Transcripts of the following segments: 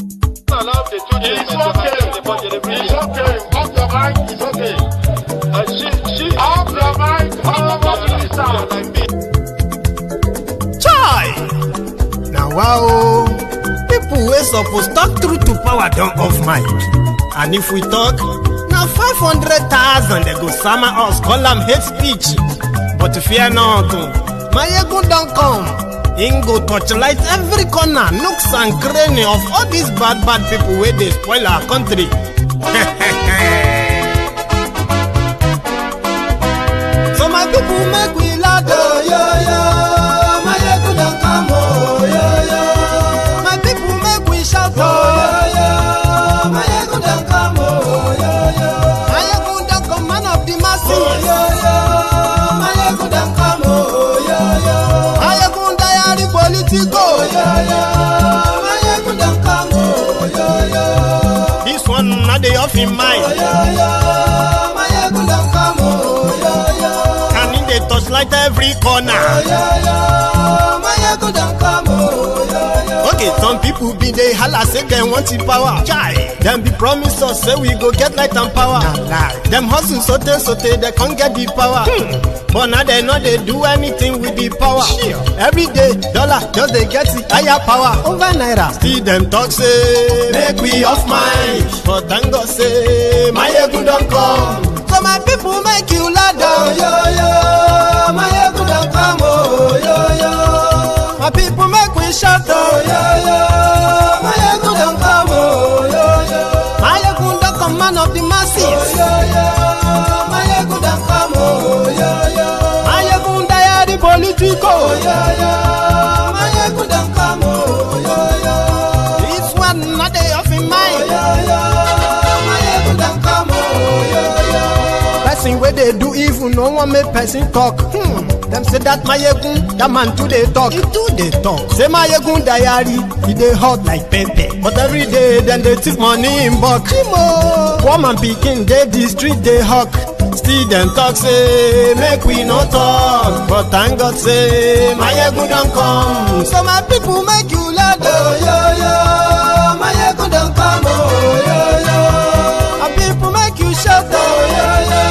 It's okay. Off your mic. It's okay. Off your mic. Chai! Now wow, people wey suppose talk truth to power don't off mic. And if we talk, now 500,000 they go sama us, call them hate speech. But fear not, my ego don't come. Him go torchlight every corner, nooks and cranny of all these bad people where they spoil our country. So my people make we loud, oh, yo, yo. My ego don't come, oh, yo, yo. My people make we shout, oh, yo, yo. My ego don't come, oh, yo, yo. My ego don't come, man of the masses, oh, yo, yo. My ego don't come, oh, yo, yo. My ego diary politico, yo, yo. My ego don't come, oh, yo, yo. This one not the off in mind, oh, yo, yo. My ego don't come, oh, yo, yo. And in the touchlight every corner, oh, yo, yo. My ego don't come, oh, yo, yo. Okay, some people be they holla say they want the power. Chai, them be promise us say we go get light and power. Nah. Them hustle sote they can't get the power. But now they know they do anything with the power. Every day, dollar just they get the higher power over naira. Still them talk say make we off mind. But thank God say my ego don't come. So my people make you loud, oh, yo, yo. My ego don't come, oh, yo, yo. My people make we shout, oh, yo, yo. My ego don't come, oh, yo, yo. My ego don't come, man of the masses, oh, yo, yo. My ego don't come, oh, yo, yo. My ego diary politico, oh, yo, yo. My ego don't come, oh, yo, yo. This one not the off in mind, oh, yo, yo. My ego don't come, oh, yo, yo. Person where they do evil, no one make person talk. Them say that my egun, that man too they talk. He too they talk. Say my egun diary, he they hot like pepper. But every day then they take money in bulk. Woman picking, they the street they hawk. Still them talk say make we no talk. But thank God say my egun don't come. So my people make you loud, oh, yo, yo. My egun don't come, oh, yo, yo. My people make you shout, oh, yo, yo.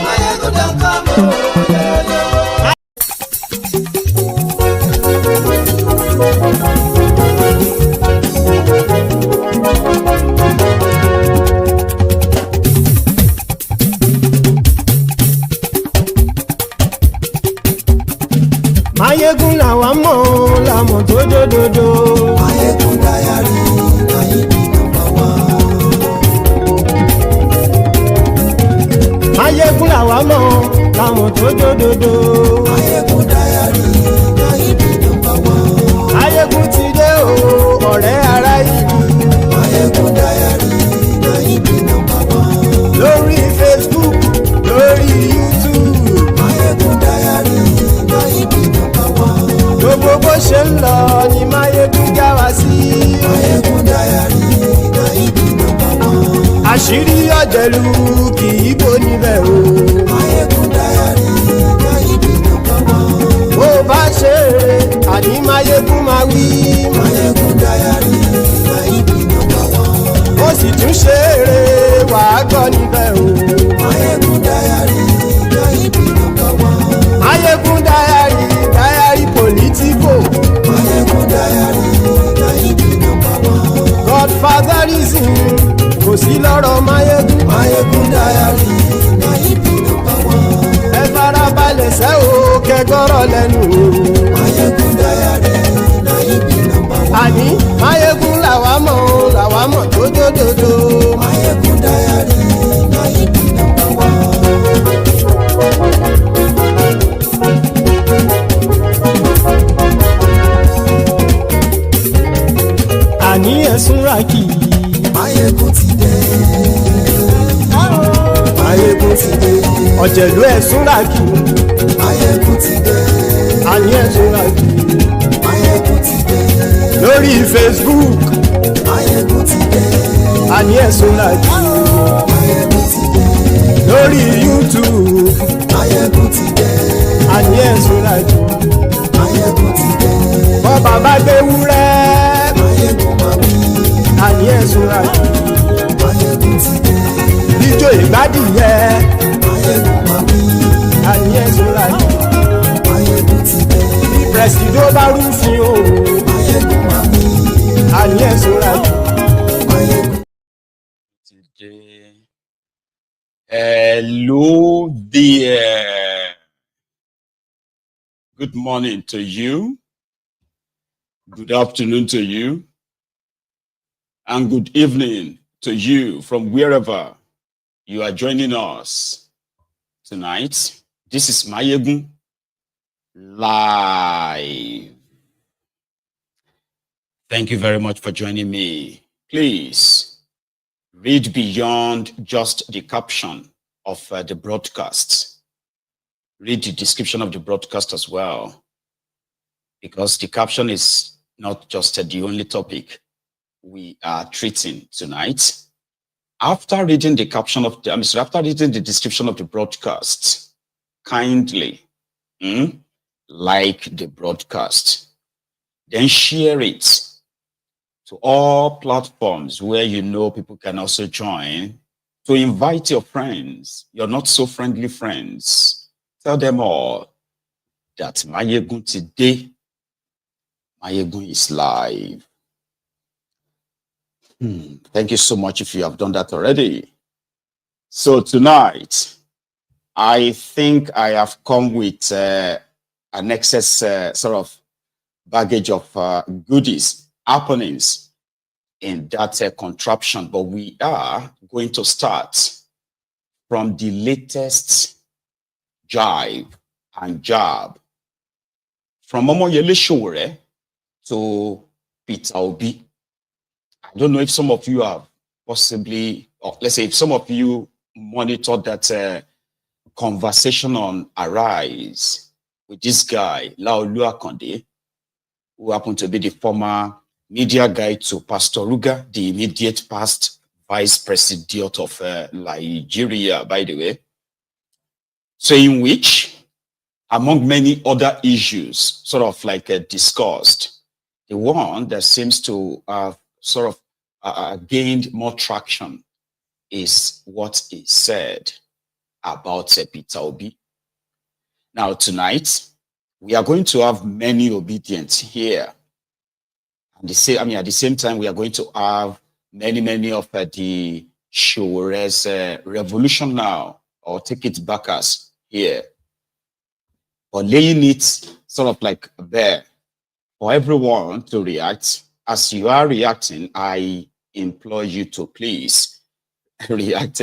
My egun don't come, oh, yo, yo. Mayegun làwa mọ̀ làmọ̀ tó dòdòdò. Mayegun diary na ibi number one. Mayegun làwa mọ̀ làmọ̀ tó dòdòdò. Mayegun diary na ibi number one. Mayegun ti dé o ọ̀rẹ́ ara ìlú. Mayegun diary na ibi number one. Lórí Facebook lórí YouTube. Mayegun diary na ibi number one. Gbogbo bó ṣe ń lọ ni Mayegun já wa sí. Mayegun diary na ibi number one. Àṣírí ọ̀jẹ̀lú kì í bò níbẹ̀ o. Mayegun diary na ibi number one. Bó bá ṣe eré àní Mayegun máa wí. Mayegun diary na ibi number one. Ó sì tún ṣe eré wàá gbọ́ níbẹ̀ o. Mayegun diary na ibi number one. Mayegun diary politico. Mayegun diary na ibi number one. Godfatherism kò sí lọ́rọ̀ Mayegun. Mayegun diary na ibi number one. Ẹ farabalẹ̀ sẹ́ o kẹgọ́rọ̀ lẹ́nu o. Mayegun diary na ibi number one. Àní Mayegun làwa mọ̀ tó dòdòdò. Mayegun diary na ibi number one. Àní ẹ̀sùn ràkì. Mayegun ti dé. Mayegun ti dé. Ọ̀jẹ̀lú ẹ̀sùn ràkì. Mayegun ti dé. Àní ẹ̀sùn ràkì. Mayegun ti dé. Lórí Facebook. Mayegun ti dé. Àní ẹ̀sùn ràkì. Mayegun ti dé. Lórí YouTube. Mayegun ti dé. Àní ẹ̀sùn ràkì. Mayegun ti dé. Bọ́ bàbá gbé wúrẹ́. Mayegun máa wí. Nyesom Wike. Ijó ìgbádìyẹ. Nyesom Wike. Presido bá rúfin o. Nyesom Wike. Hello there. Good morning to you. Good afternoon to you. And good evening to you from wherever you are joining us tonight. This is Mayegun Live. Thank you very much for joining me. Please read beyond just the caption of the broadcast. Read the description of the broadcast as well, because the caption is not just the only topic we are treating tonight. After reading the caption of the, after reading the description of the broadcast, kindly like the broadcast, then share it to all platforms where you know people can also join, to invite your friends, your not so friendly friends. Tell them all that Mayegun today, Mayegun is live. Thank you so much if you have done that already. So tonight, I think I have come with an excess sort of baggage of goodies, happenings in that contraption, but we are going to start from the latest jive and jab from Omoyele Sowore to Peter Obi. I don't know if some of you have possibly, or let's say if some of you monitored that conversation on Arise with this guy, Laolu Akonde, who happened to be the former media guy to Pastor Ruga, the immediate past vice president of Nigeria, by the way. So in which, among many other issues, sort of like discussed, the one that seems to have sort of gained more traction is what is said about Peter Obi. Now tonight, we are going to have many obedience here. And at the same time, we are going to have many of the Sowore's revolution now, or take it back as here. But laying it sort of like there for everyone to react. As you are reacting, I implore you to please react,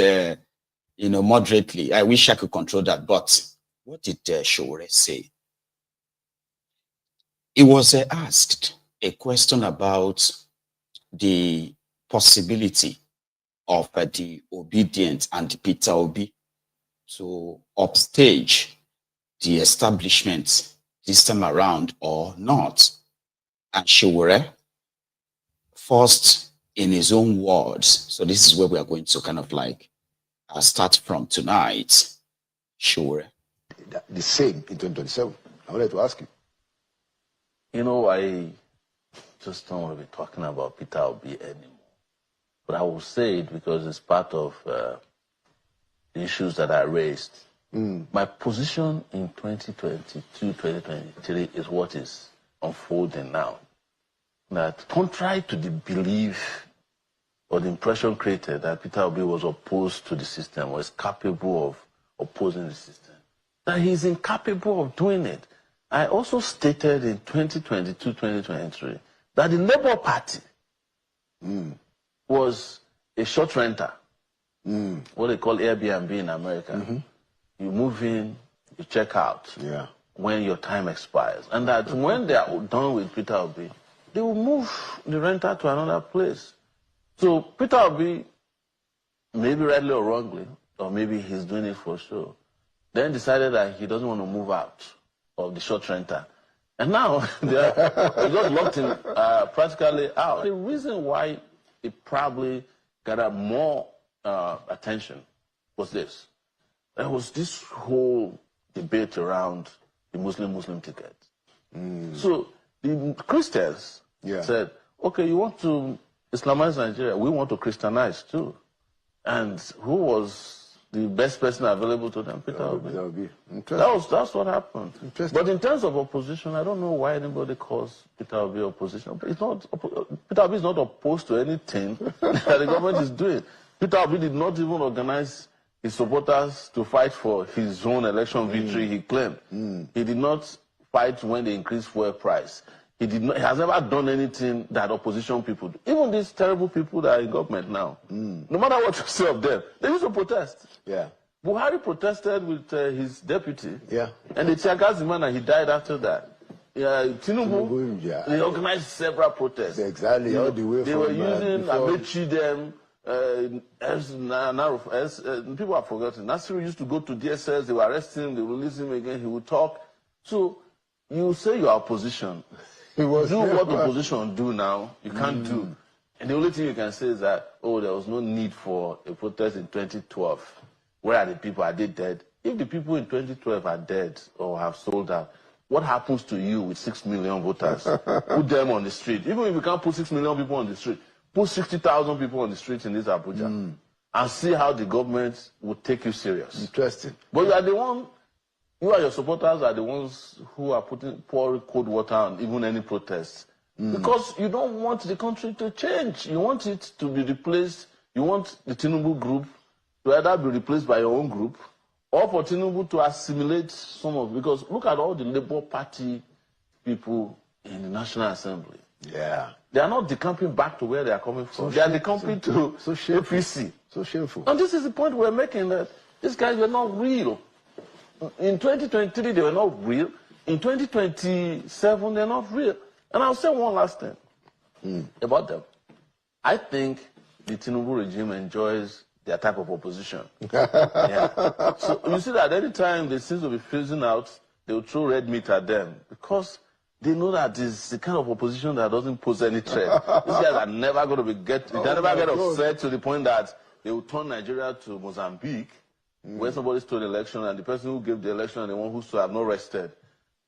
moderately. I wish I could control that, but what did Sowore say? He was asked a question about the possibility of the obedient and Peter Obi to upstage the establishment this time around or not. And Sowore, first in his own words, so this is where we are going to kind of like start from tonight. Sowore. The same in 2027. I would like to ask you. You know, I just don't want to be talking about Peter Obi anymore. But I will say it because it's part of the issues that I raised. My position in 2022, 2023 is what is unfolding now. That contrary to the belief or the impression created that Peter Obi was opposed to the system or is capable of opposing the system, that he's incapable of doing it. I also stated in 2022, 2023 that the Labour Party was a short renter, what they call Airbnb in America. You move in, you check out when your time expires. And that when they are done with Peter Obi, they will move the renter to another place. So Peter Obi, maybe rightly or wrongly, or maybe he's doing it for sure, then decided that he doesn't want to move out of the short renter. And now they got locked in practically out. The reason why it probably got more attention was this. There was this whole debate around the Muslim ticket. So the Christians said, okay, you want to Islamize Nigeria. We want to Christianize too. And who was the best person available to them? Peter Obi. That's what happened. But in terms of opposition, I don't know why anybody calls Peter Obi opposition. Peter Obi is not opposed to anything that the government is doing. Peter Obi did not even organize his supporters to fight for his own election victory, he claimed. He did not fight when they increased fuel price. He has never done anything that opposition people do. Even these terrible people that are in government now, no matter what you say of them, they used to protest. Yeah. Buhari protested with his deputy, Yeah. and they tear gassed the man and he died after that. Tinubu, they organized several protests. Exactly, all the way they from... They were using Amechi them, people have forgotten. Nasiru used to go to DSS, they would arrest him, they would release him again, he would talk. So, you say you are opposition. Do what opposition do now, you can't do. And the only thing you can say is that, oh, there was no need for a protest in 2012. Where are the people? Are they dead? If the people in 2012 are dead or have sold out, what happens to you with 6 million voters? Put them on the street. Even if you can't put 6 million people on the street, put 60,000 people on the street in this Abuja and see how the government would take you serious. Interesting. But you are the one, you and your supporters are the ones who are pouring cold water on even any protests. Because you don't want the country to change. You want it to be replaced. You want the Tinubu group to either be replaced by your own group or for Tinubu to assimilate some of, because look at all the Labour Party people in the National Assembly. Yeah. They are not decamping back to where they are coming from. They are decamping to APC. So shameful. And this is the point we're making, that these guys were not real. In 2023, they were not real. In 2027, they're not real. And I'll say one last thing about them. I think the Tinubu regime enjoys their type of opposition. Yeah. So you see that any time they seem to be phasing out, they will throw red meat at them because they know that it's the kind of opposition that doesn't pose any threat. These guys are never going to get upset to the point that they will turn Nigeria to Mozambique, where somebody stole the election and the person who gave the election and the one who stole have not rested.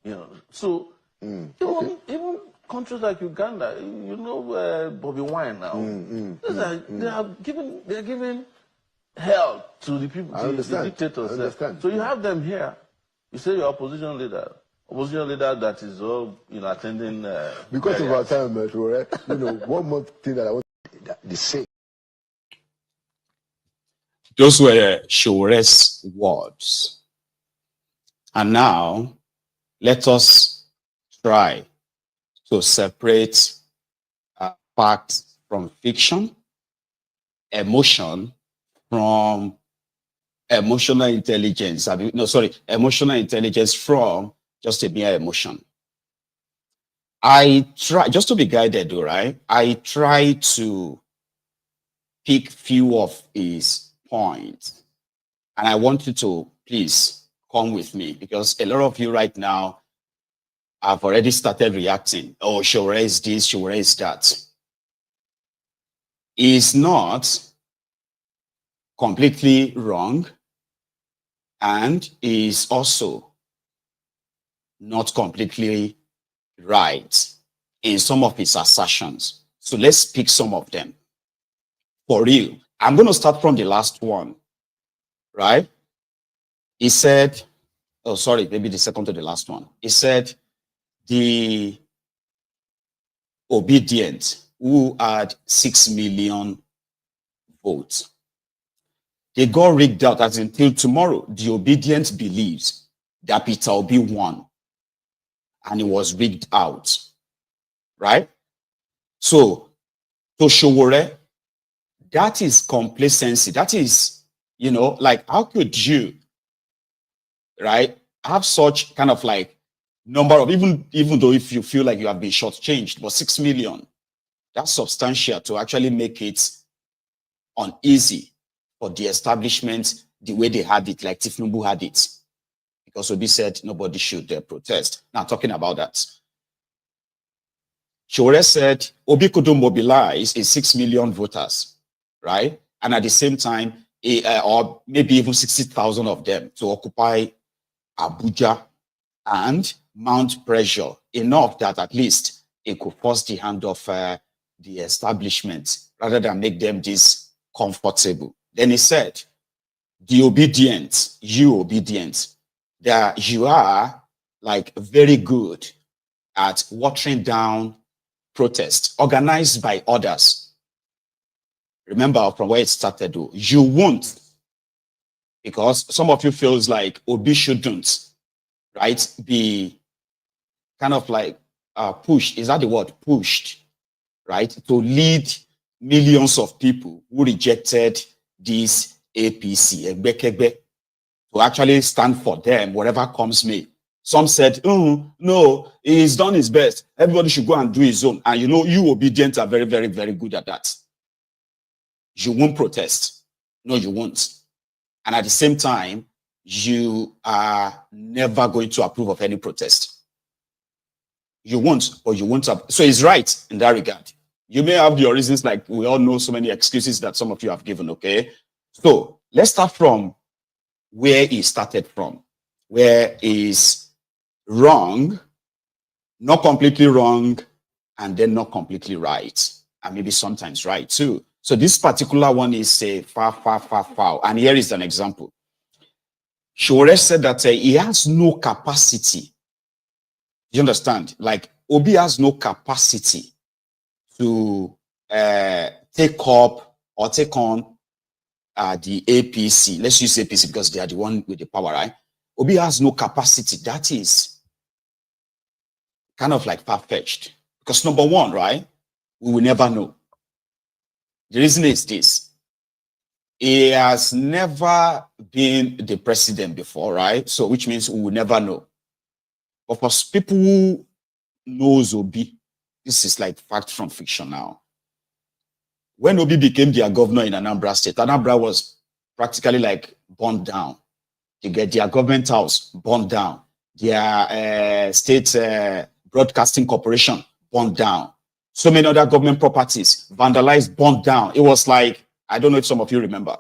You know, so even countries like Uganda, you know, Bobby Wine now, they are giving hell to the people, the dictators. So you have them here. You say you're opposition leader that is all, you know, attending. Because of our time, you know, one more thing that I want to say. Those were Sowore's words. And now, let us try to separate fact from fiction, emotion from emotional intelligence. Emotional intelligence from just a mere emotion. I try, just to be guided, right? I try to pick few of his points. And I want you to please come with me, because a lot of you right now have already started reacting. Oh, Sowore is this, Sowore is that. Is not completely wrong, and is also not completely right in some of his assertions. So let's pick some of them. For real, I'm going to start from the last one, right? He said, oh, sorry, maybe the second to the last one. He said the obedient who had 6 million votes, they got rigged out, as until tomorrow, the obedient believes that Peter Obi won and it was rigged out, right? So, to Sowore, that is complacency. That is, you know, like, how could you, right, have such kind of like number of, even though if you feel like you have been shortchanged, but 6 million, that's substantial to actually make it uneasy for the establishment the way they had it, like Tinubu had it. Because Obi said nobody should protest. Now, talking about that, Sowore said Obi couldn't mobilize 6 million voters, right? And at the same time, or maybe even 60,000 of them to occupy Abuja and mount pressure enough that at least it could force the hand of the the establishment rather than make them this comfortable. Then he said, the obedient, you obedient, that you are like very good at watering down protests organized by others. Remember from where it started, though, you won't, because some of you feels like Obi shouldn't, right, be kind of like pushed, is that the word, pushed, right, to lead millions of people who rejected this APC, Egbekegbe, to actually stand for them, whatever comes may. Some said, oh, no, he's done his best. Everybody should go and do his own. And you know, you obedient are very, very, very good at that. You won't protest. No, you won't. And at the same time, you are never going to approve of any protest. You won't, or you won't. So he's right in that regard. You may have your reasons, like we all know so many excuses that some of you have given, okay? So let's start from where he started from, where is wrong, not completely wrong, and then not completely right, and maybe sometimes right too. So this particular one is a far, and here is an example. Sowore said that he has no capacity. You understand? Like Obi has no capacity to take up or take on the APC. Let's use APC because they are the one with the power, right? Obi has no capacity. That is kind of like far-fetched. Because number one, right, we will never know. The reason is this. He has never been the president before, right? So which means we will never know. But for people who knows Obi, this is like fact from fiction now. When Obi became their governor in Anambra State, Anambra was practically like burned down. They get their government house burned down. Their state broadcasting corporation burned down. So many other government properties vandalized, burned down. It was like, I don't know if some of you remember.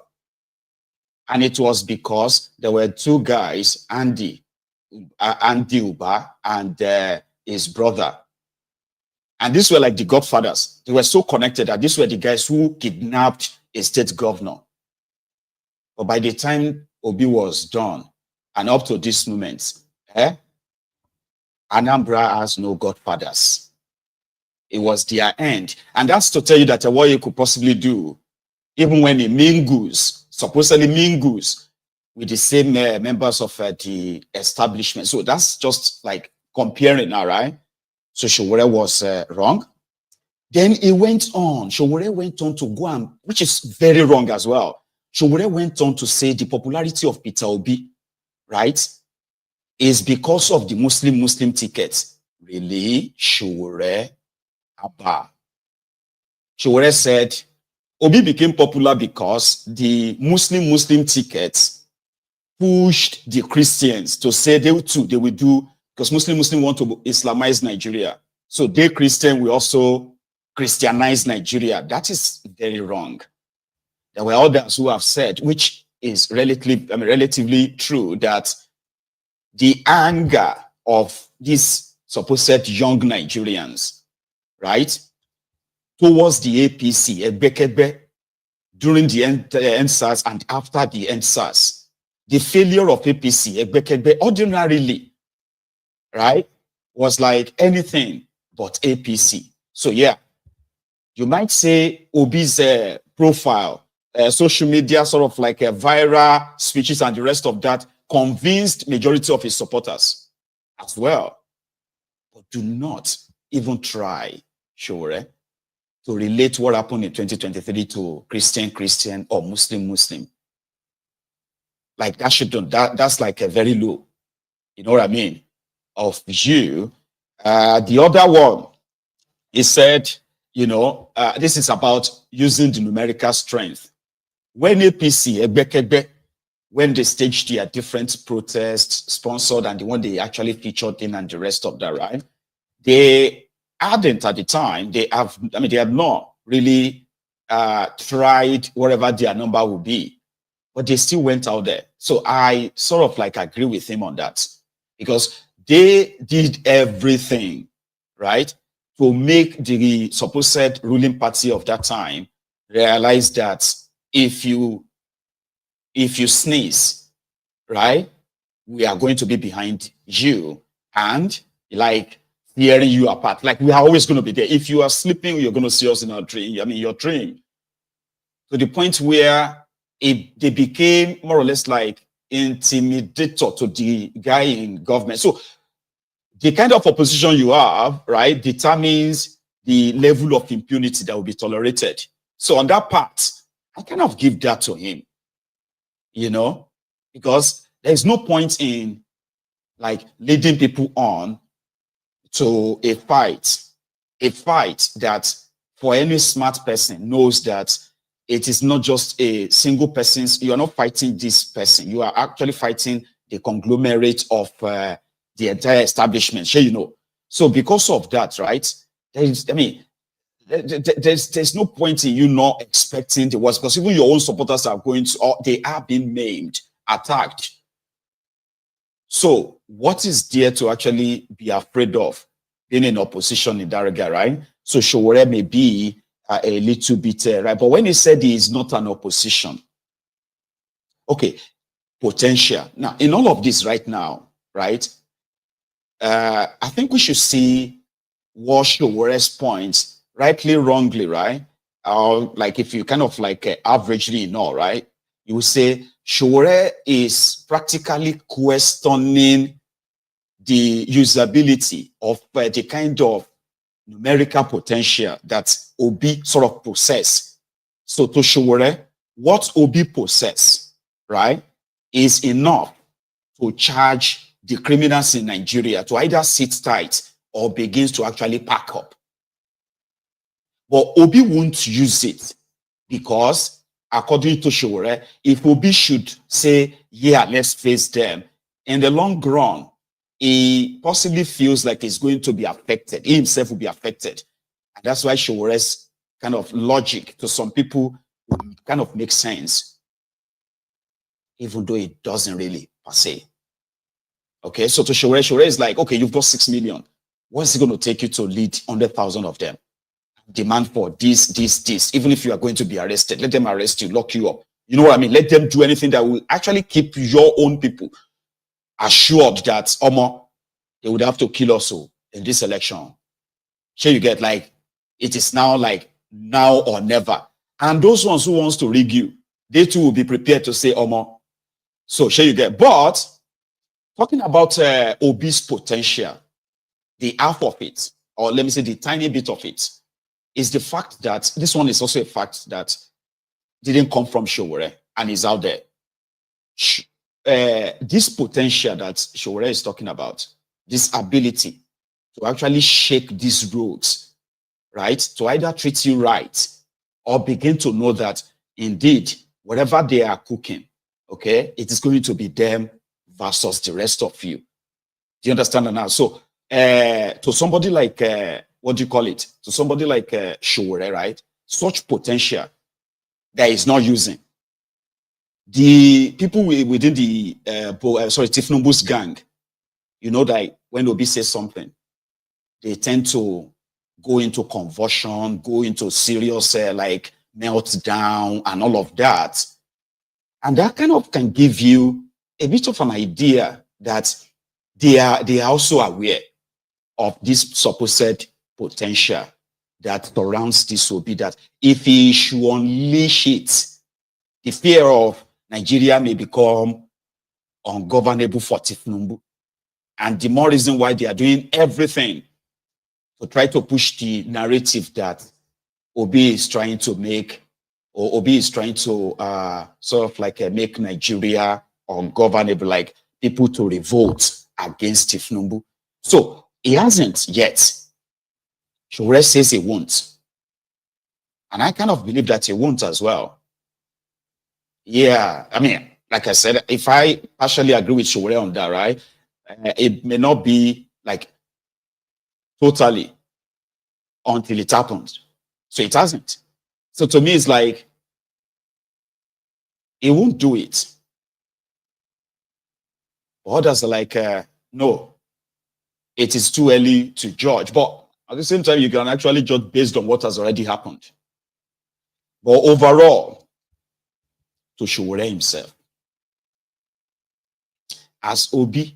And it was because there were two guys, Andy Uba and his brother. And these were like the godfathers. They were so connected that these were the guys who kidnapped a state governor. But by the time Obi was done, and up to this moment, Anambra has no godfathers. It was their end. And that's to tell you that what you could possibly do, even when he mingles, supposedly mingles with the same members of the establishment. So that's just like comparing now, right? So Sowore was wrong. Then he went on. Sowore went on to go and, which is very wrong as well. Sowore went on to say the popularity of Peter Obi, right, is because of the Muslim tickets. Really? Sowore? Abba. Sowore said Obi became popular because the Muslim tickets pushed the Christians to say they will do, because Muslim want to Islamize Nigeria. So they Christian will also Christianize Nigeria. That is very wrong. There were others who have said, which is relatively true, that the anger of these supposed young Nigerians, right, towards the APC, Egbekegbe, during the NSAS and after the NSAS, the failure of APC, Egbekegbe, ordinarily, right, was like anything but APC. So yeah, you might say Obi's profile, social media, sort of like viral speeches and the rest of that convinced majority of his supporters as well. But do not even try, Sowore, to relate what happened in 2023 to Christian or Muslim. Like that shouldn't, that's like a very low, you know what I mean, of you. The other one, he said, you know, this is about using the numerical strength. When APC, Egbekegbe, when they staged their different protests, sponsored, and the one they actually featured in and the rest of that, right? They hadn't at the time, they have not really tried whatever their number would be, but they still went out there. So I sort of like agree with him on that, because they did everything, right, to make the supposed ruling party of that time realize that if you sneeze, right, we are going to be behind you and like tearing you apart. Like we are always going to be there. If you are sleeping, you're going to see us in our dream. I mean, your dream. To the point where they became more or less like intimidator to the guy in government. So the kind of opposition you have, right, determines the level of impunity that will be tolerated. So on that part, I kind of give that to him, you know, because there's no point in like leading people on to a fight that for any smart person knows that it is not just a single person's, you are not fighting this person, you are actually fighting the conglomerate of the entire establishment, sure, you know. So because of that, right, there's no point in you not expecting the worst, because even your own supporters are going to, or they are being maimed, attacked. So what is there to actually be afraid of being in opposition in that regard, right? So Sowore may be a little bit, right? But when he said he is not an opposition, okay, potential. Now, in all of this right now, right, I think we should see what Sowore's points, rightly, wrongly, right? Like if you kind of like averagely know, right? You will say Sowore is practically questioning the usability of the kind of numerical potential that Obi sort of possess. So to Sowore, what Obi possess, right, is enough to charge the criminals in Nigeria to either sit tight or begins to actually pack up. But Obi won't use it because, according to Sowore, if Obi should say, yeah, let's face them, in the long run, he possibly feels like he's going to be affected. He himself will be affected. And that's why Sowore's kind of logic to some people will kind of make sense, even though it doesn't really per se. Okay, so to Sowore is like, okay, you've got 6 million. What's it going to take you to lead 100,000 of them? Demand for this. Even if you are going to be arrested, let them arrest you, lock you up. You know what I mean? Let them do anything that will actually keep your own people assured that they would have to kill us in this election. Sure, you get like it is now like now or never. And those ones who wants to rig you, they too will be prepared to say So sure you get. But talking about Obi's potential, the half of it, or let me say the tiny bit of it, is the fact that this one is also a fact that didn't come from Sowore and is out there. This potential that Sowore is talking about, this ability to actually shake these roads, right? To either treat you right or begin to know that indeed, whatever they are cooking, okay, it is going to be them versus the rest of you. Do you understand that now? So to somebody like, what do you call it? To somebody like Sowore, right? Such potential that is not using. The people within the Tinubu's gang, you know that when Obi says something, they tend to go into convulsion, go into serious like meltdown and all of that. And that kind of can give you a bit of an idea that they are also aware of this supposed potential that surrounds this Obi, that if he should unleash it, the fear of Nigeria may become ungovernable for Tinubu. And the more reason why they are doing everything to try to push the narrative that Obi is trying to make, or Obi is trying to sort of like make Nigeria ungovernable, like people to revolt against Tinubu. So he hasn't yet. Sowore says he won't. And I kind of believe that he won't as well. Yeah, I mean, like I said, if I partially agree with Sowore on that, right, it may not be like totally until it happens. So it hasn't. So to me, it's like, he won't do it. Others are like, no, it is too early to judge. But At the same time, you can actually judge based on what has already happened. But overall, to Sowore himself, as Obi,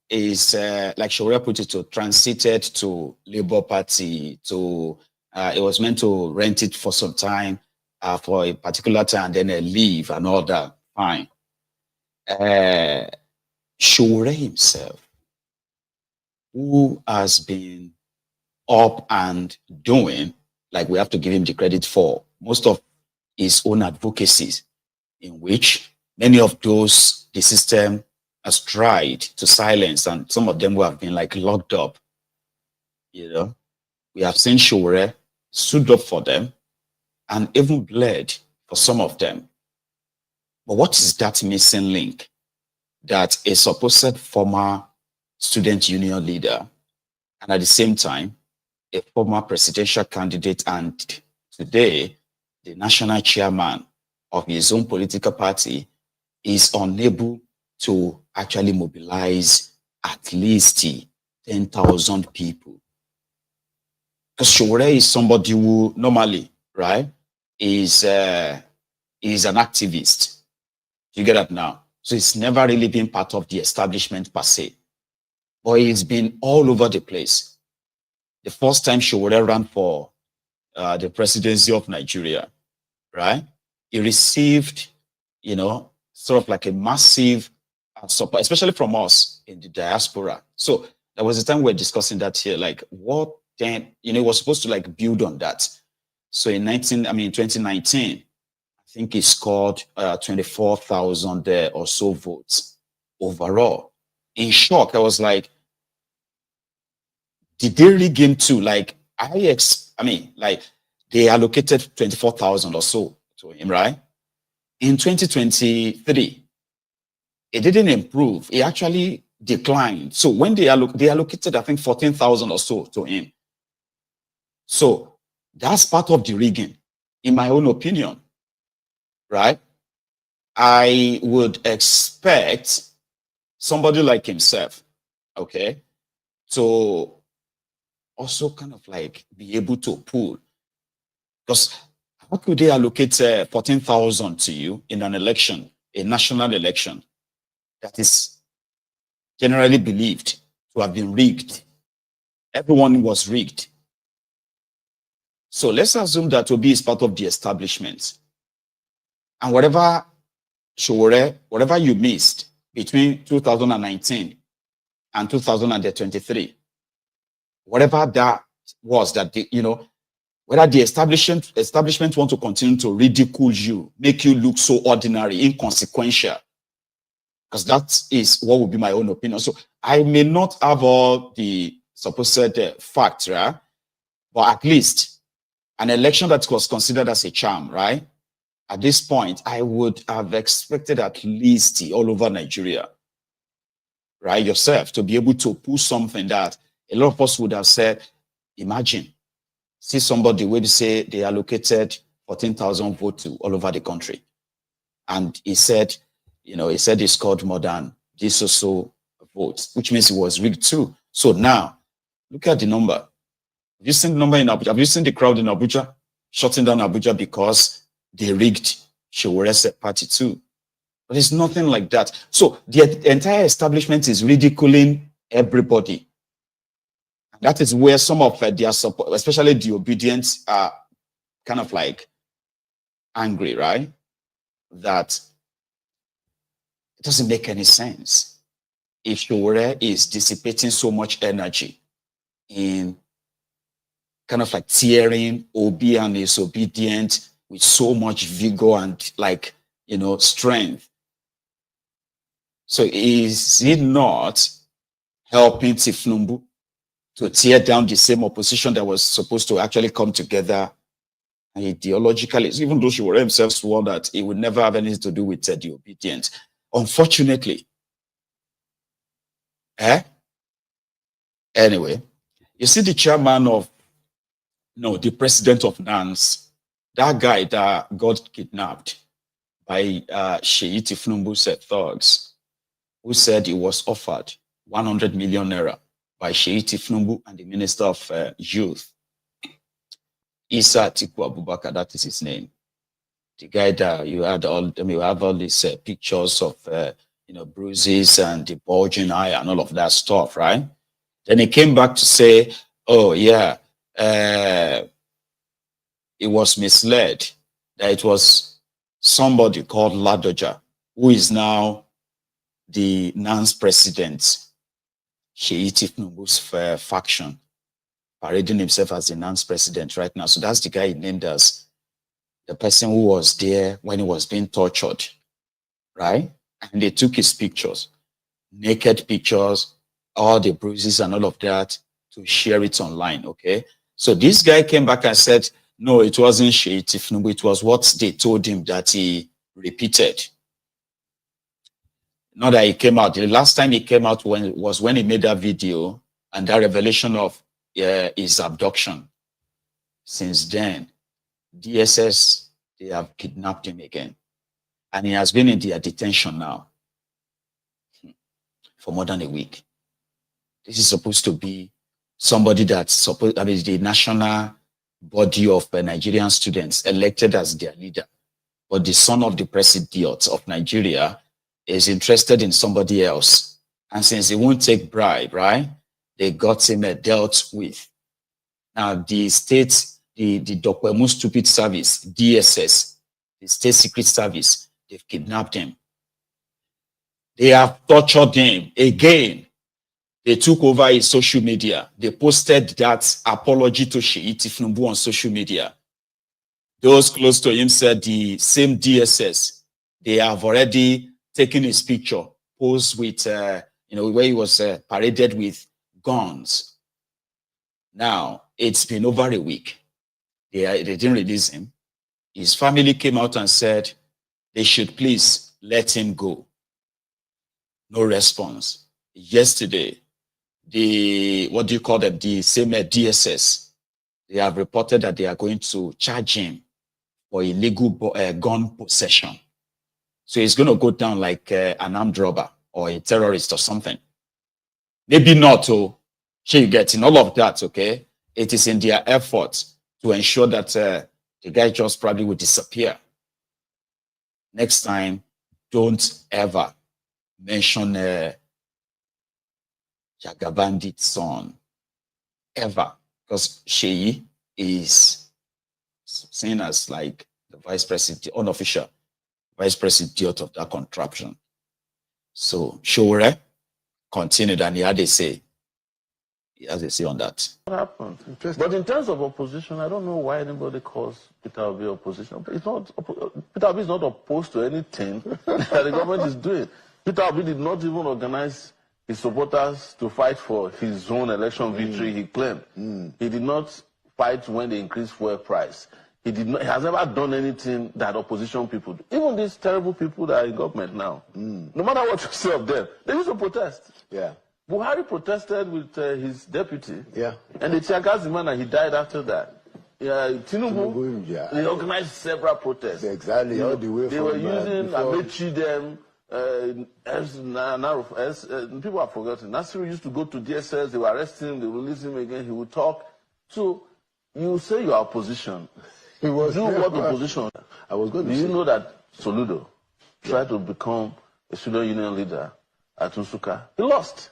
is like Sowore put it, to transited to Labour Party, to it was meant to rent it for some time, for a particular time, and then leave and all that. Fine. Sowore himself, who has been up and doing, like we have to give him the credit for most of his own advocacies, in which many of those the system has tried to silence, and some of them who have been like locked up. You know, we have seen Sowore stood up for them and even bled for some of them. But what is that missing link that a supposed former student union leader and at the same time a former presidential candidate and today the national chairman of his own political party is unable to actually mobilize at least 10,000 people? Because Sowore is somebody who normally, right, is an activist. You get that now? So it's never really been part of the establishment per se. But he's been all over the place. The first time Sowore ran for the presidency of Nigeria, right, he received, you know, sort of like a massive support, especially from us in the diaspora. So there was a time we were discussing that here, like what then, you know, it was supposed to like build on that. So in 2019, I think he scored 24,000 or so votes overall. In shock, I was like, did they rig him too? Like, like they allocated 24,000 or so to him, right? In 2023, it didn't improve. It actually declined. So when they allocated, I think 14,000 or so to him. So that's part of the rigging, in my own opinion, right? I would expect somebody like himself, okay, to also kind of like be able to pull. Because how could they allocate 14,000 to you in an election, a national election, that is generally believed to have been rigged? Everyone was rigged. So let's assume that Obi is part of the establishment. And whatever Sowore, whatever you missed between 2019 and 2023, whatever that was, that you know, whether the establishment want to continue to ridicule you, make you look so ordinary, inconsequential, because that is what would be my own opinion. So I may not have all the supposed facts, right? But at least an election that was considered as a charm, right? At this point, I would have expected at least all over Nigeria, right, yourself, to be able to pull something that a lot of us would have said, imagine, see somebody would say they allocated 14,000 votes to all over the country. And he said, you know, he said he scored more than this or so votes, which means it was rigged too. So now, look at the number. Have you seen the number in Abuja? Have you seen the crowd in Abuja shutting down Abuja because they rigged Sowore's party too? But it's nothing like that. So the entire establishment is ridiculing everybody. That is where some of their support, especially the obedient, are kind of like angry, right? That it doesn't make any sense. If Sowore is dissipating so much energy in kind of like tearing Obi and his obedient with so much vigor and like, you know, strength. So is he not helping Tinubu to tear down the same opposition that was supposed to actually come together ideologically? Even though Sowore himself swore that he would never have anything to do with the obedient. Unfortunately. Anyway, you see the chairman of, no, the president of NANS, that guy that got kidnapped by Sheyi Tinubu's thugs, who said he was offered 100 million naira by Sheyi Tinubu and the Minister of Youth, Issa Atiku Abubakar, that is his name. The guy that you had you have all these pictures of, bruises and the bulging eye and all of that stuff, right? Then he came back to say, oh, yeah, it was misled, that it was somebody called Ladoja, who is now the NANS president, Sheyi Tinubu's faction, parading himself as the NANS president right now. So that's the guy he named as the person who was there when he was being tortured, right? And they took his pictures, naked pictures, all the bruises and all of that, to share it online, okay? So this guy came back and said, no, it wasn't Sheyi Tinubu, it was what they told him that he repeated. Not that he came out. The last time he came out was when he made that video and that revelation of his abduction. Since then, DSS, they have kidnapped him again. And he has been in their detention now for more than a week. This is supposed to be somebody that's the national body of Nigerian students elected as their leader. But the son of the president of Nigeria is interested in somebody else. And since he won't take bribe, right, they got him dealt with. Now, the state, the Dokwemu Stupid Service, DSS, the State Secret Service, they've kidnapped him. They have tortured him again. They took over his social media. They posted that apology to Sheyi Tinubu on social media. Those close to him said the same DSS, they have already taken his picture, posed with, where he was paraded with guns. Now, it's been over a week. They didn't release him. His family came out and said they should please let him go. No response. Yesterday, the same DSS, they have reported that they are going to charge him for illegal gun possession. So he's going to go down like an armed robber or a terrorist or something. Maybe not, you get in all of that, okay? It is in their effort to ensure that the guy just probably will disappear. Next time, don't ever mention Jagabandit's son. Ever. Because Sheyi is seen as like the vice president, unofficial vice president of that contraption. So Sowore continued and he had a say. He has a say on that. What happened? But in terms of opposition, I don't know why anybody calls Peter Obi opposition. Peter Obi is not opposed to anything that the government is doing. Peter Obi did not even organize his supporters to fight for his own election victory, he claimed. He did not fight when they increased fuel price. He has never done anything that opposition people do. Even these terrible people that are in government now, no matter what you say of them, they used to protest. Yeah. Buhari protested with his deputy, yeah, and they chastised the man and he died after that. Tinubu, they organized several protests. Exactly, all the way they were using Amechi them. People have forgotten. Nasiru used to go to DSS, they would arrest him, they would release him again, he would talk. So you say you are opposition. Do what opposition? I was going to say. Do you know that Soludo tried to become a student union leader at Nsukka? He lost.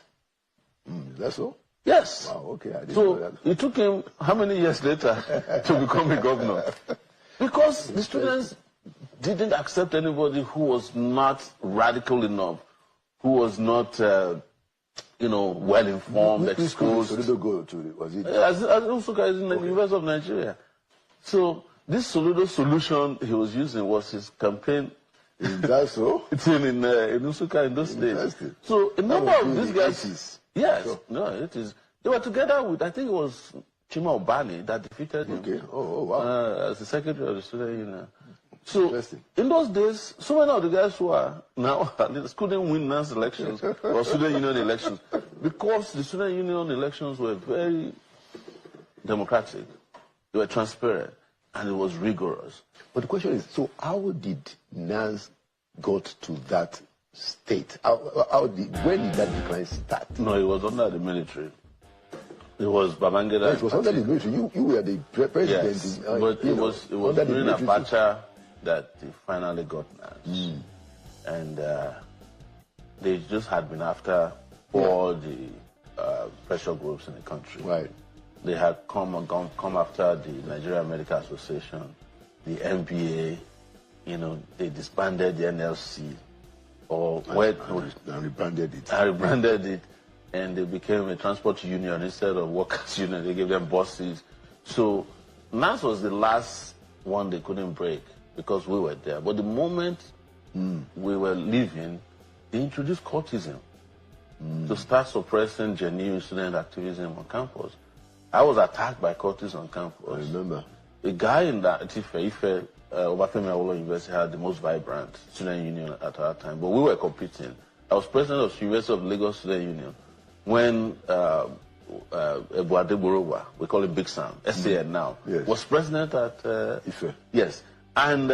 That's so? Yes. Wow, okay. I didn't know that. It took him how many years later to become a governor? Because the students didn't accept anybody who was not radical enough, who was not, well informed, exposed. Soludo go to? Was it? As Nsukka is in the University of Nigeria. So this Soludo solution he was using was his campaign. Is that so? It's in Nsukka in those days. So a number of these guys. Yes, sure. No, it is. They were together with, I think it was Chima Obani that defeated him. Okay. Oh, wow. As the secretary of the student union. So in those days, so many of the guys who are now couldn't win NANS elections or student union elections because the student union elections were very democratic, they were transparent, and it was rigorous. But the question is, so how did NANS got to that state? When did that decline start? No, it was under the military. It was Babangida. Yes, it was under the military. You were the president. Yes, but it was during Abacha that they finally got NANS. And they just had been after all the pressure groups in the country. Right. They had come after the Nigerian Medical Association, the NBA. You know, they disbanded the NLC, and rebranded it. I rebranded it, and they became a transport union instead of workers' union. They gave them buses. So NAS was the last one they couldn't break because we were there. But the moment we were leaving, they introduced courtism to start suppressing genuine student activism on campus. I was attacked by courtists on campus. I remember. A guy in that Ife, Obafemi Awolowo University had the most vibrant student union at that time, but we were competing. I was president of the University of Lagos Student Union when Ebuadeborowa, we call him Big Sam, SAN now, was president at Ife. Yes, and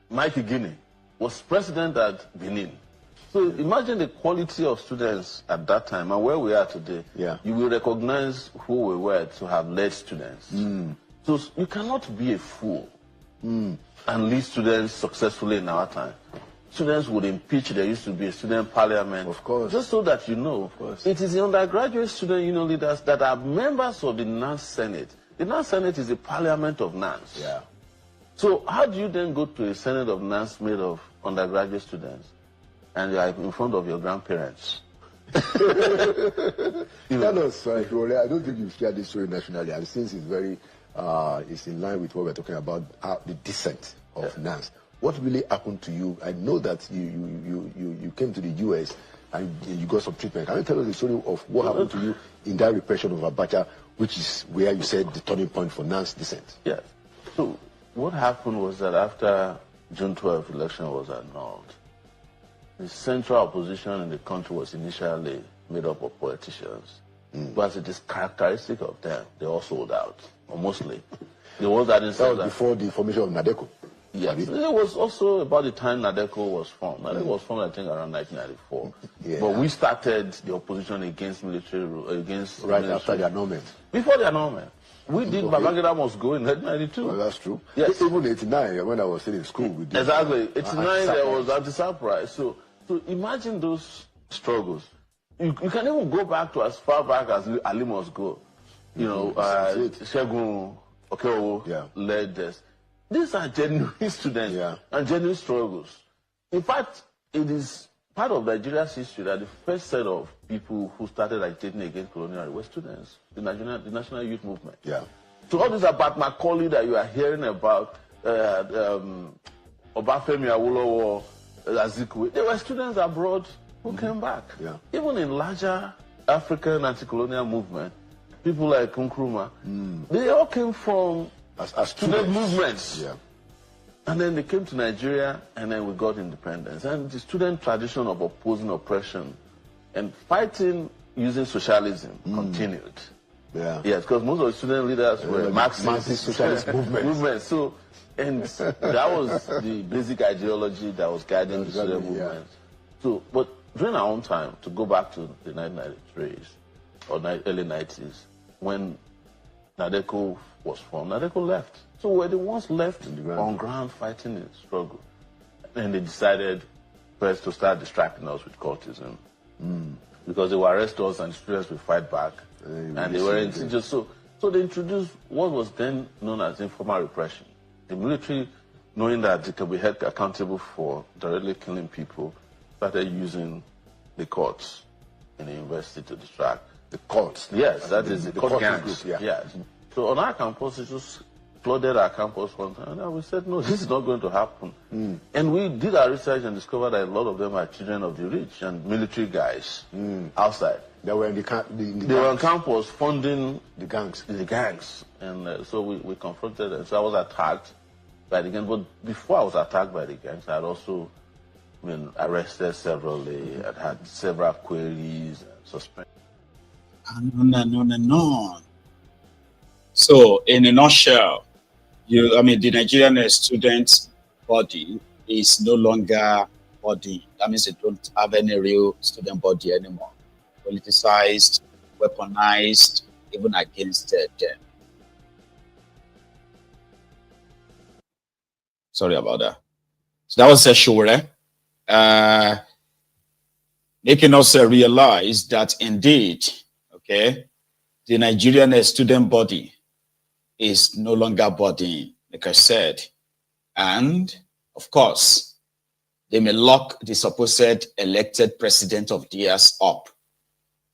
Mikey Guinea was president at Benin. So imagine the quality of students at that time and where we are today. Yeah. You will recognize who we were to have led students. So you cannot be a fool and lead students successfully in our time. Students would impeach. There used to be a student parliament. Of course. Just so that you know, of course. It is the undergraduate student union leaders that are members of the NANS Senate. The NANS Senate is the parliament of NANS. Yeah. So how do you then go to a Senate of NANS made of undergraduate students and you are in front of your grandparents? That was right. I don't think you've shared this story nationally, and since it's very, it's in line with what we're talking about, the descent of NANS. What really happened to you? I know that you came to the US and you got some treatment. Can you tell us the story of what happened to you in that repression of Abacha, which is where you said the turning point for NANS descent? Yes. So what happened was that after June 12th election was annulled, the central opposition in the country was initially made up of politicians. But it is characteristic of them, they all sold out, or mostly. The ones that didn't That was before the formation of NADECO. Yes, it was also about the time NADECO was formed. NADECO was formed, I think, around 1994. Yeah. But we started the opposition against military rule, against Right military. after the annulment. Before the annulment. We did Babangida must go in 1992. Well, that's true. Yes. Even 89, when I was still in school, we did. Exactly. 89, there was anti-surprise. So imagine those struggles. You can even go back to as far back as Ali must go. You know, Shegun Okeowo led this. These are genuine students and genuine struggles. In fact, it is part of Nigeria's history that the first set of people who started agitating against colonial were students, the National Youth Movement. Yeah. So all this about Macaulay that you are hearing about, Obafemi Awolowo, Azikiwe, they were students abroad who came back. Yeah. Even in larger African anti-colonial movement, people like Nkrumah, they all came from as student movements. Yeah. And then they came to Nigeria, and then we got independence. And the student tradition of opposing oppression and fighting using socialism continued. Yeah. Yes, because most of the student leaders were Marxist socialist movement. So, and that was the basic ideology that was guiding the student movement. So, but during our own time, to go back to the 1993s or early 90s, when NADECO was formed, NADECO left. So we're the ones left on ground fighting the struggle. And they decided first to start distracting us with cultism. Because they would arrest us and students would fight back. And they were just so they introduced what was then known as informal repression. The military, knowing that they could be held accountable for directly killing people, started using the courts in the university to distract. The courts? Yes, that is the court gangs. Group, yes. So on our campus, it just flooded our campus one time. And we said, no, this is not going to happen. And we did our research and discovered that a lot of them are children of the rich and military guys outside. They were in the they were on campus funding the gangs. And so we confronted them. So I was attacked by the gangs. But before I was attacked by the gangs, I had also been arrested severally. I'd had several queries, suspended. No. So, in a nutshell, the Nigerian student body is no longer body. That means they don't have any real student body anymore. Politicized, weaponized, even against them. Sorry about that. So that was Sowore, making us realize that indeed, okay, the Nigerian student body is no longer bodying, like I said. And of course, they may lock the supposed elected president of theirs up,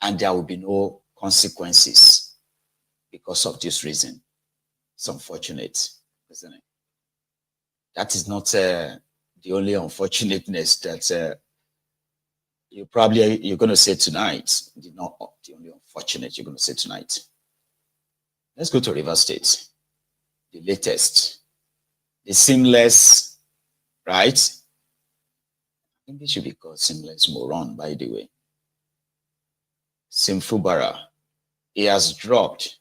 and there will be no consequences because of this reason. It's unfortunate, isn't it? That is not the only unfortunateness that you're going to say tonight. Not the only unfortunate you're going to say tonight. Let's go to Rivers State, the latest, the SIMless, right? I think this should be called SIMless Moron, by the way. Nyesom Fubara, he has dropped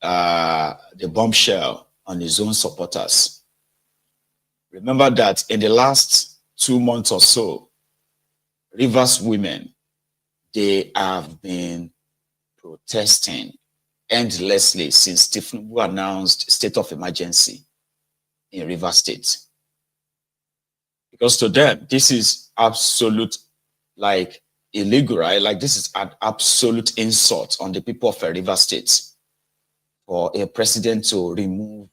the bombshell on his own supporters. Remember that in the last 2 months or so, Rivers women, they have been protesting endlessly since Tinubu announced state of emergency in Rivers State. Because to them, this is absolute, like, illegal, right? Like, this is an absolute insult on the people of Rivers State for a president to remove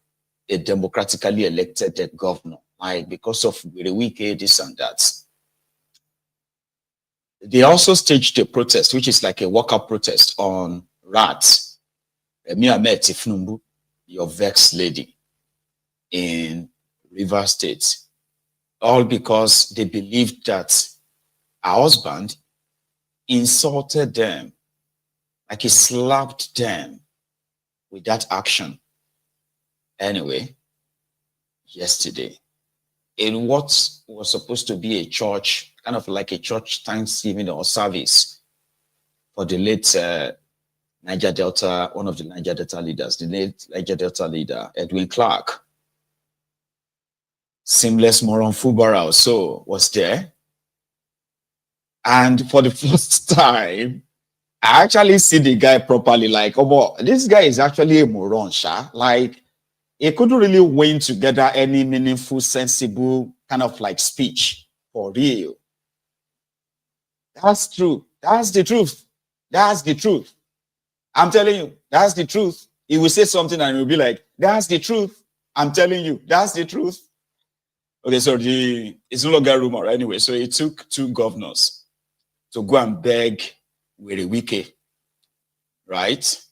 a democratically elected governor, like, because of Werey Wike, this and that. They also staged a protest, which is like a walkout protest on rats. Me, I met Tinubu, your vexed lady, in Rivers State, all because they believed that her husband insulted them, like he slapped them with that action. Anyway, yesterday, in what was supposed to be a church, kind of like a church Thanksgiving or service for the late Niger Delta, one of the Niger Delta leaders, the late Niger Delta leader, Edwin Clark, SIMless Moron Fubara also was there. And for the first time, I actually see the guy properly, like, oh, boy, this guy is actually a moron, sha. Like, he couldn't really win together any meaningful, sensible kind of like speech for real. That's true. That's the truth. That's the truth. I'm telling you, that's the truth. He will say something and he'll be like, that's the truth. I'm telling you, that's the truth. Okay, so it's no longer rumor anyway. So it took 2 governors to go and beg Werey Wike, right?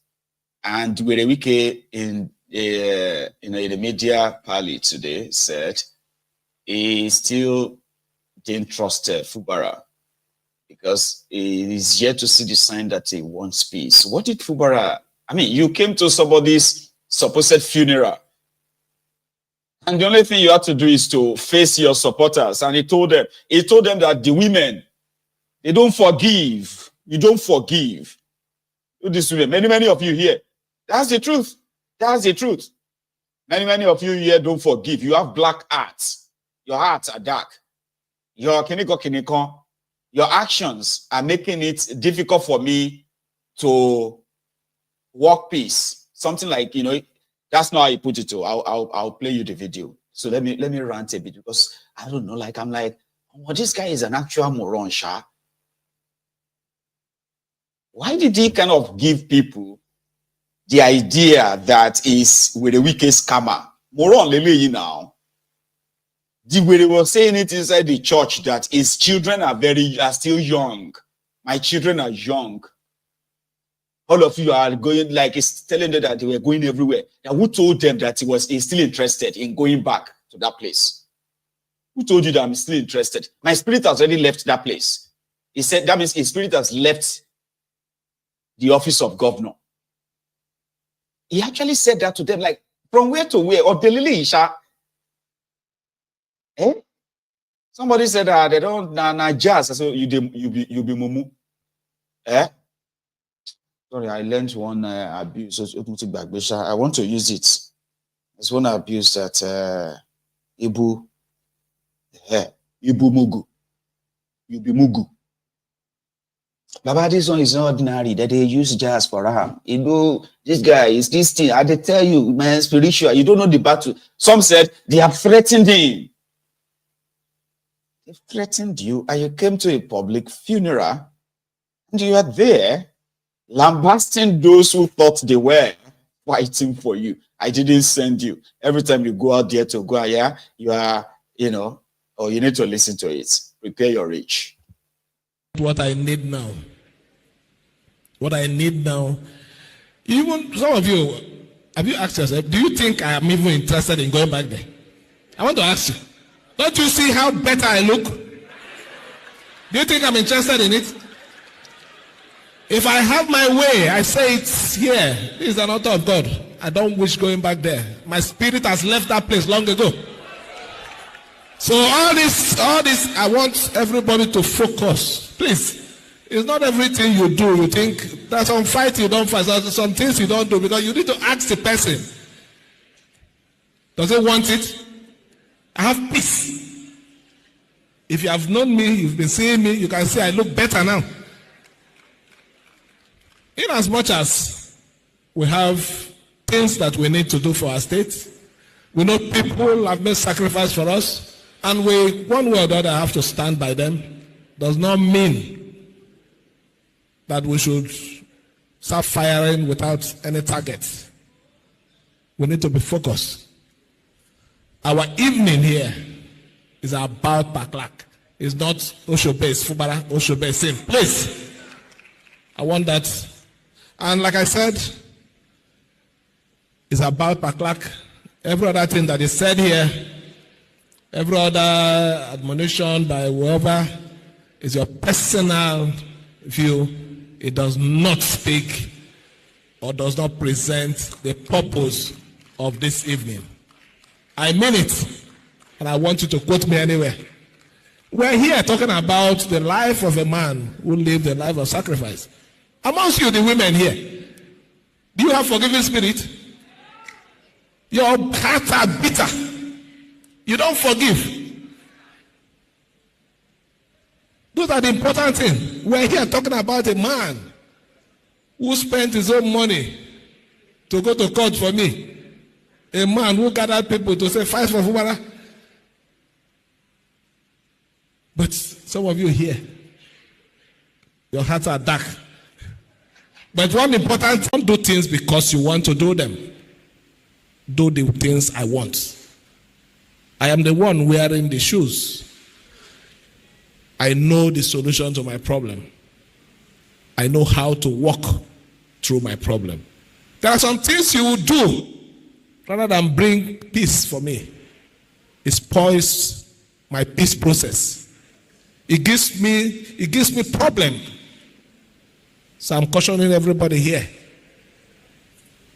And Werey Wike in the media parley today said he still didn't trust Fubara because he is yet to see the sign that he wants peace. What did Fubara? I mean, you came to somebody's supposed funeral, and the only thing you have to do is to face your supporters. And he told them that the women, they don't forgive. You don't forgive. This women, many of you here. That's the truth. That's the truth. Many of you here don't forgive. You have black hearts. Your hearts are dark. Your actions are making it difficult for me to walk peace. Something like, that's not how you put it. I'll play you the video. So let me rant a bit because I don't know. Like, I'm like, oh, this guy is an actual moron, sha. Why did he kind of give people the idea that is Werey Wike scammer? Moron lele now. The way they were saying it inside the church that his children are still young. My children are young. All of you are going, like, it's telling them that they were going everywhere. Now, who told them that he's still interested in going back to that place? Who told you that I'm still interested? My spirit has already left that place. He said that means his spirit has left the office of governor. He actually said that to them, like, from where to where? Or Delili Isha. Eh? Somebody said they don't jazz. So you be mumu. Eh? Sorry, I learned one abuse. I want to use it. It's one abuse that Ibu Mugu. You be Mugu. Baba, this one is not ordinary, that they use jazz for him. You know, this guy is this thing. I they tell you, man, spiritual. You don't know the battle. Some said they have threatened him. They threatened you, and you came to a public funeral, and you are there lambasting those who thought they were fighting for you. I didn't send you. Every time you go out there to go, yeah, you are, you know, or you need to listen to it. Prepare your reach. What I need now. What I need now. Even some of you, have you asked yourself, do you think I am even interested in going back there? I want to ask you. Don't you see how better I look? Do you think I'm interested in it? If I have my way, I say it's here. This is an altar of God. I don't wish going back there. My spirit has left that place long ago. So all this, I want everybody to focus. Please, it's not everything you do. You think there's some fight you don't fight. There's some things you don't do because you need to ask the person. Does he want it? I have peace. If you have known me, you've been seeing me, you can see I look better now. In as much as we have things that we need to do for our state, we know people have made sacrifice for us, and we, one way or the other, have to stand by them, does not mean that we should start firing without any target. We need to be focused. Our evening here is about Paklak. It's not Oshobe, it's Fubara, Oshobe, same place. I want that. And like I said, it's about Paklak. Every other thing that is said here, every other admonition by whoever is your personal view. It does not speak or does not present the purpose of this evening. I mean it, and I want you to quote me anywhere. We're here talking about the life of a man who lived a life of sacrifice. Amongst you, the women here, do you have forgiving spirit? Your hearts are bitter. You don't forgive. Those are the important things. We're here talking about a man who spent his own money to go to court for me. A man who gathered people to say, fight for Fubara. But some of you here, your hearts are dark. But one important, don't do things because you want to do them. Do the things I want. I am the one wearing the shoes. I know the solution to my problem. I know how to walk through my problem. There are some things you will do rather than bring peace for me. It spoils my peace process. It gives me problem. So I'm cautioning everybody here.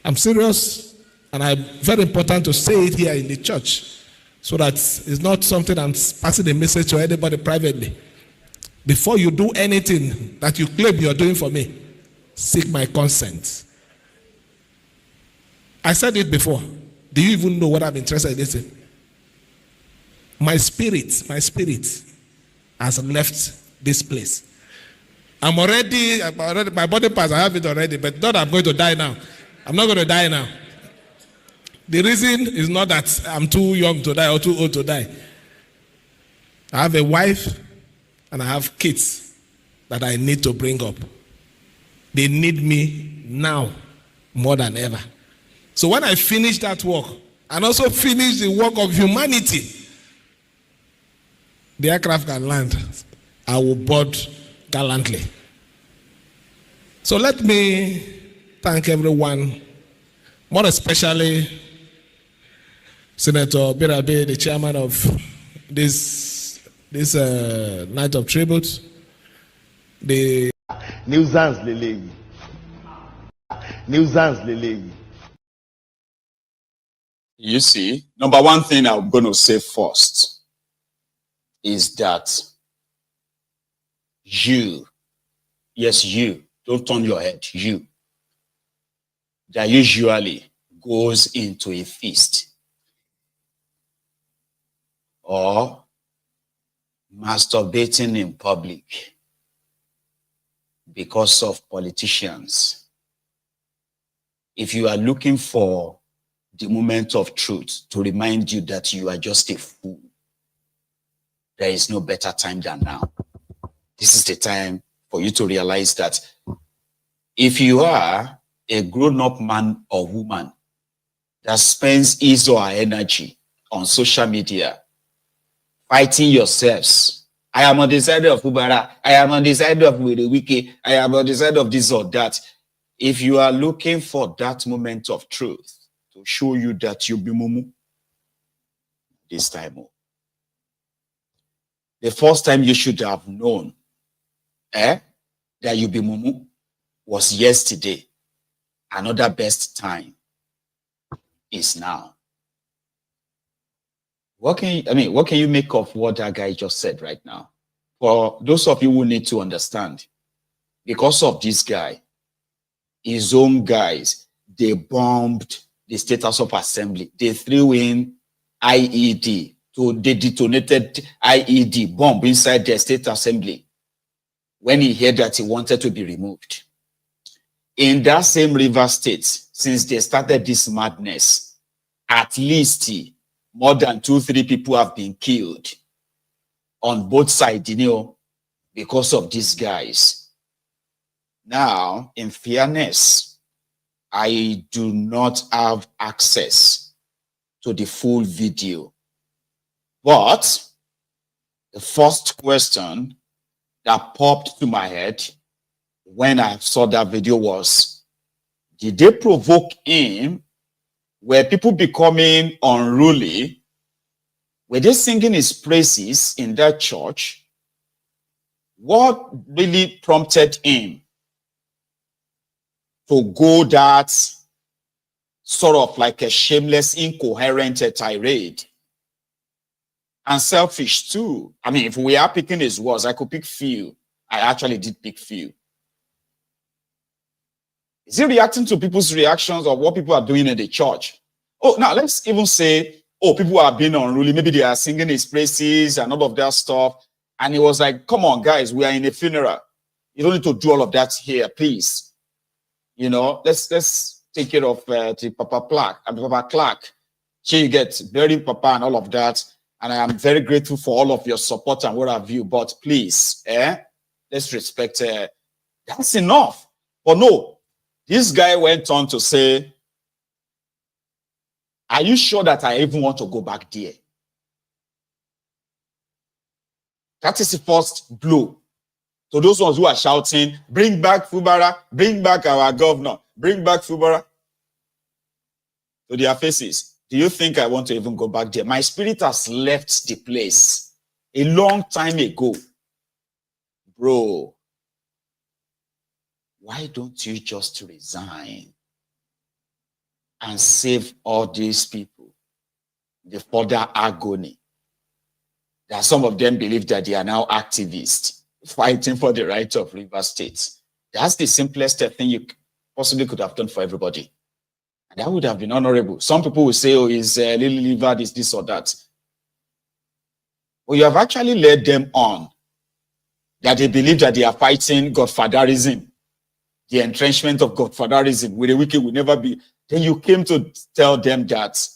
I'm serious, and it's very important to say it here in the church so that it's not something I'm passing a message to anybody privately. Before you do anything that you claim you're doing for me, seek my consent. I said it before. Do you even know what I'm interested in this? My spirit has left this place. I'm already, my body parts, I have it already, but not I'm going to die now. I'm not going to die now. The reason is not that I'm too young to die or too old to die. I have a wife and I have kids that I need to bring up. They need me now more than ever. So when I finish that work and also finish the work of humanity, the aircraft can land. I will board gallantly. So let me thank everyone, more especially Senator Birabe, the chairman of this night of tribute. The nuisance lele. You see, number one thing I'm going to say first is that you, yes, you, don't turn your head, you, that usually goes into a feast or masturbating in public, because of politicians. If you are looking for the moment of truth to remind you that you are just a fool, there is no better time than now. This is the time for you to realize that if you are a grown-up man or woman that spends his or her energy on social media, fighting yourselves, I am on the side of Fubara, I am on the side of Werey Wike, I am on the side of this or that. If you are looking for that moment of truth to show you that you be mumu, this time, the first time you should have known that you be mumu was yesterday. Another best time is now. What can you make of what that guy just said right now? For those of you who need to understand, because of this guy, his own guys, they bombed the State House of Assembly. They threw in IED. They detonated IED bomb inside the State Assembly when he heard that he wanted to be removed. In that same River State, since they started this madness, at least more than 2-3 people have been killed on both sides, because of these guys. Now, in fairness, I do not have access to the full video. But the first question that popped to my head when I saw that video was, did they provoke him? Were people becoming unruly? Were they singing his praises in that church? What really prompted him to go that sort of like a shameless, incoherent tirade? And selfish too. I mean, if we are picking his words, I could pick few. I actually did pick few. Is he reacting to people's reactions or what people are doing in the church? Oh, now let's even say, oh, people are being unruly. Maybe they are singing his praises and all of that stuff. And he was like, come on, guys, we are in a funeral. You don't need to do all of that here, please. Let's take care of the Papa Clark. Here you get burying Papa and all of that. And I am very grateful for all of your support and what have you. But please, let's respect. That's enough. But no, this guy went on to say, are you sure that I even want to go back there? That is the first blow. So those ones who are shouting, bring back Fubara, bring back our governor, bring back Fubara, to their faces. Do you think I want to even go back there? My spirit has left the place a long time ago. Bro, why don't you just resign and save all these people the further agony that some of them believe that they are now activists fighting for the right of River State? That's the simplest thing you possibly could have done for everybody. And that would have been honorable. Some people will say, oh, is Lily Liver this or that. Well, you have actually led them on that they believe that they are fighting godfatherism, the entrenchment of godfatherism, where the wicked will never be. Then you came to tell them that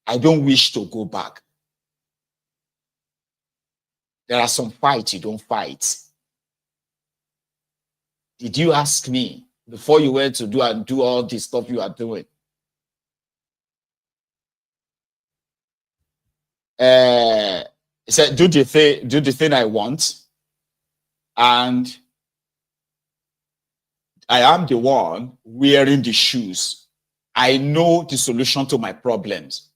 I don't wish to go back. There are some fights you don't fight. Did you ask me before you went to do all this stuff you are doing? He said, do the thing I want, and I am the one wearing the shoes. I know the solution to my problems.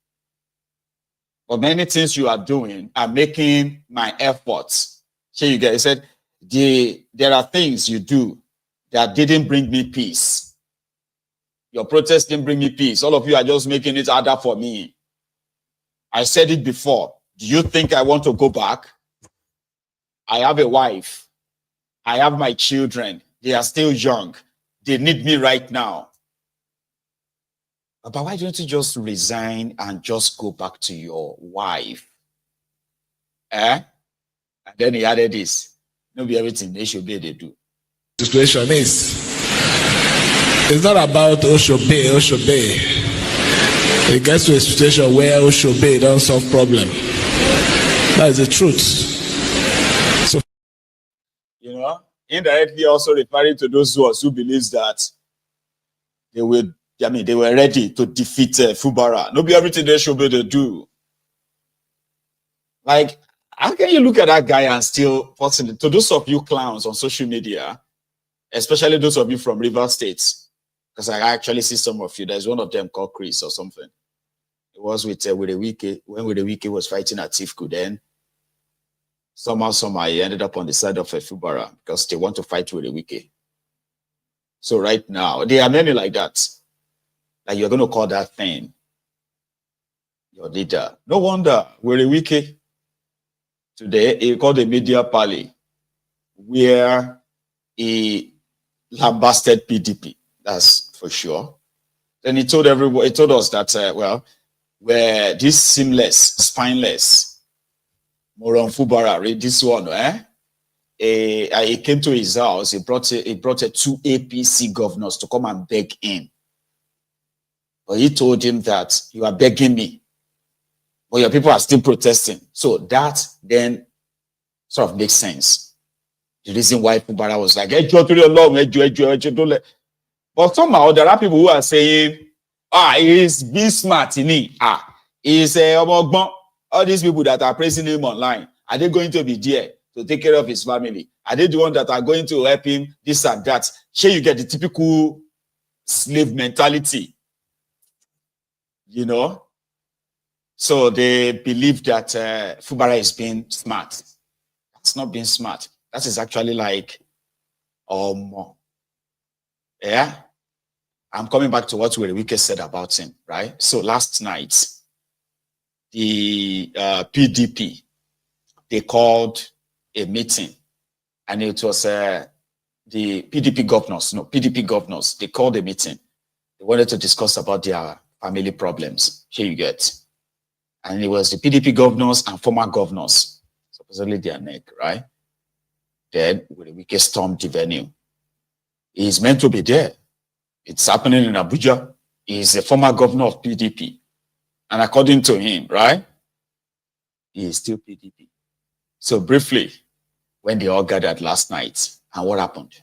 But many things you are doing are making my efforts. Here you get. He said, there are things you do that didn't bring me peace. Your protest didn't bring me peace. All of you are just making it harder for me. I said it before. Do you think I want to go back? I have a wife. I have my children. They are still young. They need me right now. But why don't you just resign and just go back to your wife? And then he added this. Not be everything they should be they do. Situation is, it's not about Oshobe. It gets to a situation where Oshobe don't solve problem. That is the truth. So, you know, indirectly also referring to those who believes that they were ready to defeat Fubara. Not be everything they should be they do. Like, how can you look at that guy and still, possibly, to those of you clowns on social media, especially those of you from River States, because I actually see some of you. There's one of them called Chris or something. It was with Werey Wike, when Werey Wike was fighting at Tifku. Then somehow he ended up on the side of Fubara because they want to fight Werey Wike. So right now, there are many like that. Like you're going to call that thing your leader. No wonder Werey Wike today he called a media parley where he lambasted PDP. That's for sure. Then he told everyone, he told us that where this SIMless, spineless, Moron Fubara, read this one, he came to his house, he brought two APC governors to come and beg him. But he told him that you are begging me, but your people are still protesting. So that then sort of makes sense. The reason why Fubara was like, but somehow there are people who are saying, he's being smart in it. He's all these people that are praising him online, are they going to be there to take care of his family? Are they the ones that are going to help him, this and that? Sure, you get the typical slave mentality, you know? So they believe that Fubara is being smart. That's not being smart. That is actually like, yeah. I'm coming back to what Werey Wike said about him, right? So last night, the PDP, they called a meeting, and it was the PDP governors, they called a meeting. They wanted to discuss about their family problems. Here you get. And it was the PDP governors and former governors, supposedly their neck, right? Then Werey Wike stormed the venue. He's meant to be there. It's happening in Abuja. He's a former governor of PDP. And according to him, right, he is still PDP. So briefly, when they all gathered last night, and what happened?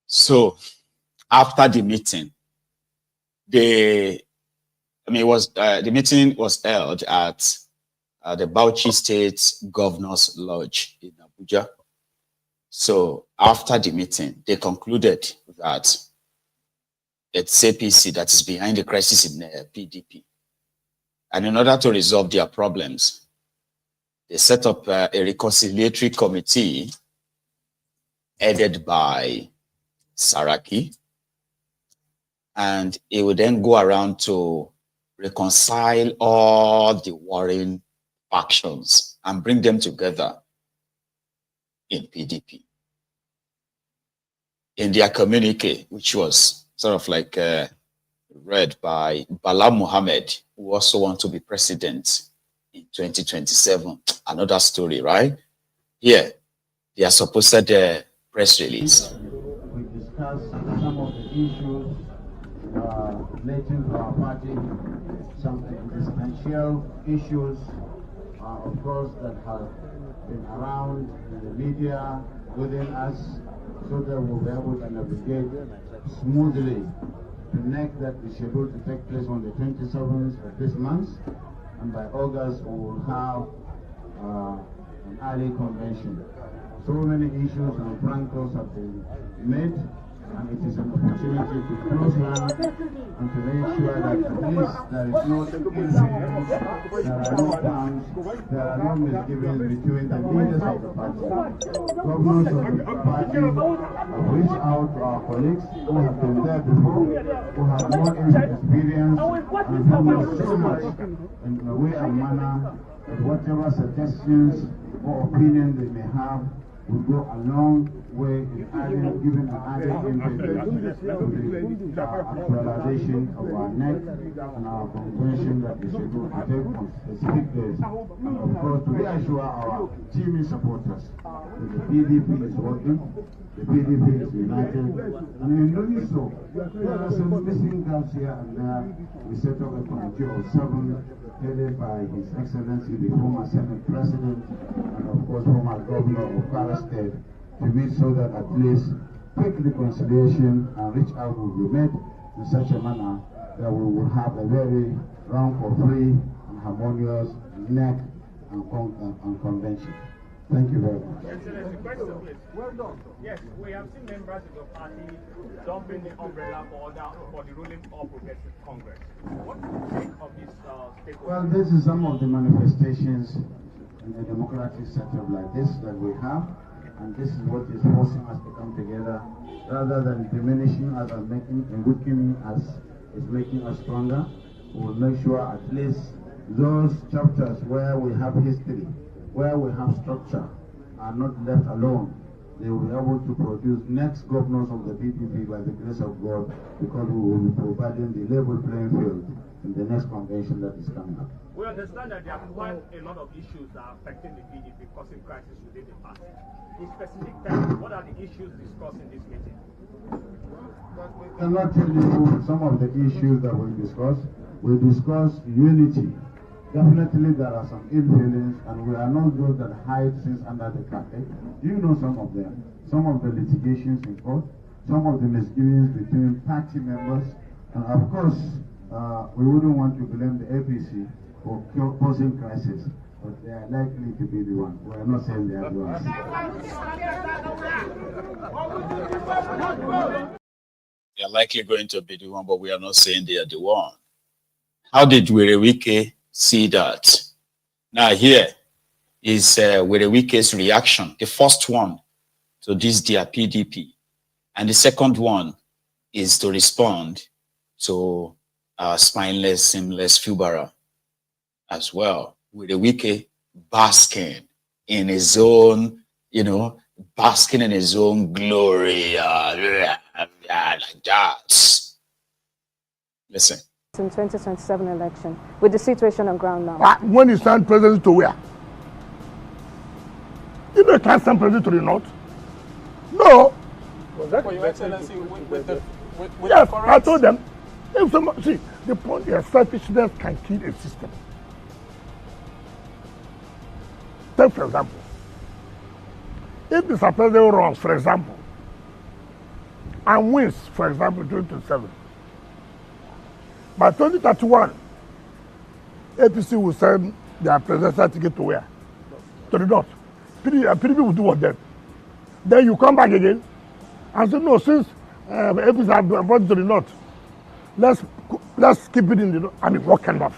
So after the meeting, the meeting was held at the Bauchi State Governor's Lodge in Abuja. So after the meeting, they concluded that it's APC that is behind the crisis in PDP. And in order to resolve their problems, they set up a reconciliatory committee headed by Saraki, and it would then go around to reconcile all the warring factions and bring them together in PDP. in their communique, which was sort of like read by Bala Mohammed, who also wants to be president in 2027. Another story, right? Here, their supposed press release. We discussed some of the issues relating to our party, some existential issues, of course, that have been around in the media, within us, so that we'll be able to navigate smoothly the next that is scheduled to take place on the 27th of this month, and by August we will have an early convention. So many issues and frankos have been made, and it is an opportunity to close hand and to make sure that at least there is no incidents, there are no plans, there are no misgivings between the leaders of the party. Governors of the party have reached out to our colleagues who have been there before, who have more experience, and who know so much in a way and manner that whatever suggestions or opinions they may have will go a long way in giving an added impetus to the actualization of our NEC and our convention that is scheduled to take on specific days. And of course, to reassure our teaming supporters that the PDP is working, the PDP is united, and in doing so, there are some missing gaps here and there. We set up a committee of 7 headed by His Excellency, the former Senate President, and of course, former Governor of Kwara State, to meet so that at least quick reconciliation and reach out will be made in such a manner that we will have a very round for free and harmonious NEC and convention. Thank you very much. Excellency, question, please. Well done. Yes, we have seen members of your party dumping the umbrella for the ruling All Progressive Congress. What do you think of this statement? Well, this is some of the manifestations in a democratic setup like this that we have, and this is what is forcing us to come together rather than diminishing us and weakening us, is making us stronger. We will make sure at least those chapters where we have history, where we have structure, are not left alone. They will be able to produce next governors of the PDP by the grace of God, because we will be providing the level playing field in the next convention that is coming up. We understand that there are quite a lot of issues that are affecting the PDP, causing crisis within the party. In specific terms, what are the issues discussed in this meeting? I cannot tell you some of the issues that we discussed. We discussed unity. Definitely there are some ill feelings, and we are not those that hide things under the carpet. You know some of them. Some of the litigations in court, some of the misgivings between party members, and of course, we wouldn't want to blame the APC for causing crisis, but they are likely to be the one. We are not saying they are the ones. They are likely going to be the one, but we are not saying they are the one. How did Werey Wike see that? Now here is Werey Wike's reaction. The first one to this dear PDP, and the second one is to respond to spineless, SIMless Fubara as well. Werey Wike basking in his own, basking in his own glory, like that. Listen. In 2027 election, with the situation on ground now. When you stand president to where? You can't stand president to the north. No. Was that for your excellency with yes, I told them. If someone, see, the point is selfishness can kill a system. Take for example, if Mr. President runs, for example, and wins, for example, 2027, by 2031, APC will send their presidential ticket to where? To the north. PDP will do what then? Then you come back again and say, no, since APC have brought it to the north, let's keep it in the north. I mean, what kind of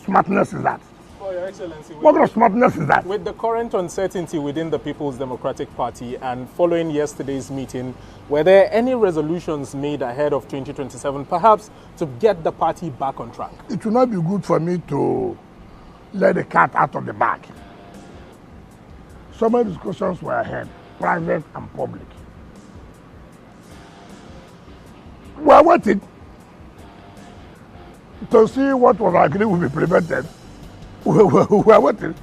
smartness is that? Oh, Your Excellency. What kind of smartness is that? With the current uncertainty within the People's Democratic Party and following yesterday's meeting, were there any resolutions made ahead of 2027, perhaps to get the party back on track? It will not be good for me to let the cat out of the bag. So many discussions were ahead, private and public. We are waiting to see what was agreed will be implemented. We are waiting.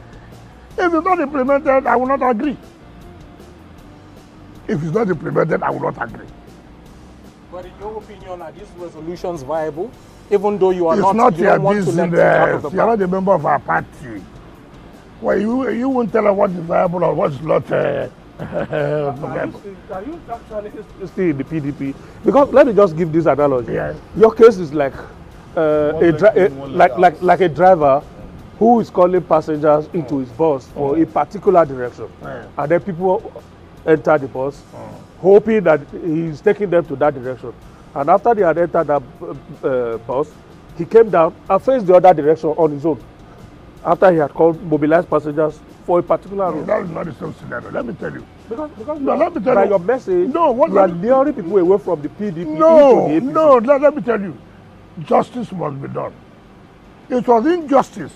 If it's not implemented, I will not agree. If it's not implemented, I will not agree. But in your opinion, are these resolutions viable? Even though you are it's not your don't want to let it out of the you are not a member of our party. Well, you won't tell us what is viable or what is not. Are you actually still in the PDP? Because let me just give this analogy. Yes. Your case is like like a driver who is calling passengers into his bus for a particular direction, and then people enter the bus, hoping that he's taking them to that direction. And after they had entered that bus, he came down and faced the other direction on his own. After he had called Mobilise passengers for a particular route. That is not the same scenario. Let me tell you. Because no, let me tell by you. your message, you are luring people away from the PDP into the APC. No, let me tell you. Justice must be done. It was injustice.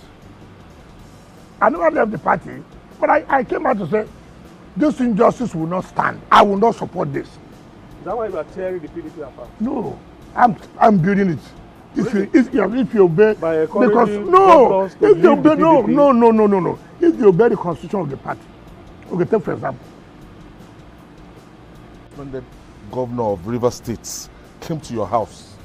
I never left the party, but I came out to say, this injustice will not stand. I will not support this. Is that why you are tearing the PDP apart? No, I'm building it. If you obey, because if you obey, no. If you obey the constitution of the party, okay, take for example. When the governor of Rivers State came to your house,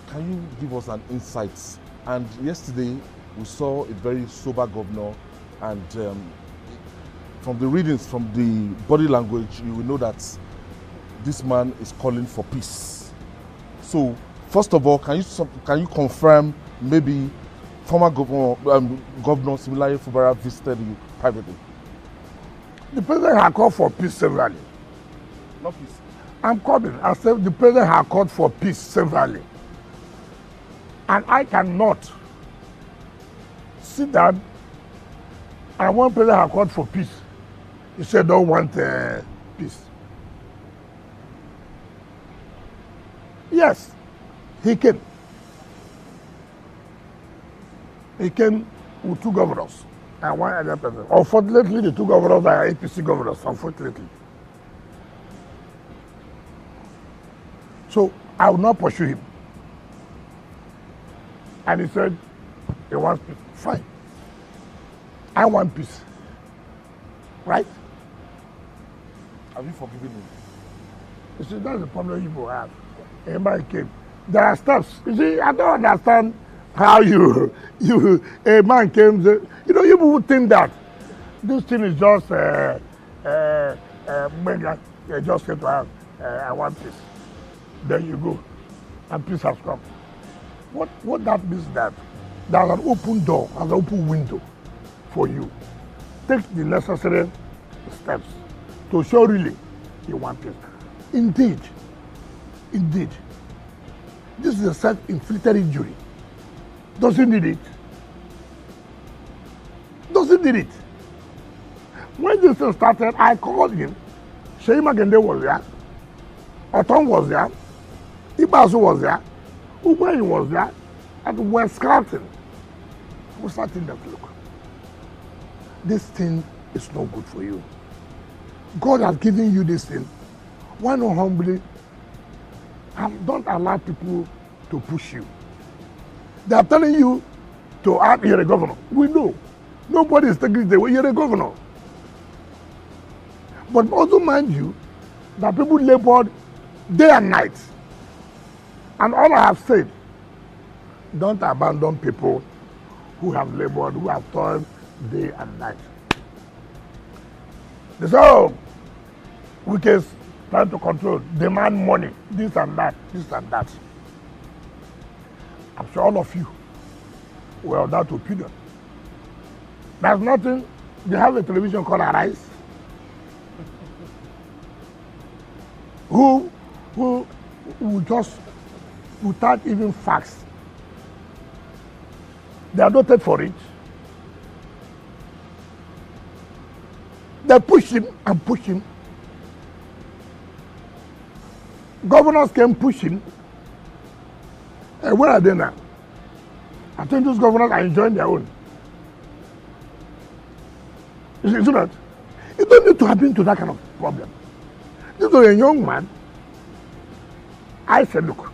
can you give us an insight? And yesterday we saw a very sober governor, and from the readings, from the body language, you will know that this man is calling for peace. So, first of all, can you confirm maybe former governor SIMless Fubara visited you privately? The president had called for peace severally. Not peace. I'm calling. I said the president had called for peace severally. And I cannot sit down and one president had called for peace. He said don't want peace. Yes, he came. He came with two governors and one other person. Unfortunately, the two governors are APC governors, unfortunately. So I will not pursue him. And he said, he wants peace. Fine. I want peace. Right? Have you forgiven him? You see, that's the problem you people have. A man came. There are steps. You see, I don't understand how a man came. You know, you people think that this thing is just, just came to have, I want peace. Then you go, and peace has come. What that means that there's an open door, there's an open window for you. Take the necessary steps to show really you want peace. Indeed, this is a self-inflicted injury. Doesn't need it. When this thing started, I called him. Sheyi Makinde was there. Oton was there. Ibasu was there. Ubayi was there. And we were scouting. We started that look. This thing is not good for you. God has given you this thing. Why not humbly and don't allow people to push you? They are telling you to act, you're a governor. We know. Nobody is taking it away. You're a governor. But also mind you that people labored day and night. And all I have said, don't abandon people who have labored, who have toiled day and night. They say, oh, Wike is trying to control, demand money, this and that. I'm sure all of you were of that opinion. There's nothing, they have a television called Arise, who just, without even facts, they adopted for it. They push him and push him. Governors came pushing. And where are they now? I think those governors are enjoying their own. You see that? You don't need to have been to that kind of problem. This was a young man. I said, look,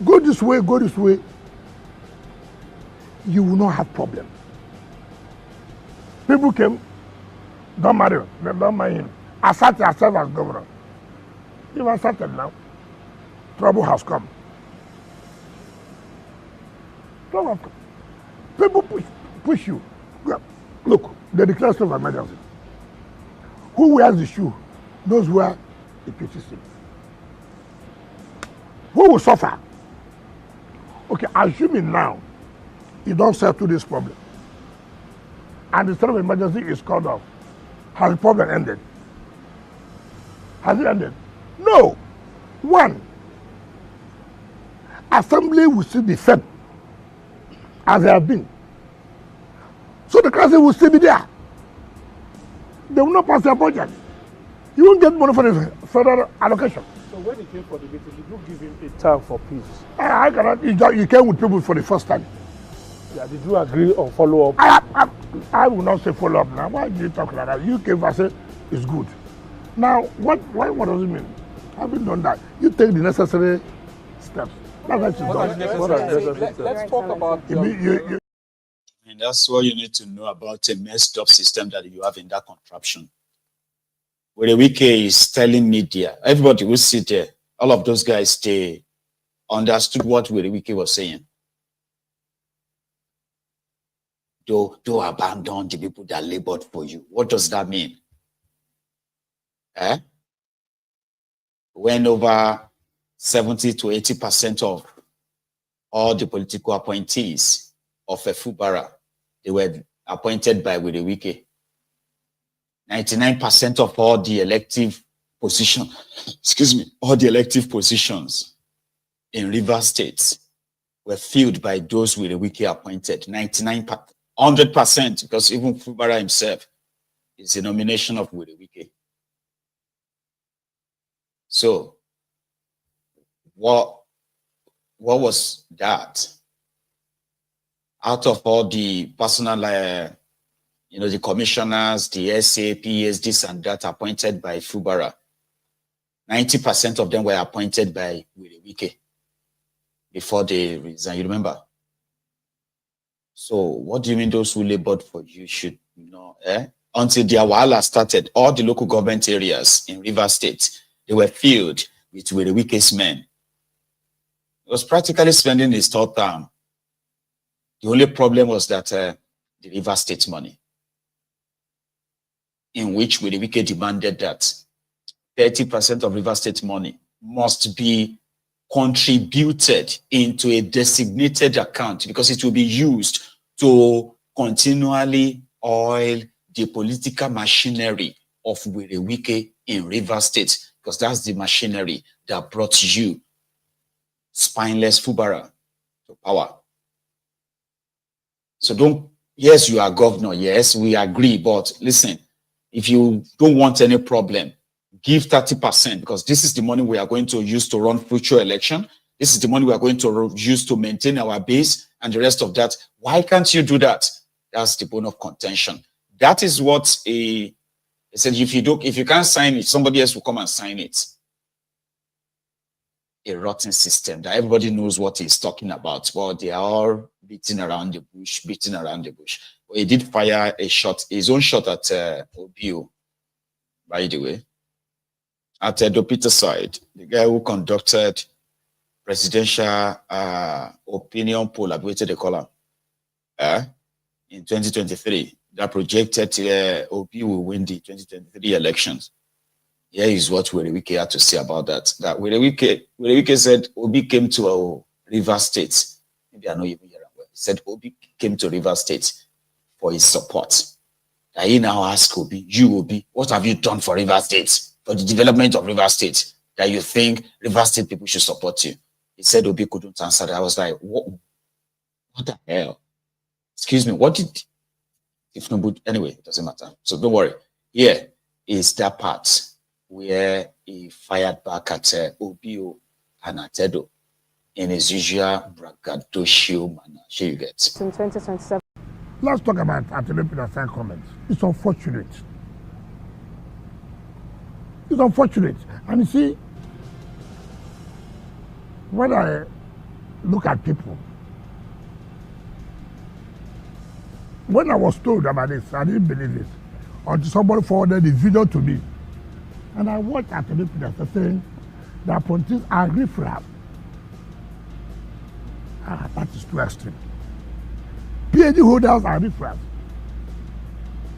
go this way, you will not have problem. People came, don't marry him, don't marry him. Assert yourself as governor. You've asserted now. Trouble has come. Trouble has come. People push you. Look, they declare state of emergency. Who wears the shoe knows where it pitches him. Who will suffer? Okay, assuming now you don't settle this problem and the state of emergency is called off, has the problem ended? Has it ended? No. One, assembly will still be fed as they have been. So the council will still be there. They will not pass their budget. You won't get money for the federal allocation. So when he came for the meeting, did you give him a time for peace? I cannot. You came with people for the first time. Yeah, did you agree on follow-up? I will not say follow-up now. Why do you talk like that? You came and say it's good. Now, what does it mean? Having done that, you take the necessary steps. That's what Let's talk about... And that's what you need to know about a messed up system that you have in that contraption. Werey Wike is telling media, everybody will sit there, all of those guys, they understood what Werey Wike was saying. Don't abandon the people that labored for you. What does that mean? When over 70 to 80% of all the political appointees of a Fubara, they were appointed by Werey Wike. 99% of all the elective positions, all the elective positions in River State were filled by those Werey Wike appointed. 100%, because even Fubara himself is a nomination of Werey Wike. So, what was that? Out of all the personal, the commissioners, the SAPs, this and that appointed by Fubara, 90% of them were appointed by Werey Wike before they resign. You remember? So what do you mean those who labored for you should know? Until their wahala started, all the local government areas in River State, they were filled with Werey Wike's men. He was practically spending his third term. The only problem was that the River State money, in which Werey Wike demanded that 30% of River State money must be contributed into a designated account because it will be used to continually oil the political machinery of Werey Wike in River State, because that's the machinery that brought you, spineless Fubara, to power. So yes, you are governor, yes, we agree, but listen, if you don't want any problem, give 30%, because this is the money we are going to use to run future election. This is the money we are going to use to maintain our base and the rest of that. Why can't you do that? That's the bone of contention. That is what he said. If you can't sign it, somebody else will come and sign it. A rotten system that everybody knows what he's talking about. Well, they are all beating around the bush. But he did fire his own shot at Obi, by the way. At the Peter side, the guy who conducted presidential opinion poll, I believe they call him, in 2023, that projected Obi will win the 2023 elections. Here is what Werey Wike had to say about that. That Werey Wike said Obi came to River State. Maybe I know even hear well. He said Obi came to River State for his support. That he now asked Obi, what have you done for River State? For the development of River State, that you think River State people should support you? He said Obi couldn't answer that. I was like, what the hell? Excuse me, what did... If no, but anyway, it doesn't matter. So don't worry. Here is that part where he fired back at Obio and Atedo in his usual braggadocio manner. Here you get. In 2027. Let's talk about Atedo Peter's comments. It's unfortunate. It's unfortunate. And you see, when I look at people. When I was told about this, I didn't believe it until somebody forwarded the video to me. And I watched at the people saying that politicians are riffraff. That is too extreme. PhD holders are riffraff.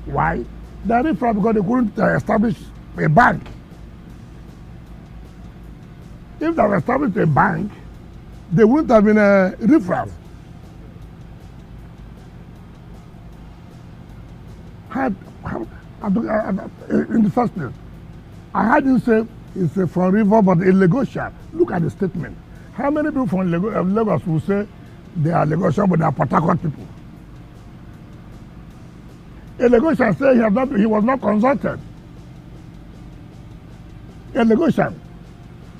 Why? They are riffraff because they couldn't establish a bank. If they had established a bank, they wouldn't have been a riffraff. In the first place, I heard you say it's from River, but a Lagosian. Look at the statement. How many people from Lagos will say they are Lagosian, but they are Port Harcourt people? A Lagosian said he was not consulted. A Lagosian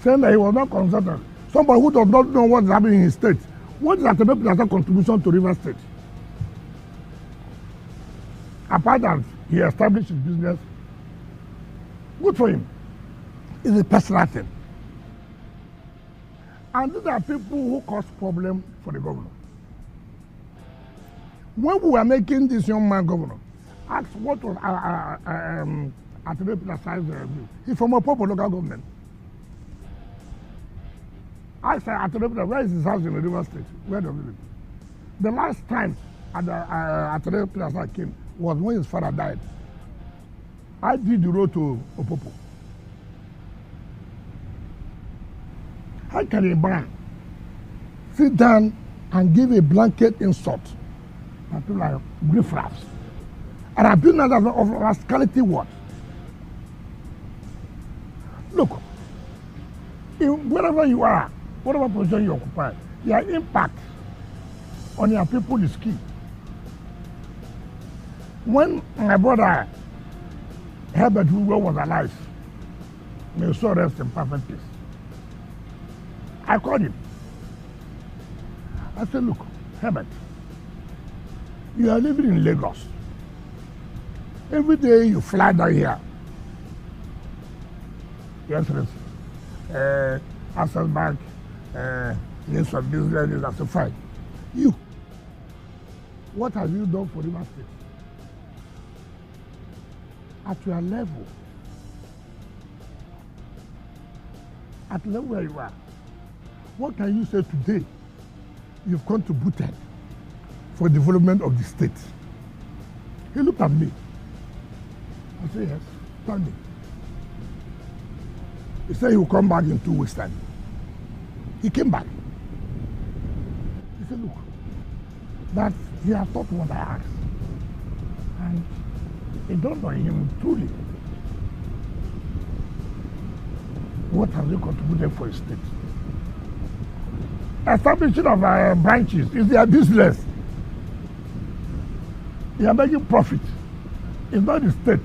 saying that he was not consulted. Somebody who does not know what is happening in his state. What is Atebepila's contribution to River State? Apart from he established his business, good for him. It's a personal thing. And these are people who cause problem for the governor. When we were making this young man governor, asked what was Atebepila's review. He's from a proper local government. I said, Atebepila, where is his house in the River State? Where does he live? The last time Atebepila came was when his father died. I did the road to Opopo. How can a man sit down and give a blanket insult to people like riffraffs? And I do not have of rascality what? Look, wherever you are, whatever position you occupy, your impact on your people is key. When my brother Herbert Hugo was alive, may his soul rest in perfect peace, I called him. I said, look, Herbert, you are living in Lagos. Every day you fly down here. Yes, Access Bank, Nyesom business, that's a fine. You, what have you done for River State? At your level, at the level where you are, what can you say today you've contributed for development of the state? He looked at me. I said, yes, tell me. He said he will come back in 2 weeks' time. He came back. He said, look, that he has thought what I asked. And it dawned on him truly. What have they contributed for his state? Establishing of branches is their business. They are making profit. It's not the state.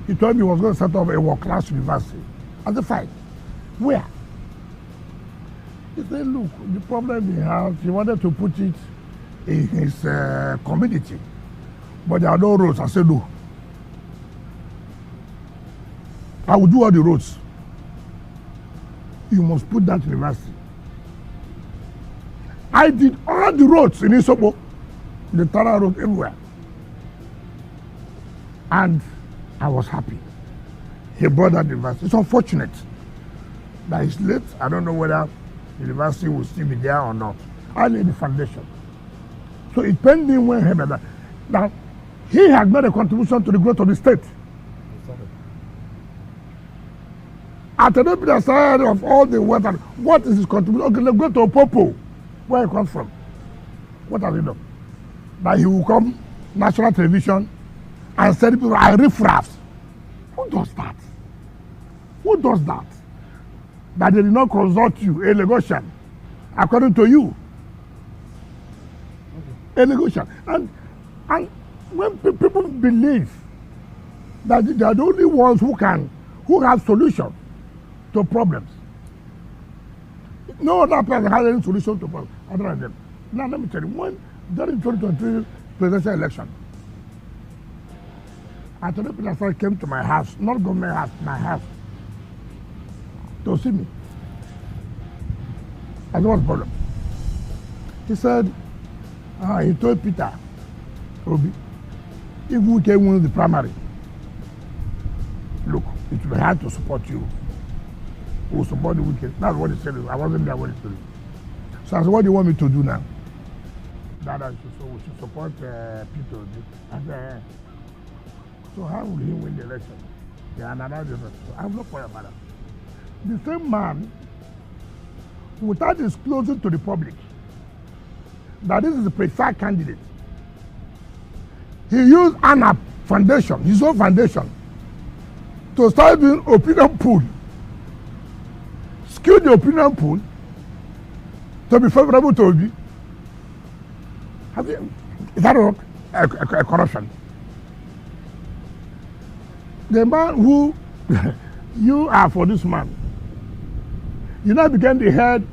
He told me he was going to set up a world-class university. I said, fine. Where? He said, look, the problem he has, he wanted to put it in his community, but there are no roads. I said, no. I will do all the roads. You must put that university. I did all the roads in Isopo, the Tara road, everywhere. And I was happy. He brought that university. It's unfortunate that he's late. I don't know whether the university will still be there or not. I laid the foundation. So it pending when he made that. Now, he had made a contribution to the growth of the state. At the other side of all the water, what is his contribution? Okay, let's go to Opopo, where he comes from. What has he done? That he will come, national television, and say people are riffraffs. Who does that? Who does that? That they did not consult you, a Lagosian, according to you. A Lagosian. And when people believe that they are the only ones who have solutions to problems. No other person has any solution to problems other than them. Now let me tell you, during 2023 presidential election, Atebepila came to my house, not government house, my house, to see me. I know what's the problem. He said, he told Peter Obi, if we can win the primary, look, it will be hard to support you. We'll support the wicked. That's what he said. I wasn't there when he said it. So I said, what do you want me to do now? That we should support Peter Obi. I said, so how will he win the election? Yeah, and another difference. I have no point about that. The same man, without disclosing to the public that this is the preferred candidate, he used ANAP foundation, his own foundation, to start doing opinion poll, skew the opinion poll to be favorable to Obi. Is that a corruption? The man who you are for this man, you now became the head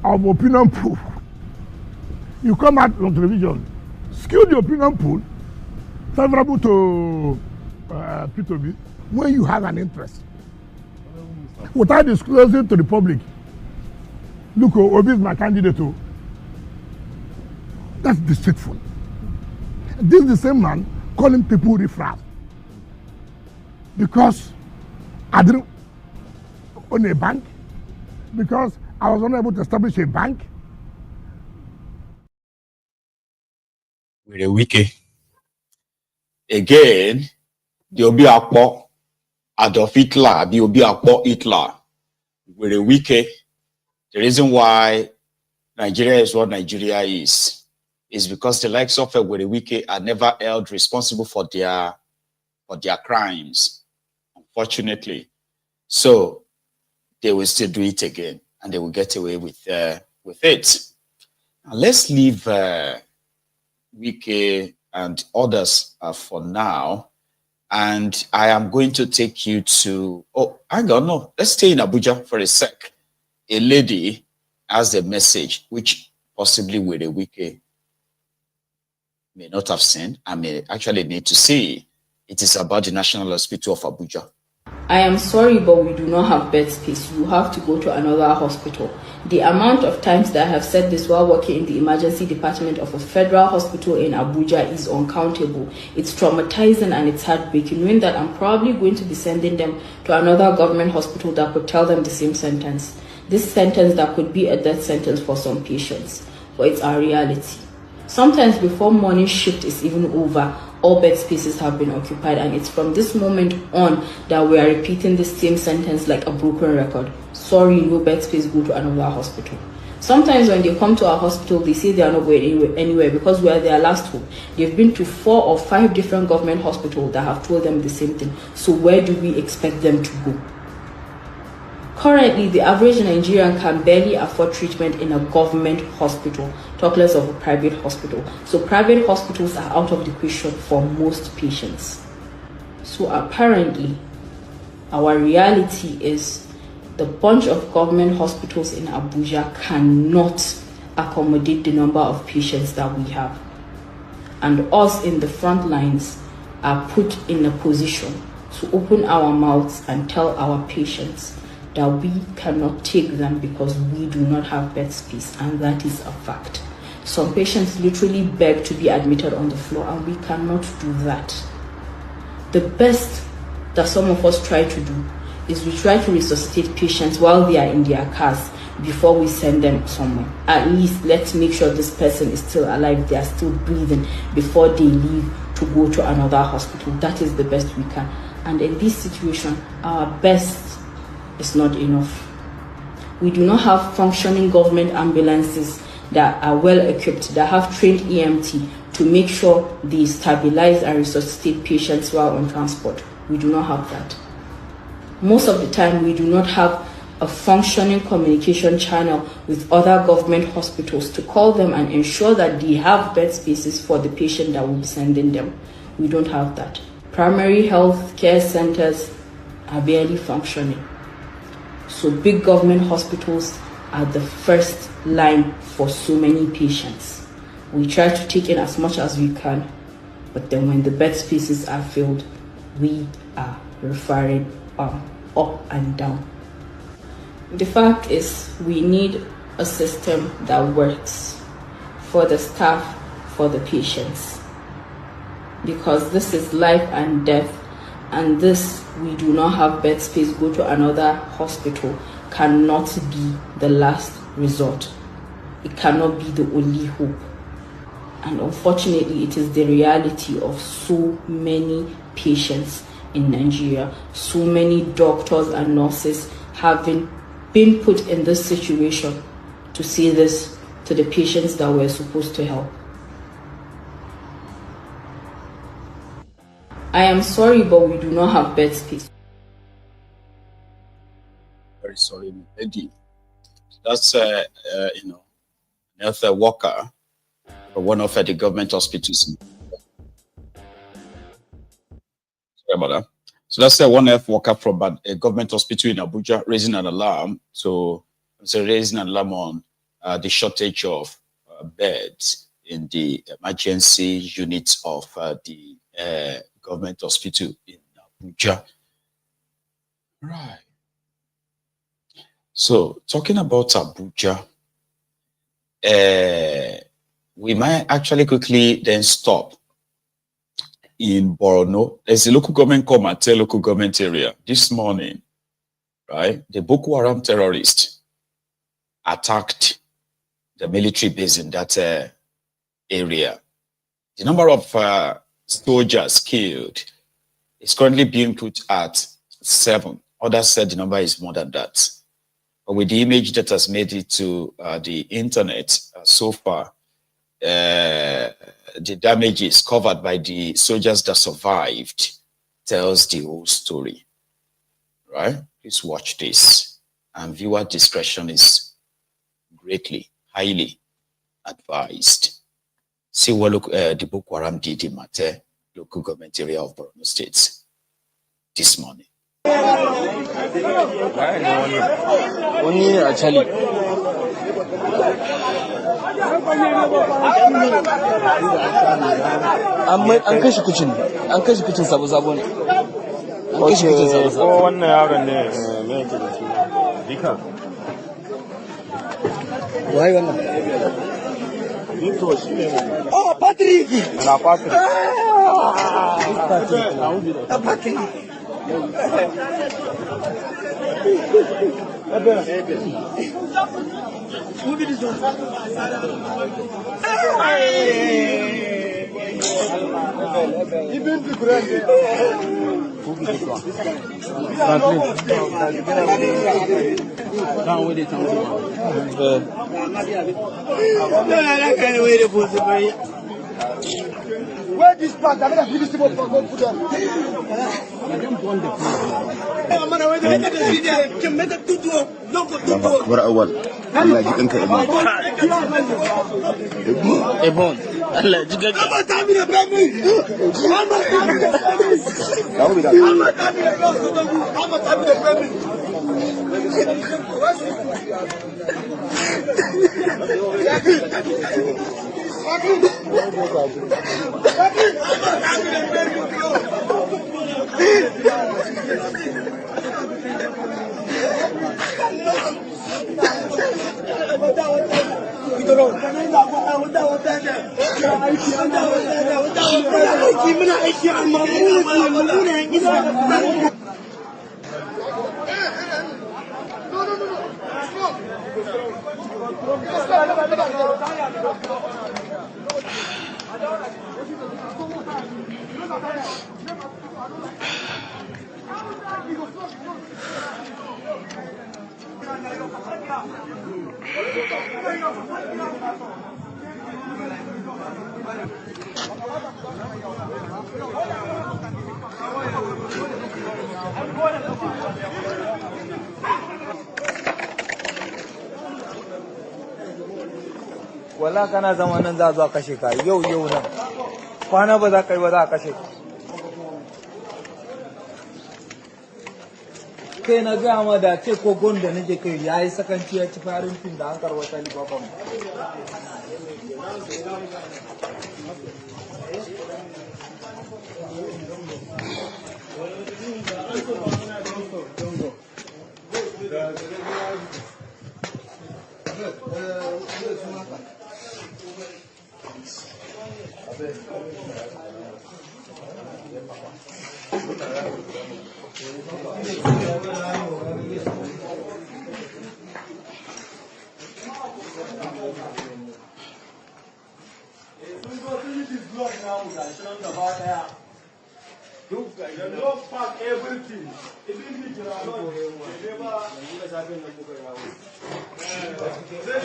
of opinion poll. You come out on television, skew the opinion poll favorable to Peter Obi when you have an interest. Without disclosing to the public, look, Obi is my candidate. That's deceitful. This is the same man calling people riffraff because I didn't own a bank, because I was unable to establish a bank. Werey Wike. Again, the Obi Akpo, Adolf Hitler, the Obi Akpo Hitler. Werey Wike. The reason why Nigeria is what Nigeria is because the likes of Werey Wike are never held responsible for their crimes, unfortunately. So they will still do it again, and they will get away with it. Now, let's leave Wike and others for now, and I am going to take you to, hang on, no, let's stay in Abuja for a sec. A lady has a message which possibly Werey Wike may not have seen. I may actually need to see. It is about the National Hospital of Abuja. I am sorry, but we do not have bed space. You have to go to another hospital. The amount of times that I have said this while working in the emergency department of a federal hospital in Abuja is uncountable. It's traumatizing and it's heartbreaking, knowing that I'm probably going to be sending them to another government hospital that could tell them the same sentence. This sentence that could be a death sentence for some patients, but it's our reality. Sometimes before morning shift is even over, all bed spaces have been occupied, and it's from this moment on that we are repeating the same sentence like a broken record. Sorry, no bed space, go to another hospital. Sometimes when they come to our hospital, they say they are not going anywhere because we are their last hope. They've been to 4 or 5 different government hospitals that have told them the same thing. So where do we expect them to go? Currently, the average Nigerian can barely afford treatment in a government hospital, talk less of a private hospital. So private hospitals are out of the question for most patients. So apparently, our reality is the bunch of government hospitals in Abuja cannot accommodate the number of patients that we have. And us in the front lines are put in a position to open our mouths and tell our patients that we cannot take them because we do not have bed space, and that is a fact. Some patients literally beg to be admitted on the floor, and we cannot do that. The best that some of us try to do is we try to resuscitate patients while they are in their cars before we send them somewhere. At least let's make sure this person is still alive, they are still breathing before they leave to go to another hospital. That is the best we can. And in this situation, our best is not enough. We do not have functioning government ambulances that are well equipped, that have trained EMT to make sure they stabilize and resuscitate patients while on transport. We do not have that. Most of the time, we do not have a functioning communication channel with other government hospitals to call them and ensure that they have bed spaces for the patient that will be sending them. We don't have that. Primary health care centers are barely functioning. So big government hospitals are the first line for so many patients. We try to take in as much as we can, but then when the bed spaces are filled, we are referring up and down. The fact is we need a system that works for the staff, for the patients. Because this is life and death, and this, we do not have bed space, go to another hospital, cannot be the last resort. It cannot be the only hope. And unfortunately, it is the reality of so many patients in Nigeria, so many doctors and nurses having been put in this situation to say this to the patients that we're supposed to help. I am sorry, but we do not have bed space. Very sorry, lady. That's health worker for one of the government hospitals. Sorry about that. So that's one health worker from a government hospital in Abuja raising an alarm. So it's raising an alarm on the shortage of beds in the emergency units of the government hospital in Abuja. Right. So talking about Abuja, we might actually quickly then stop in Borno. There's a local government Komate local government area this morning, right? The Boko Haram terrorists attacked the military base in that area. The number of soldiers killed is currently being put at 7. Others said the number is more than that. But with the image that has made it to the internet so far, the damages covered by the soldiers that survived tells the whole story, right? Please watch this. And viewer discretion is greatly, highly advised. See what the Boko Haram did in Mate, local government area of Borno State this morning. Only actually. An kashe kucin sabo-sabo ne. An kashe kucin sabo-sabo. Ko wannan yaron ne me yake da suna? Dika. Wai wannan? Dito shi ne mai. Oh, Patrick! Na Patrick. Patrick. Where this part? I'm going to finish for put them. أكبر أول الله يجيك إبون الله يجيك wala kana zaman nan za a kashe ka yau nan kwana ba za ka yi ba za a kashe ka kai na gaya ma da ce ko gonda nake kai ya yi sakanci ya ci farin fin da an karwata libaban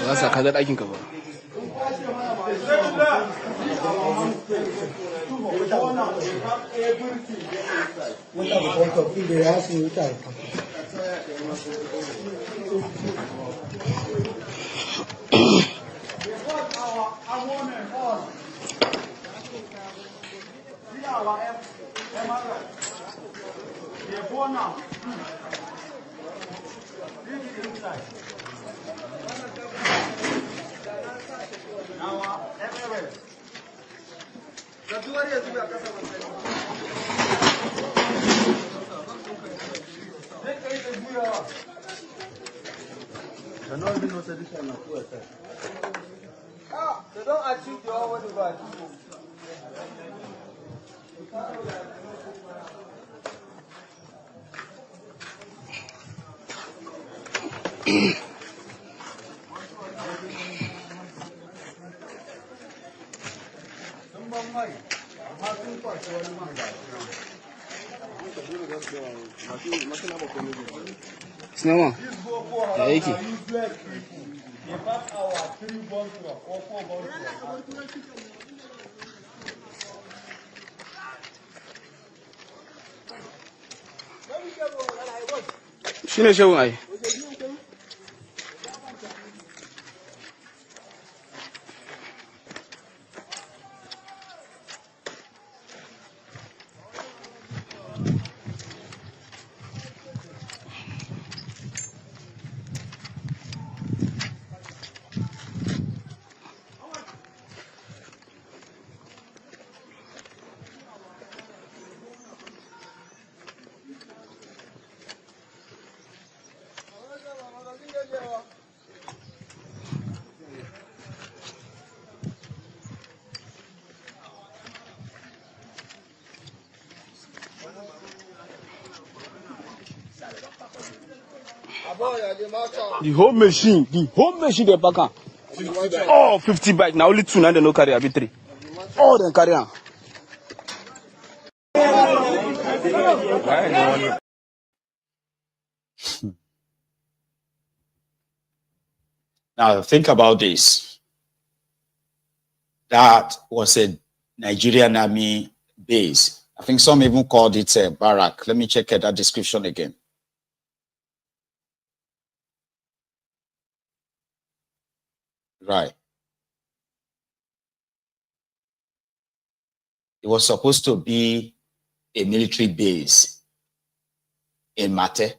Za su kaga ɗakin ka ba. They don't achieve the whole what they Sinama, ya yake? Shi ne shawun ai. The whole machine they back on. Oh, 50 bike. Now only 2 now they no carry, abi 3. Oh, they carry on. Now think about this. That was a Nigerian army base. I think some even called it a barrack. Let me check that description again. Right. It was supposed to be a military base in Mate,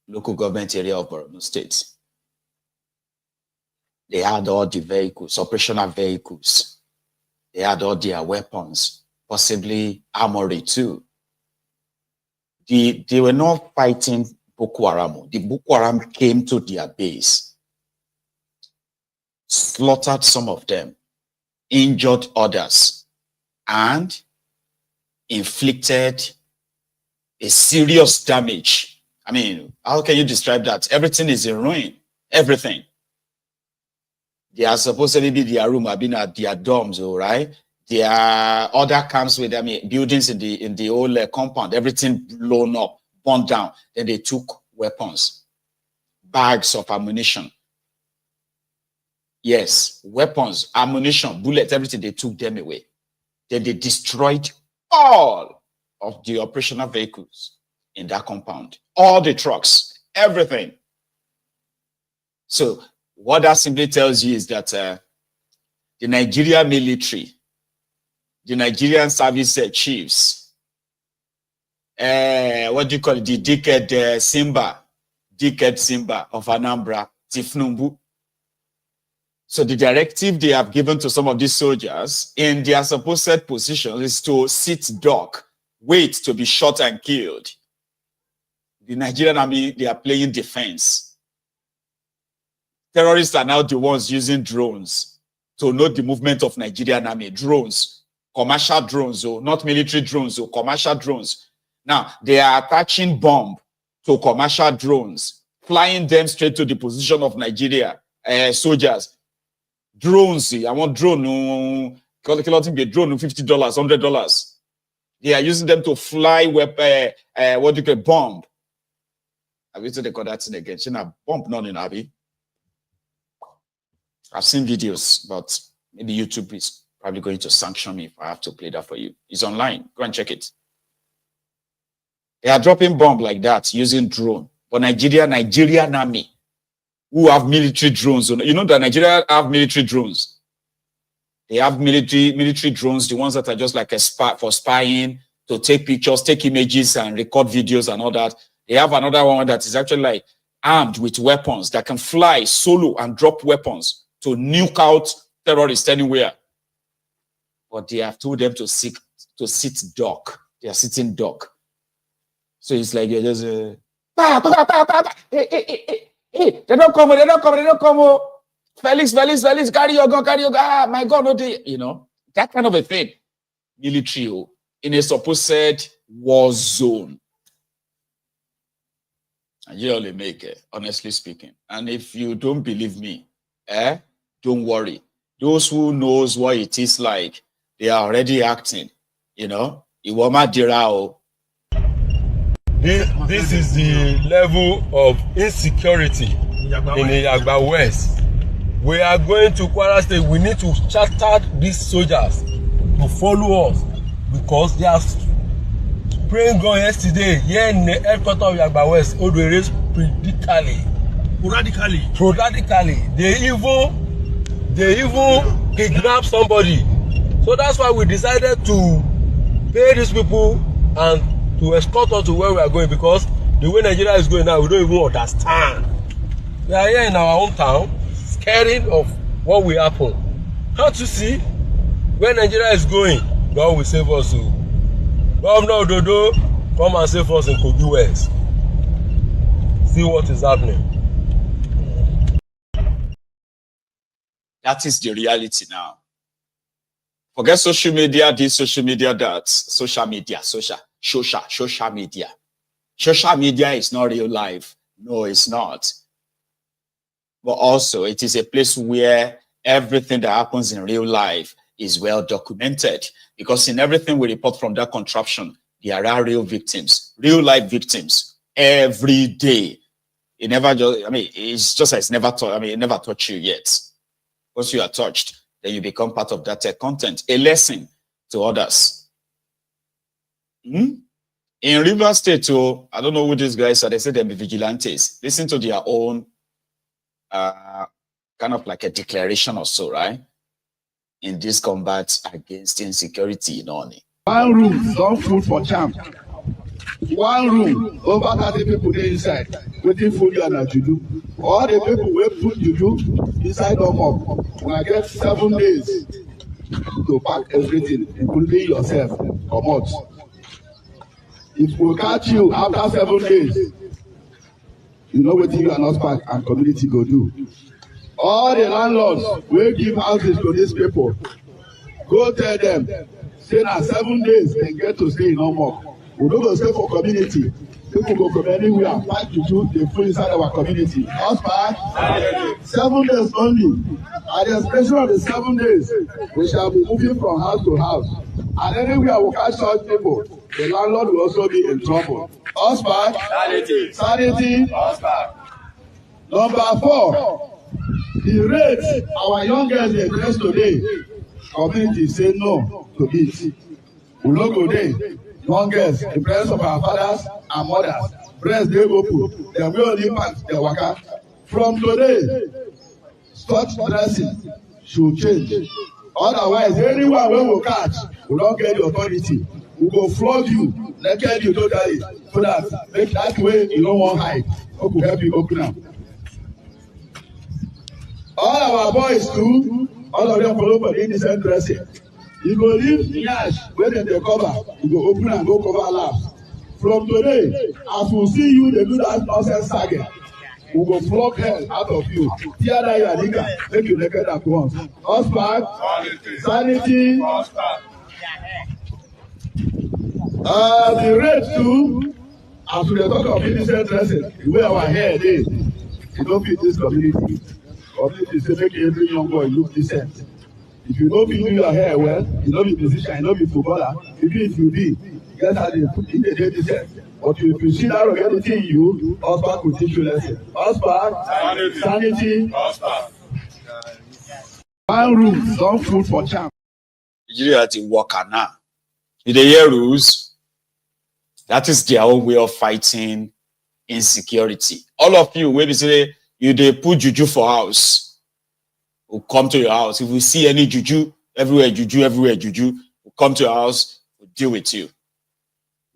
local government area of Borno State. They had all the vehicles, operational vehicles. They had all their weapons, possibly armory too. They were not fighting Boko Haram. The Boko Haram came to their base, slaughtered some of them, injured others, and inflicted a serious damage. I mean, how can you describe that? Everything is in ruin. Everything. They are supposedly be their room, have been at their dorms, all right? There are other camps with, I mean, buildings in the old compound, everything blown up, burned down. Then they took weapons, bags of ammunition. Yes, weapons, ammunition, bullets, everything, they took them away. Then they destroyed all of the operational vehicles in that compound, all the trucks, everything. So what that simply tells you is that the Nigerian military, the Nigerian service chiefs, what do you call it, the dickhead Simba of Anambra, Tifnumbu. So the directive they have given to some of these soldiers in their supposed positions is to sit duck, wait to be shot and killed. The Nigerian army, they are playing defense. terrorists are now the ones using drones to know the movement of Nigerian army. Drones, commercial drones, not military drones, commercial drones. Now, they are attaching bomb to commercial drones, flying them straight to the position of Nigeria soldiers. Drones, I want drone, drone $50, $100. They are using them to fly weapon, what do you call bomb. Have you seen they call that thing again? She na bomb none in Abi. I've seen videos, but maybe YouTube is probably going to sanction me if I have to play that for you. It's online. Go and check it. They are dropping bomb like that using drone. But Nigerian army, who have military drones. You know that Nigeria have military drones. They have military drones, the ones that are just like a for spying, to take pictures, take images, and record videos and all that. They have another one that is actually like armed with weapons that can fly solo and drop weapons to nuke out terrorists anywhere. But they have told them to sit duck. They are sitting duck. So it's like you're just hey, they don't come. Felix, carry your gun. Ah, my God, no, you know, that kind of a thing. Military in a supposed war zone. And you only make it, honestly speaking. And if you don't believe me, don't worry. Those who knows what it is like, they are already acting. You know, Iwama Dirao. This is the level of insecurity in Yagba West. We are going to Kwara State. We need to charter these soldiers to follow us because they are spraying gun yesterday here in the headquarters of Yagba West. Odwere sporadically. They even kidnap somebody. So that's why we decided to pay these people and to escort us to where we are going, because the way Nigeria is going now, we don't even understand. We are here in our own town, scared of what will happen. Can't you see? Where Nigeria is going, God will save us. Governor Dodo, come and save us in Kogi West. See what is happening. That is the reality now. Forget social media, this, social media, that. Social media. Social media is not real life. No, it's not. But also, it is a place where everything that happens in real life is well documented. Because in everything we report from that contraption, there are real victims, real life victims, every day. It never just, it's just like it's never taught, it never taught you yet. Once you are touched, then you become part of that content, a lesson to others. In River State, I don't know who these guys are. They say they're vigilantes. Listen to their own kind of like a declaration or so, right? In this combat against insecurity in Oni. One room, some food for champ. One room, over 30 people there inside, waiting for you and a juju. All the people wait put juju inside of up. When I get 7 days to pack everything, including yourself, come out. If we catch you after 7 days, you know what you are not pack and community go do. All the landlords will give houses to these people. Go tell them, say now 7 days and get to stay in no more. We don't go stay for community. People go from anywhere, fight to do, they full inside our community. Husband, 7 days only. At the expiration of the 7 days, we shall be moving from house to house. And anywhere we catch such people, the landlord will also be in trouble. Husband, sanity. Number 4, the rate our young girls they dress today, community say no to it. We no go there. Young girls, the presence of our fathers and mothers, breast they open, they will only impact their waka. From today, such dressing should change. Otherwise, anyone we will catch will not get the authority. We go flog you, naked you totally, so that make that way you don't want hide. Who could help you open up? All our boys too, all of them follow for the innocent dressing. You go leave yash where they cover, you go open and go cover laps. From today, as we see you, they do that nonsense saga. we will flog hell out of you. Tear down your nigger, make you naked at once. Husband, sanity, the rate too, as we talk of innocent dressing, the way our hair is, you don't fit this community. Community say make every young boy look decent. If you don't do your hair well, you don't be musician, you don't be footballer, even if you be, guess how they put in the day decent. But if you see that reality in you, husband will teach you lesson. Husband, sanity, one room, some food for champ. Nigeria to work now. In the year rules, that is their own way of fighting insecurity. All of you, when you say you they put juju for house, will come to your house. If we see any juju, everywhere juju, will come to your house, will deal with you.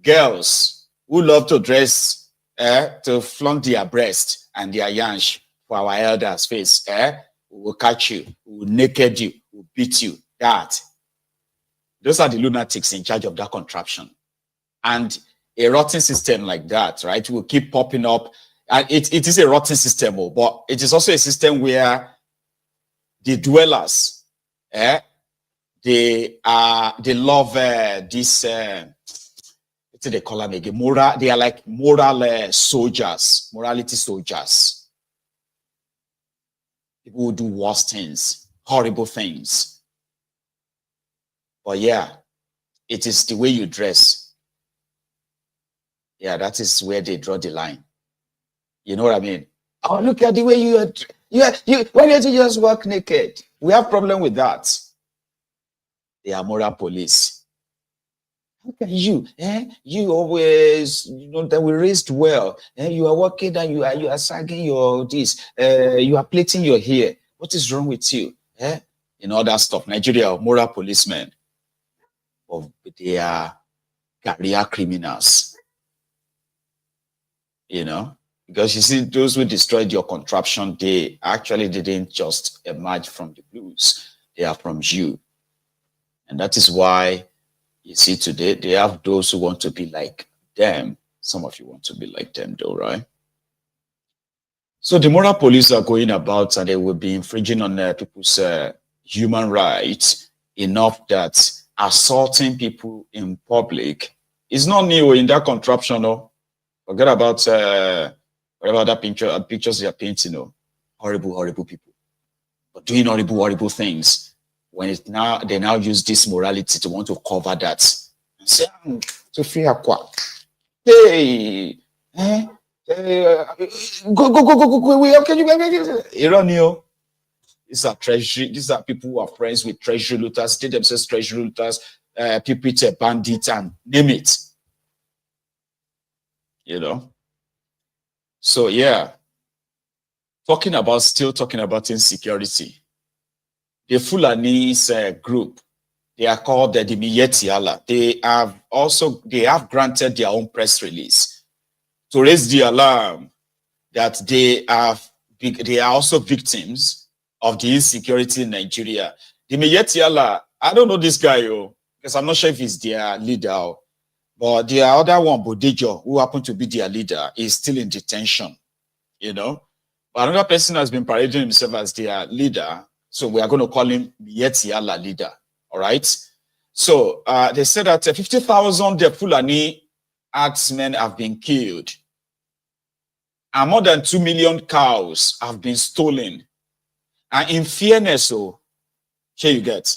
Girls who love to dress, to flaunt their breast and their yansh for our elders' face, we will catch you, we will naked you, we will beat you. Those are the lunatics in charge of that contraption. And a rotten system like that, right, will keep popping up. And it is a rotten system, but it is also a system where the dwellers, they love this, what do they call them again? Moral, they are like moral soldiers, morality soldiers. People who do worse things, horrible things. But yeah, it is the way you dress. Yeah, that is where they draw the line. You know what I mean? Oh, look at the way you are. Why don't you just walk naked? We have problem with that. They are moral police. How can you? You always, that we raised well. You are working and you are sagging your this. You are plaiting your hair. What is wrong with you? All that stuff. Nigeria, moral policemen. But they are career criminals. Because you see, those who destroyed your contraption, they actually didn't just emerge from the blues. They are from you. And that is why you see today, they have those who want to be like them. Some of you want to be like them though, right? So the moral police are going about and they will be infringing on people's human rights enough that assaulting people in public is not new in that contraption. No? Forget about whatever that pictures they are painting. Horrible people. But doing horrible things. When they now use this morality to want to cover that. And say, Sophia, hey, go, Ironio. These are treasury, these are people who are friends with treasury looters, they themselves treasury looters, people bandits, and name it. So yeah, still talking about insecurity. The Fulanese group, they are called the Miyetiala. They have granted their own press release to raise the alarm that they are also victims of the insecurity in Nigeria. The Miyetiala, I don't know this guy, because I'm not sure if he's their leader, but the other one, Bodejo, who happened to be their leader, is still in detention, But another person has been parading himself as their leader. So we are going to call him Miyetiala leader. All right. So they said that 50,000 Fulani herdsmen have been killed. And more than 2 million cows have been stolen. And in fairness, here you get,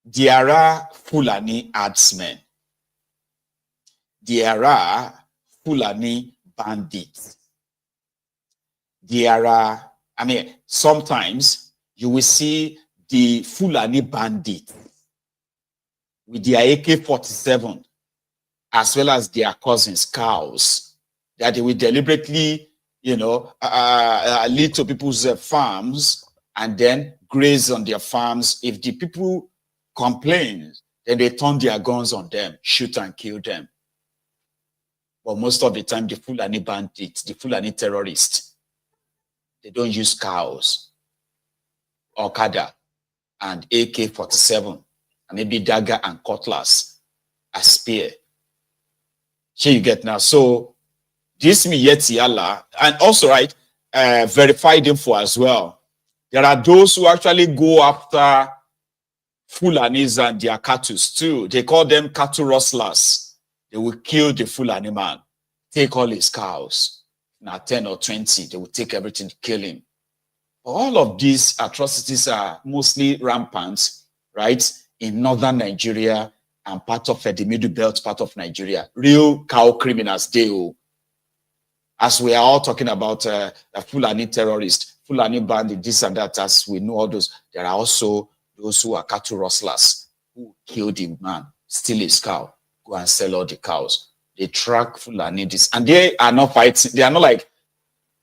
there are Fulani herdsmen. There are Fulani bandits. There are, sometimes you will see the Fulani bandits with their AK-47 as well as their cousins, cows, that they will deliberately, lead to people's farms and then graze on their farms. If the people complain, then they turn their guns on them, shoot and kill them. But most of the time, the Fulani bandits, the Fulani terrorists, they don't use cows, Okada, and AK-47, and maybe dagger and cutlass as spear. Here you get now. So this Miyetiala, and also, right, verified info as well. There are those who actually go after Fulanis and their cattle too. They call them cattle rustlers. They will kill the Fulani man, take all his cows. Now 10 or 20, they will take everything, kill him. All of these atrocities are mostly rampant, right, in northern Nigeria and part of the middle belt part of Nigeria. Real cow criminals, as we are all talking about the Fulani terrorists, Fulani bandit, this and that, as we know all those, there are also those who are cattle rustlers who kill the man, steal his cow, go and sell all the cows. They track Fulani, and they are not fighting. They are not like,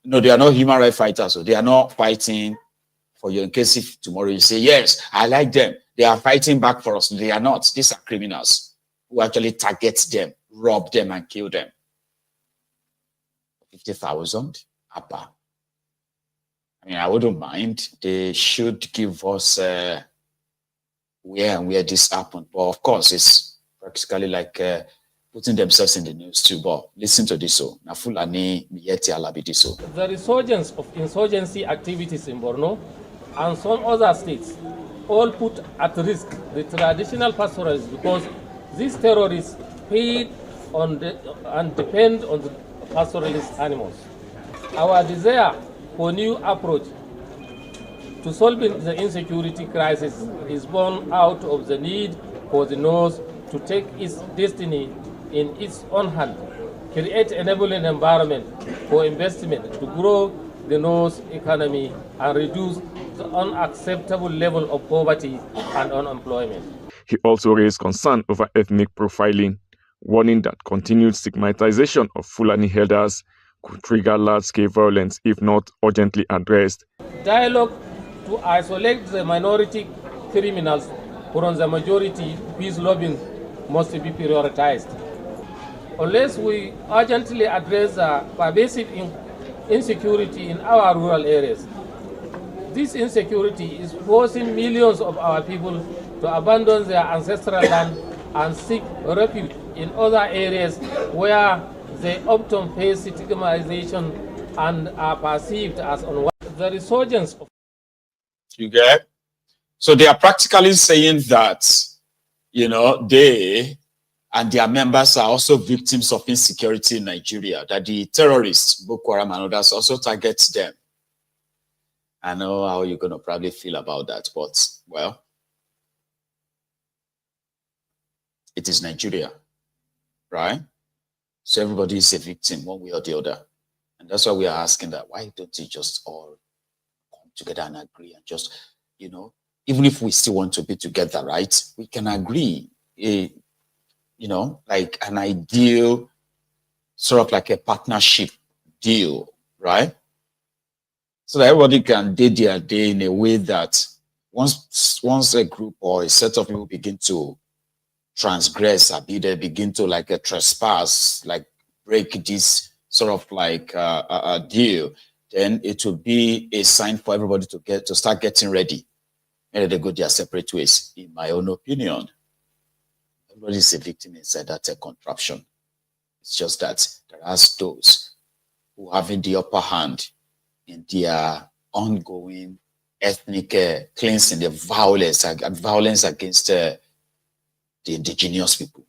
no, they are not human rights fighters. So they are not fighting for you in case if tomorrow you say, yes, I like them. They are fighting back for us. They are not. These are criminals who actually target them, rob them, and kill them. 50,000, Abba. I mean, I wouldn't mind. They should give us where and where this happened. But of course, it's practically like putting themselves in the news too. But listen to this. So, Nafulani Miyeti Alabidi. So, the resurgence of insurgency activities in Borno and some other states all put at risk the traditional pastoralists because these terrorists feed on and depend on the pastoralist animals. Our desire for new approach to solving the insecurity crisis is born out of the need for the North to take its destiny in its own hand, create enabling environment for investment to grow the North economy and reduce the unacceptable level of poverty and unemployment. He also raised concern over ethnic profiling, warning that continued stigmatization of Fulani elders could trigger large-scale violence if not urgently addressed. Dialogue to isolate the minority criminals from the majority peace lobbying must be prioritized. Unless we urgently address the pervasive insecurity in our rural areas, this insecurity is forcing millions of our people to abandon their ancestral land and seek refuge in other areas where they often face stigmatization and are perceived as unwanted. The resurgence of... You get? So they are practically saying that, you know, they and their members are also victims of insecurity in Nigeria, that the terrorists, Boko Haram and others, also target them. I know how you're going to probably feel about that, but, well, it is Nigeria, right? So everybody is a victim, one way or the other. And that's why we are asking that, why don't you just all come together and agree and just, you know, even if we still want to be together, right? We can agree, you know, like an ideal, sort of like a partnership deal, right? So that everybody can do their day in a way that once a group or a set of people begin to transgress, they begin to like a trespass, like break this sort of like a deal, then it will be a sign for everybody to start getting ready. And they go their separate ways, in my own opinion. Everybody is a victim inside that contraption. It's just that there are those who having the upper hand in their ongoing ethnic cleansing, the violence against the indigenous people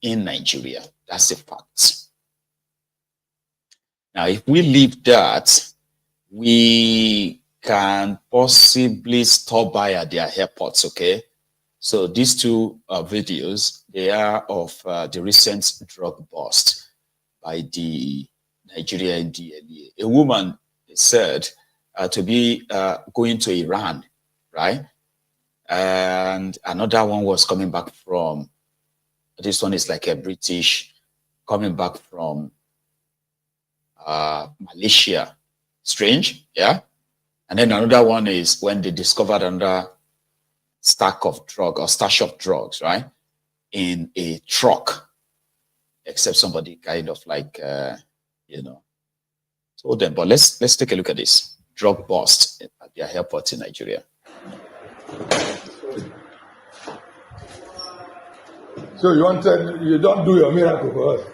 in Nigeria. That's a fact. Now, if we leave that, we can possibly stop by at their airports, okay? So these two videos, they are of the recent drug bust by the Nigerian DLA. A woman said to be going to Iran, right? And another one was coming back from, this one is like a British, coming back from Malaysia. Strange, yeah? And then another one is when they discovered another stash of drugs, right? In a truck, except somebody kind of like, you know, told them. But let's take a look at this. Drug bust at their airport in Nigeria. So you wanted, you don't do your miracle for us.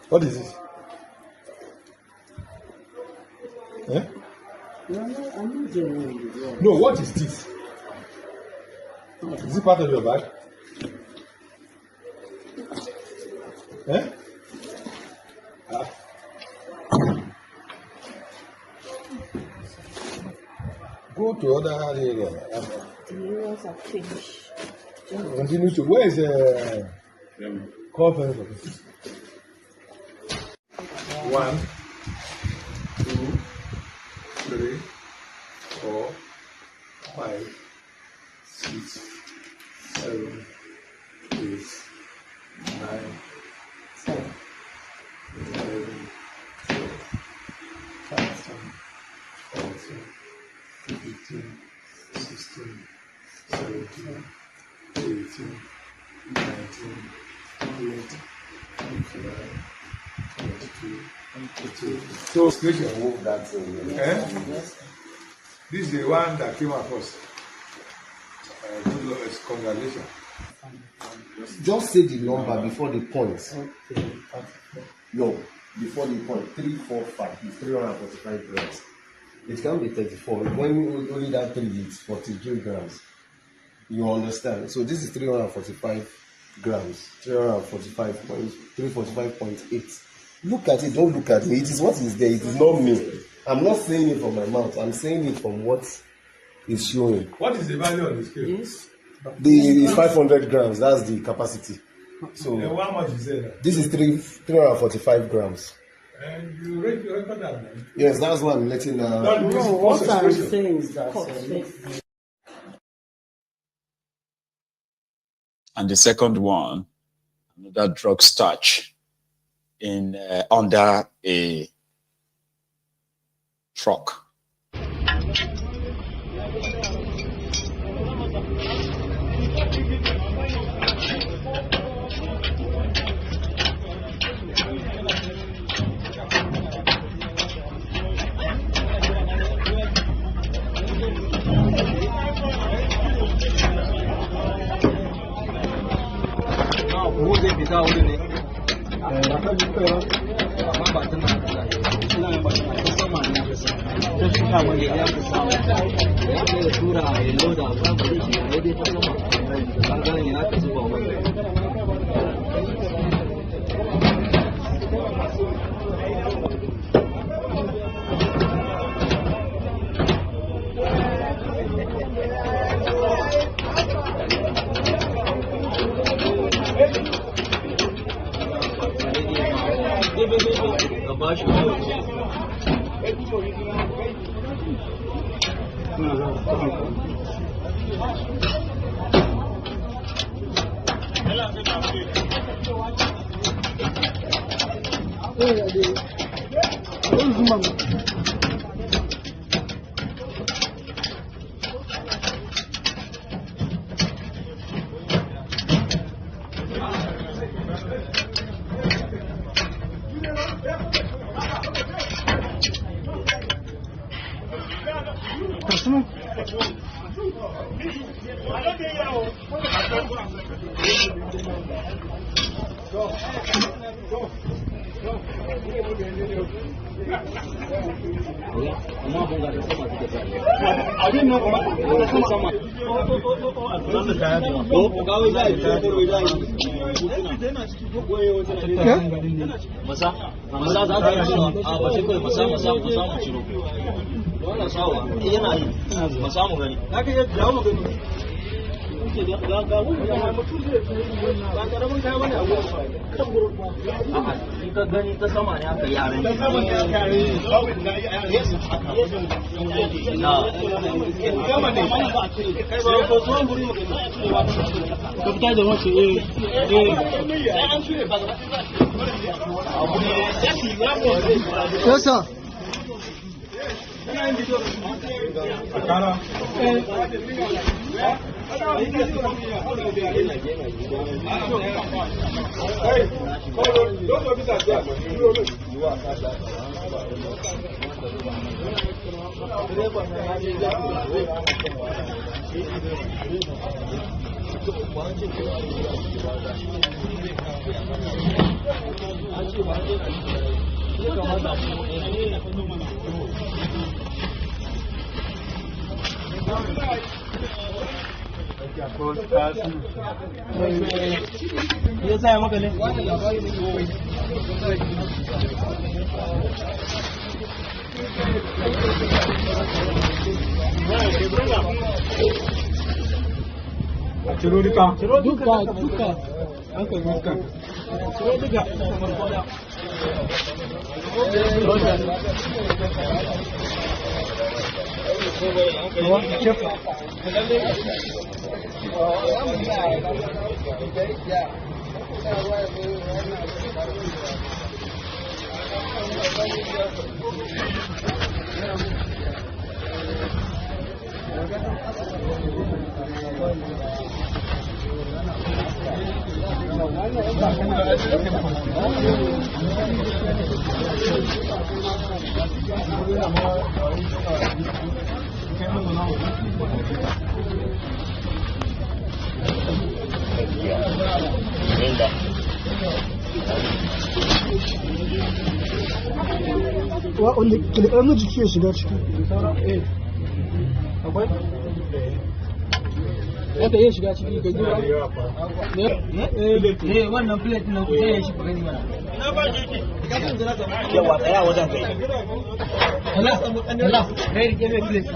What is this? Eh? No, what is this? Is it part of your bag? Eh? Ah. Go to other area. The areas are finished. Continue to. Where is the conference office? 1, 2, 3, 4, 5, 6, 7, 8, 9, 10, 11, 12, 13, 14, 15, 16, 17, 18, 19, 20, 21, 22. So station move that thing. Yes. This is the one that came across. Congratulations. Just say the number before the point. No, before the point. 3, 4, 5. It's 345 grams. It can be 34. When only that 3 is 43 grams. You understand? So this is 345 grams. 345.8. Look at it, don't look at me. It is what is there, it is not me. I'm not saying it from my mouth, I'm saying it from what is showing. What is the value of the scale? Yes. The 500 grams, that's the capacity. So how much is it? This is 345 grams. And you record that, man? Yes, that's what I'm letting No, what I'm saying is that. And the second one, another drug starch in under a truck. Yes, sir. wanda jiki ya shiga ciki wanda ya shiga ciki ga gida ne wannan plate nan ku ya shi gani mana ina ba jiki yawa tsaya wajen kai Allah kai rike mai plate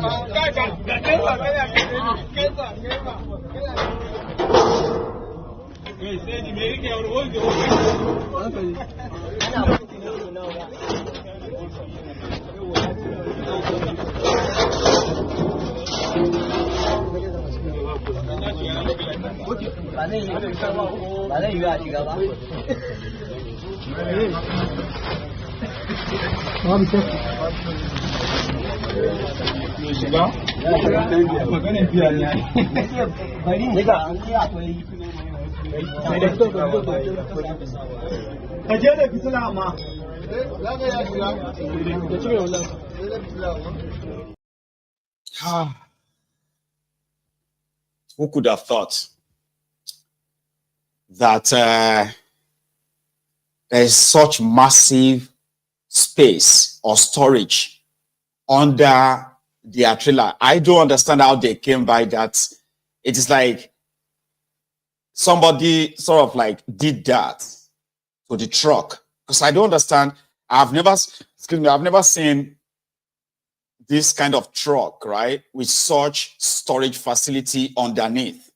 sai ni me rike wani wanda Who could have thought that there is such massive space or storage under their trailer? I don't understand how they came by that. It is like somebody sort of like did that to the truck, because I don't understand. I've never seen this kind of truck, right, with such storage facility underneath.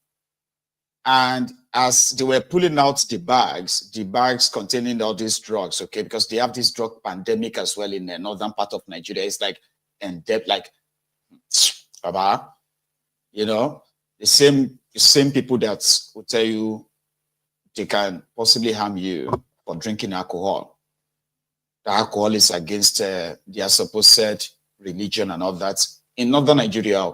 And as they were pulling out the bags containing all these drugs, okay, because they have this drug pandemic as well in the northern part of Nigeria. It's like in depth, like, you know, the same people that will tell you they can possibly harm you for drinking alcohol. The alcohol is against their supposed religion and all that. In northern Nigeria,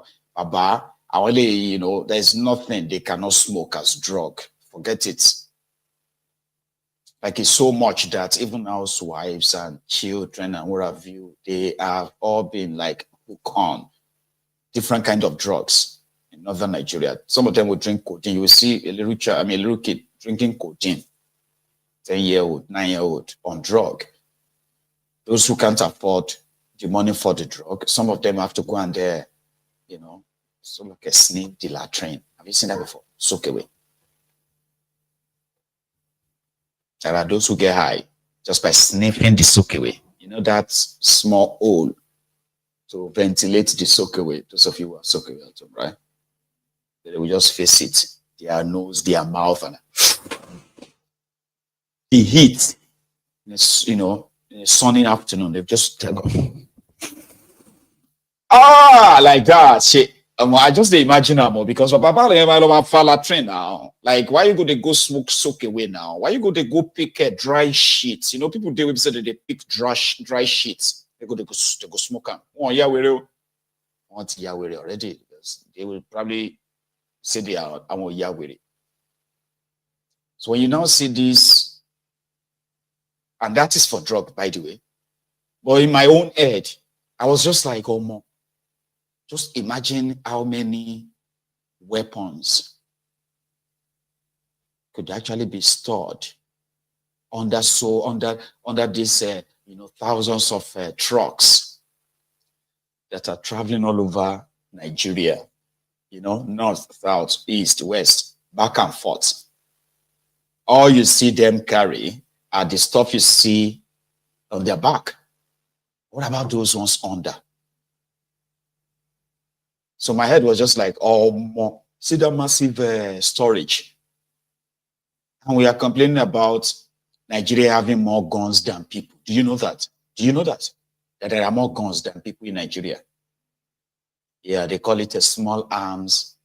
you know, there's nothing they cannot smoke as drug. Forget it. Like, it's so much that even housewives and children and what have you, they have all been like hooked on different kind of drugs in northern Nigeria. Some of them will drink codeine. You will see a little kid drinking codeine, 10-year-old, 9-year-old on drug. Those who can't afford the money for the drug, some of them have to go and you know, so like a sniff the latrine. Have you seen that before? Soak away. There are those who get high just by sniffing the soak away. You know, that small hole to ventilate the soak away. Those of you who are soak away at home, right? They will just face it. Their nose, their mouth, and the heat. You know, in a sunny afternoon, they've just like that shit. I just imagine more because Papa train now. Like, why you go to go soak away now? Why you go to go pick dry sheets? You know, people they say that they pick dry sheets They go smoke am. Oh, yeah, we want Yahweh already. They will probably say they are Yahweh. So when you now see this, and that is for drug, by the way. But in my own head, I was just like, oh, more. Just imagine how many weapons could actually be stored under this, thousands of trucks that are traveling all over Nigeria, north, south, east, west, back and forth. All you see them carry are the stuff you see on their back. What about those ones under? So my head was just like, oh, more. See the massive storage. And we are complaining about Nigeria having more guns than people. Do you know that? Do you know that? That there are more guns than people in Nigeria? Yeah, they call it a small arms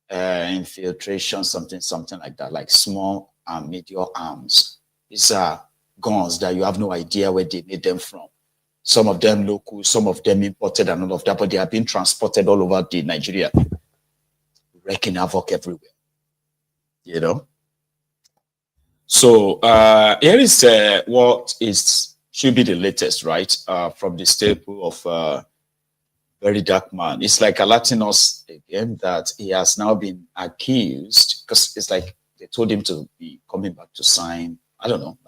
infiltration, something like that, like small and medium arms. These are guns that you have no idea where they made them from. Some of them local, some of them imported and all of that, but they are being transported all over the Nigeria, wreaking havoc everywhere. So here is what should be the latest, right? From the staple of Very Dark Man. It's like alerting us again that he has now been accused, because it's like they told him to be coming back to sign. I don't know.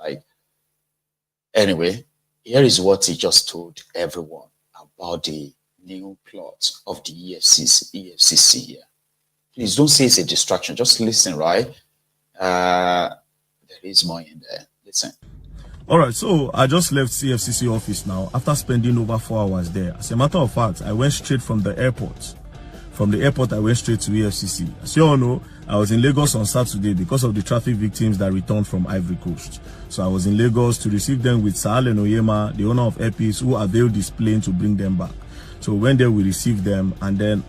Anyway, here is what he just told everyone about the new plot of the EFCC here. Please don't say it's a distraction. Just listen, right? There is more in there. Listen. All right, so I just left CFCC office now after spending over 4 hours there. As a matter of fact, I went straight from the airport. From the airport, I went straight to EFCC. As you all know, I was in Lagos on Saturday because of the traffic victims that returned from Ivory Coast. So I was in Lagos to receive them with Sir Allen Oyema, the owner of Airpeace, who availed this plane to bring them back. So when there, we received them. And then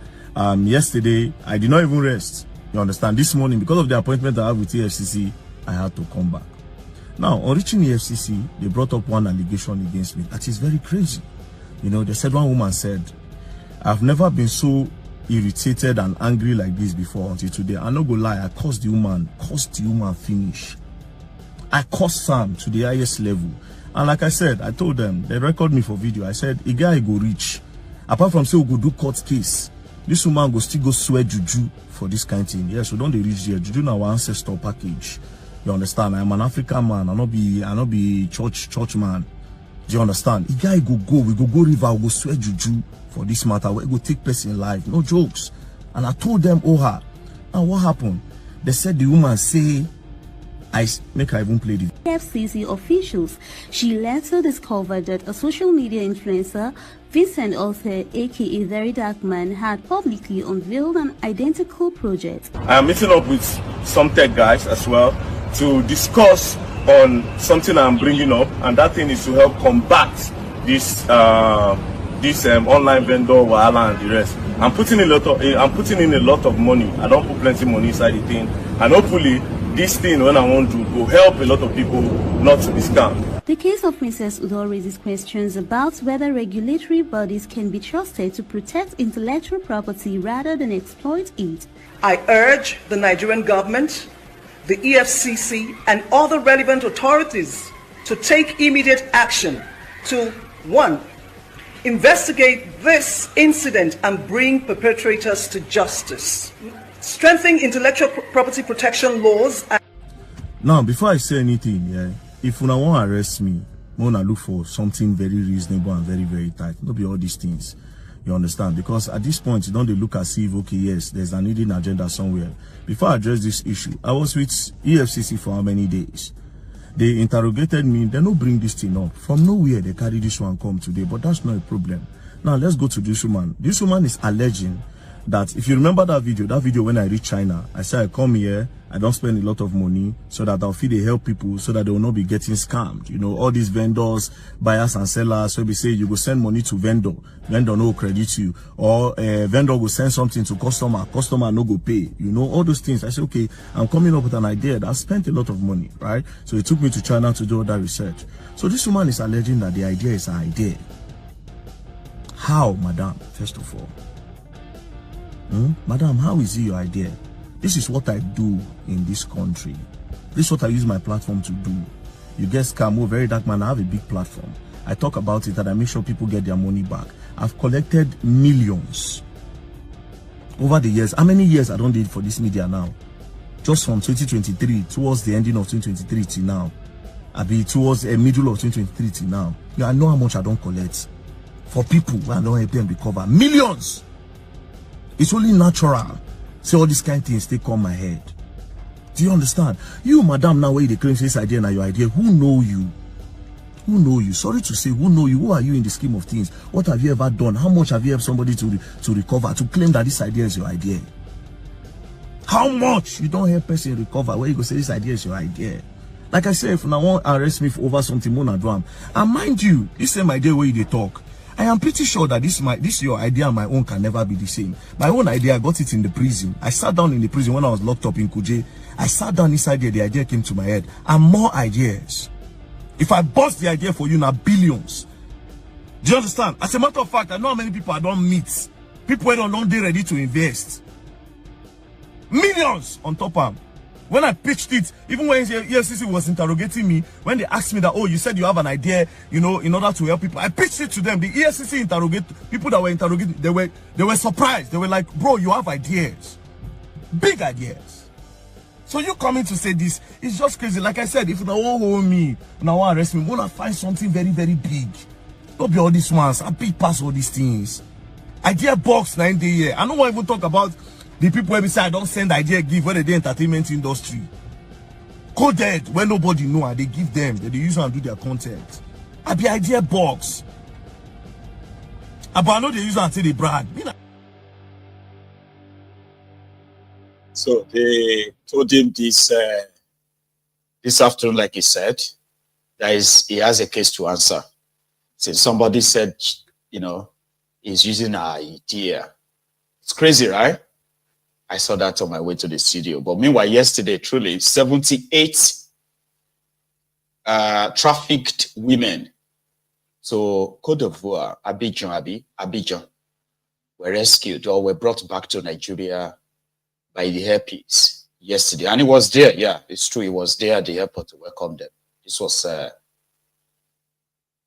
yesterday, I did not even rest. You understand? This morning, because of the appointment I have with EFCC, I had to come back. Now, on reaching EFCC, they brought up one allegation against me. That is very crazy. They said, one woman said, I've never been so irritated and angry like this before until today. I'm not gonna lie, I cursed the woman finish. I cursed Sam to the highest level. And like I said, I told them, they record me for video. I said, a guy go reach. Apart from say we go do court case, this woman go still go swear juju for this kind of thing. Yes, we don't they reach there. Juju now our ancestor package. You understand? I'm an African man. I not be church man. Do you understand? A guy we go river, we go swear juju for this matter. We go take person life. No jokes. And I told them, Oha. And what happened? They said the woman say, I even play the FCC officials. She later discovered that a social media influencer, Vincent Othe, aka Very Dark Man, had publicly unveiled an identical project. I am meeting up with some tech guys as well to discuss on something I'm bringing up, and that thing is to help combat this online vendor wahala and the rest. I'm putting in a lot of money. I don't put plenty money inside the thing, and hopefully this thing, when I want to, will help a lot of people not to be scammed. The case of Princess Udo raises questions about whether regulatory bodies can be trusted to protect intellectual property rather than exploit it. I urge the Nigerian government, the EFCC, and other relevant authorities to take immediate action to 1. Investigate this incident and bring perpetrators to justice. Strengthening intellectual property protection laws. Now, before I say anything, if you want to arrest me, I want to look for something very reasonable and very, very tight. Not be all these things. You understand? Because at this point, you don't look as if, okay, yes, there's an hidden agenda somewhere. Before I address this issue, I was with EFCC for how many days? They interrogated me. They don't bring this thing up. From nowhere, they carry this one come today. But that's not a problem. Now, let's go to this woman. This woman is alleging that, if you remember that video when I reached China, I said I come here, I don't spend a lot of money so that I'll feed they help people so that they will not be getting scammed. All these vendors, buyers and sellers, so we say you go send money to vendor no credit you, or vendor will send something to customer no go pay. All those things. I said, okay, I'm coming up with an idea that I spent a lot of money, right? So it took me to China to do all that research. So this woman is alleging that the idea is an idea. How, madam, first of all? Madam, how is it your idea? This is what I do in this country. This is what I use my platform to do. You get scam, very dark man, I have a big platform. I talk about it and I make sure people get their money back. I've collected millions over the years. How many years I don't did for this media now? Just from 2023 towards the ending of 2023 till now. I'll be towards the middle of 2023 till now. I know how much I don't collect for people who I don't help them recover. Millions! It's only natural. Say all these kind of things, they come my head. Do you understand? You, madam, now where they claim this idea and your idea, who know you? Who know you? Sorry to say, who know you? Who are you in the scheme of things? What have you ever done? How much have you helped somebody to recover, to claim that this idea is your idea? How much? You don't help person recover where you go say this idea is your idea. Like I said, if now want arrest me for over something more than do. And mind you, this same idea where they talk. I am pretty sure that this your idea and my own can never be the same. My own idea, I got it in the prison. I sat down in the prison when I was locked up in Kuje. I sat down inside there, the idea came to my head. And more ideas. If I bust the idea for you now, billions. Do you understand? As a matter of fact, I know how many people I don't meet. People who don't they ready to invest. Millions on top of them. When I pitched it, even when EFCC was interrogating me, when they asked me that, oh, you said you have an idea, you know, in order to help people, I pitched it to them. The EFCC interrogate people that were interrogating, they were surprised. They were like, bro, you have ideas, big ideas. So you coming to say this, it's just crazy. Like I said, if you don't hold me, now want arrest me, I'm gonna find something very, very big. Don't be all these ones. I big pass all these things. Idea box 9 day here. I don't want to even talk about the people who say I don't send idea give where the entertainment industry. Coded where nobody know and they give them, they use and do their content. I be idea box. But I know they use and say they brag. So they told him this afternoon, like he said, he has a case to answer. Since somebody said, you know, he's using our idea. It's crazy, right? I saw that on my way to the studio. But meanwhile, yesterday, truly, 78 trafficked women. So, Côte d'Ivoire, Abidjan, were rescued or were brought back to Nigeria by the airpeace yesterday. And it was there, yeah, it's true. It was there at the airport to welcome them. This was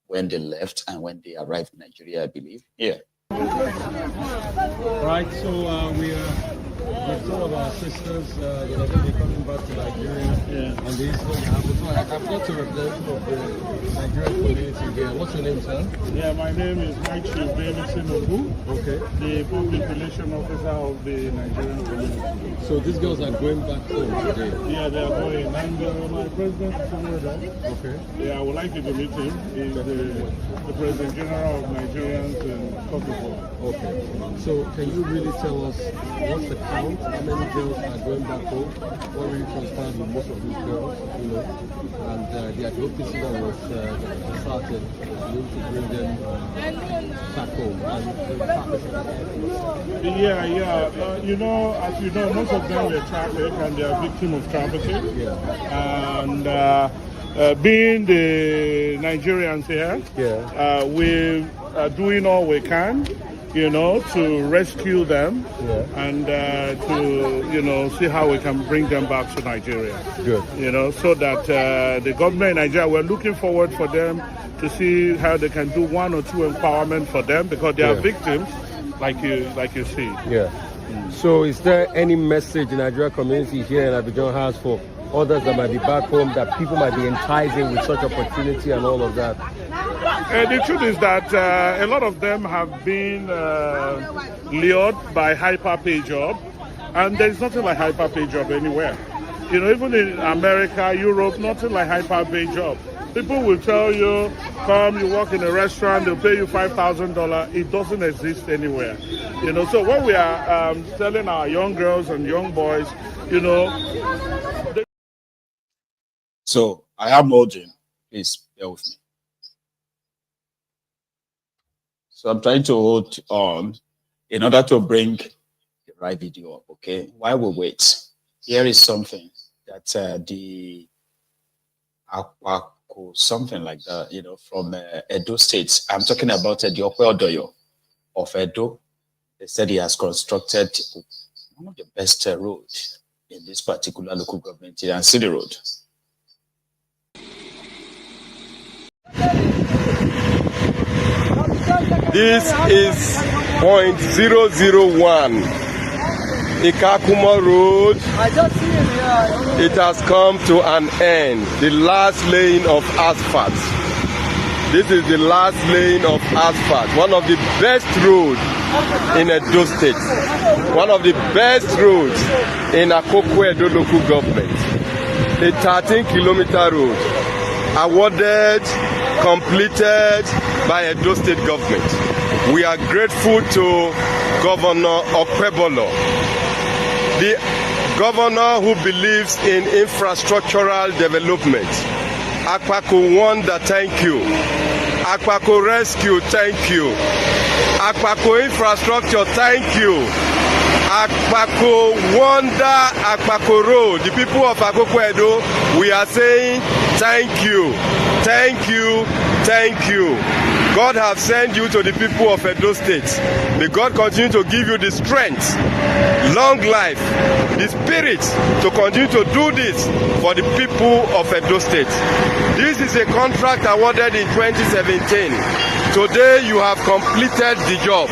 when they left and when they arrived in Nigeria, I believe. Yeah. Right, so we are with some of our sisters that are going to be coming back to Nigeria on this. I've got to represent of the Nigerian community here. What's your name, sir? Yeah, my name is Tinubu. Okay. The public relation officer of the Nigerian community. So these girls are going back home today? Yeah, they are going. And my president is somewhere there. Okay. Yeah, I would like you to meet him. He's the President General of Nigerians in Côte d'Ivoire. Okay. So can you really tell us what's the count? How many girls are going back home? What really transpired with most of these girls, you know? And the advocacy that was started to bring them back home. You know, as you know, most of them were trafficked and they are victims of trafficking. Yeah. And being the Nigerians here, we are doing all we can, you know, to rescue them and to, you know, see how we can bring them back to Nigeria. Good. You know, so that the government in Nigeria, we're looking forward for them to see how they can do one or two empowerment for them because they are victims, like you see. Yeah. So is there any message the Nigerian community here in Abidjan has for others that might be back home that people might be enticing with such opportunity and all of that? The truth is that a lot of them have been lured by hyper-pay job, and there's nothing like hyper-pay job anywhere. You know, even in America, Europe, nothing like hyper-pay job. People will tell you, come, you work in a restaurant, they'll pay you $5,000. It doesn't exist anywhere. You know, so what we are telling our young girls and young boys, you know. So I am holding. Please bear with me. So I'm trying to hold on in order to bring the right video up, okay? While we wait, here is something that the Aquaco, something like that, you know, from Edo State. I'm talking about the Okwe Odoyo. of Edo. They said he has constructed one of the best roads in this particular local government, and City Road. This is point 001, Ikakumo Road. It has come to an end. The last lane of asphalt. This is the last lane of asphalt. One of the best roads in Edo State. One of the best roads in Akoko Edo local government. A 13-kilometer road awarded, completed by Edo State government. We are grateful to Governor Okpebolo, the governor who believes in infrastructural development. Akpako Wonder, thank you. Akpako Rescue, thank you. Akpako Infrastructure, thank you. Akpako Wonder, Akpako Road, the people of Akoko Edo, we are saying thank you, thank you, thank you. God have sent you to the people of Edo State. May God continue to give you the strength, long life, the spirit to continue to do this for the people of Edo State. This is a contract awarded in 2017. Today you have completed the job.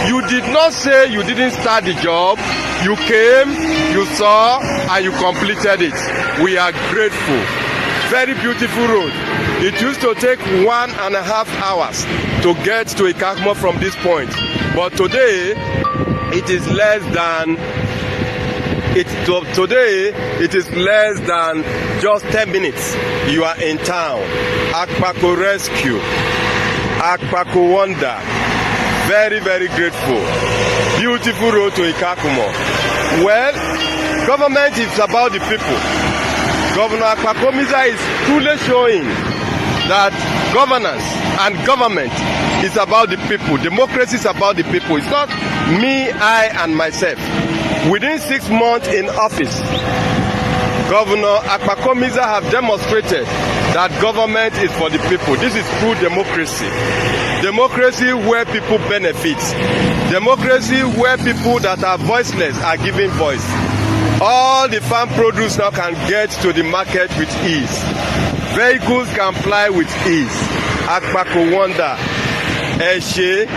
You did not say you didn't start the job. You came, you saw, and you completed it. We are grateful. Very beautiful road. It used to take 1.5 hours to get to Ikakumo from this point. But today, it is less than just 10 minutes. You are in town. Akpako Rescue, Akpako Wonder. Very, very grateful. Beautiful road to Ikakumo. Well, government is about the people. Governor Akpakomiza is truly showing that governance and government is about the people. Democracy is about the people. It's not me, I, and myself. Within 6 months in office, Governor Akpakomiza have demonstrated that government is for the people. This is true democracy. Democracy where people benefit. Democracy where people that are voiceless are given voice. All the farm produce now can get to the market with ease. Vehicles can fly with ease. Akpako Wonder, Eshe,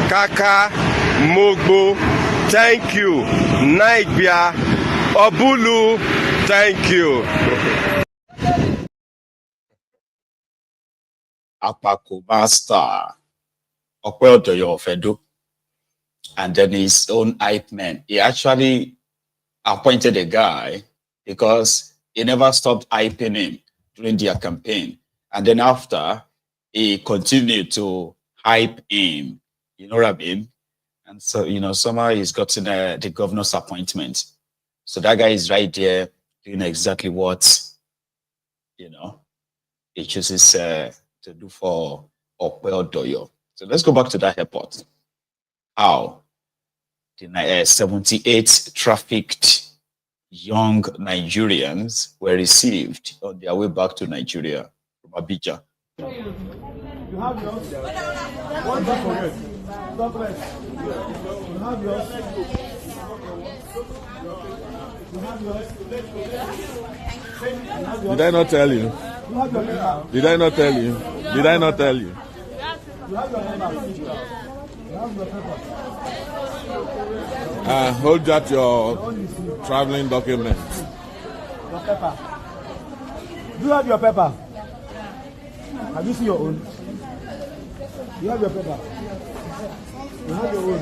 Kaka, Mogbo, thank you. Naibia, Obulu, thank you. Akpako Master, Okweotoyo of Edo, and then his own hype man. He actually appointed a guy because he never stopped hyping him during their campaign. And then after, he continued to hype him. You know what I mean? And so, you know, somehow he's gotten the governor's appointment. So that guy is right there doing exactly what, you know, he chooses to do for Okweotoyo. So let's go back to that airport. How the 78 trafficked young Nigerians were received on their way back to Nigeria from Abuja. You have yours. One don't forget. God bless. You have yours. You have yours. Did I not tell you? Did I not tell you? Did I not tell you? You have your paper. You have your paper. Hold that your traveling documents. Your paper. Do you have your paper? Have you seen your own? You have your paper. You have your own.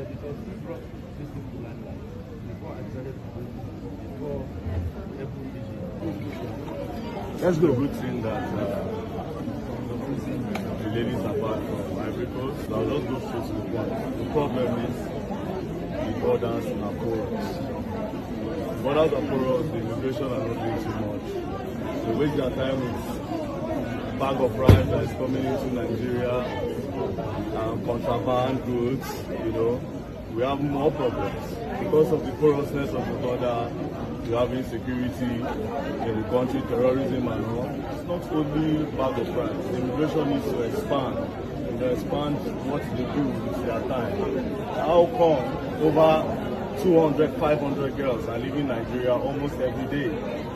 because he brought this thing to limelight before I decided to do it, before Let's go. Good thing that the ladies are back from Ivory Coast. So I'll just go straight to the point. The problem is the borders are porous. The borders are porous, the immigration are not doing too much. They waste their time with bag of rice that is coming into Nigeria, contraband goods, you know. We have more problems. Because of the porousness of the border, you have insecurity in the country, terrorism and all. It's not only bag of rice. The immigration needs to expand. You know, expand what they do with their time. How come over 200, 500 girls are leaving Nigeria almost every day?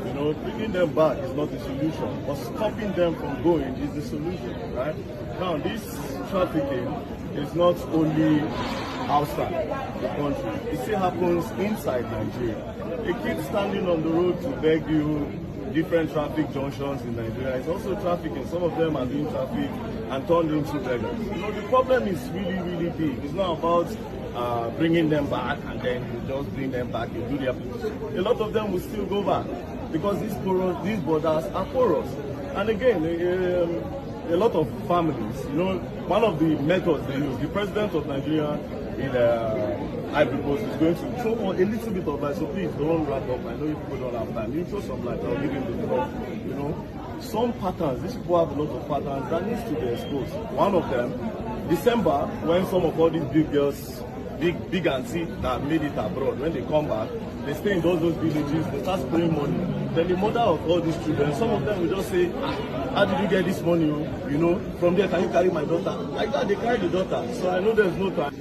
You know, bringing them back is not the solution, but stopping them from going is the solution, right? Now, this trafficking is not only outside the country, it still happens inside Nigeria. They keep standing on the road to beg you different traffic junctions in Nigeria. It's also trafficking. Some of them are being trafficked and turned into beggars. You know, the problem is really, really big. It's not about bringing them back and then you just bring them back, you do the application. A lot of them will still go back because these borders are porous. And again, a lot of families, you know, one of the methods they use, the president of Nigeria in Ivory Coast is going to throw a little bit of light, so please don't wrap up. I know you people don't have time. You throw some light, I'll give you the talk. You know, some patterns, these people have a lot of patterns that needs to be exposed. One of them, December, when some of all these big girls, big auntie that made it abroad, when they come back, they stay in those villages, they start spraying money. Then the mother of all these children, some of them will just say, how did you get this money? You know, from there, can you carry my daughter? Like that, they carry the daughter. So I know there's no time.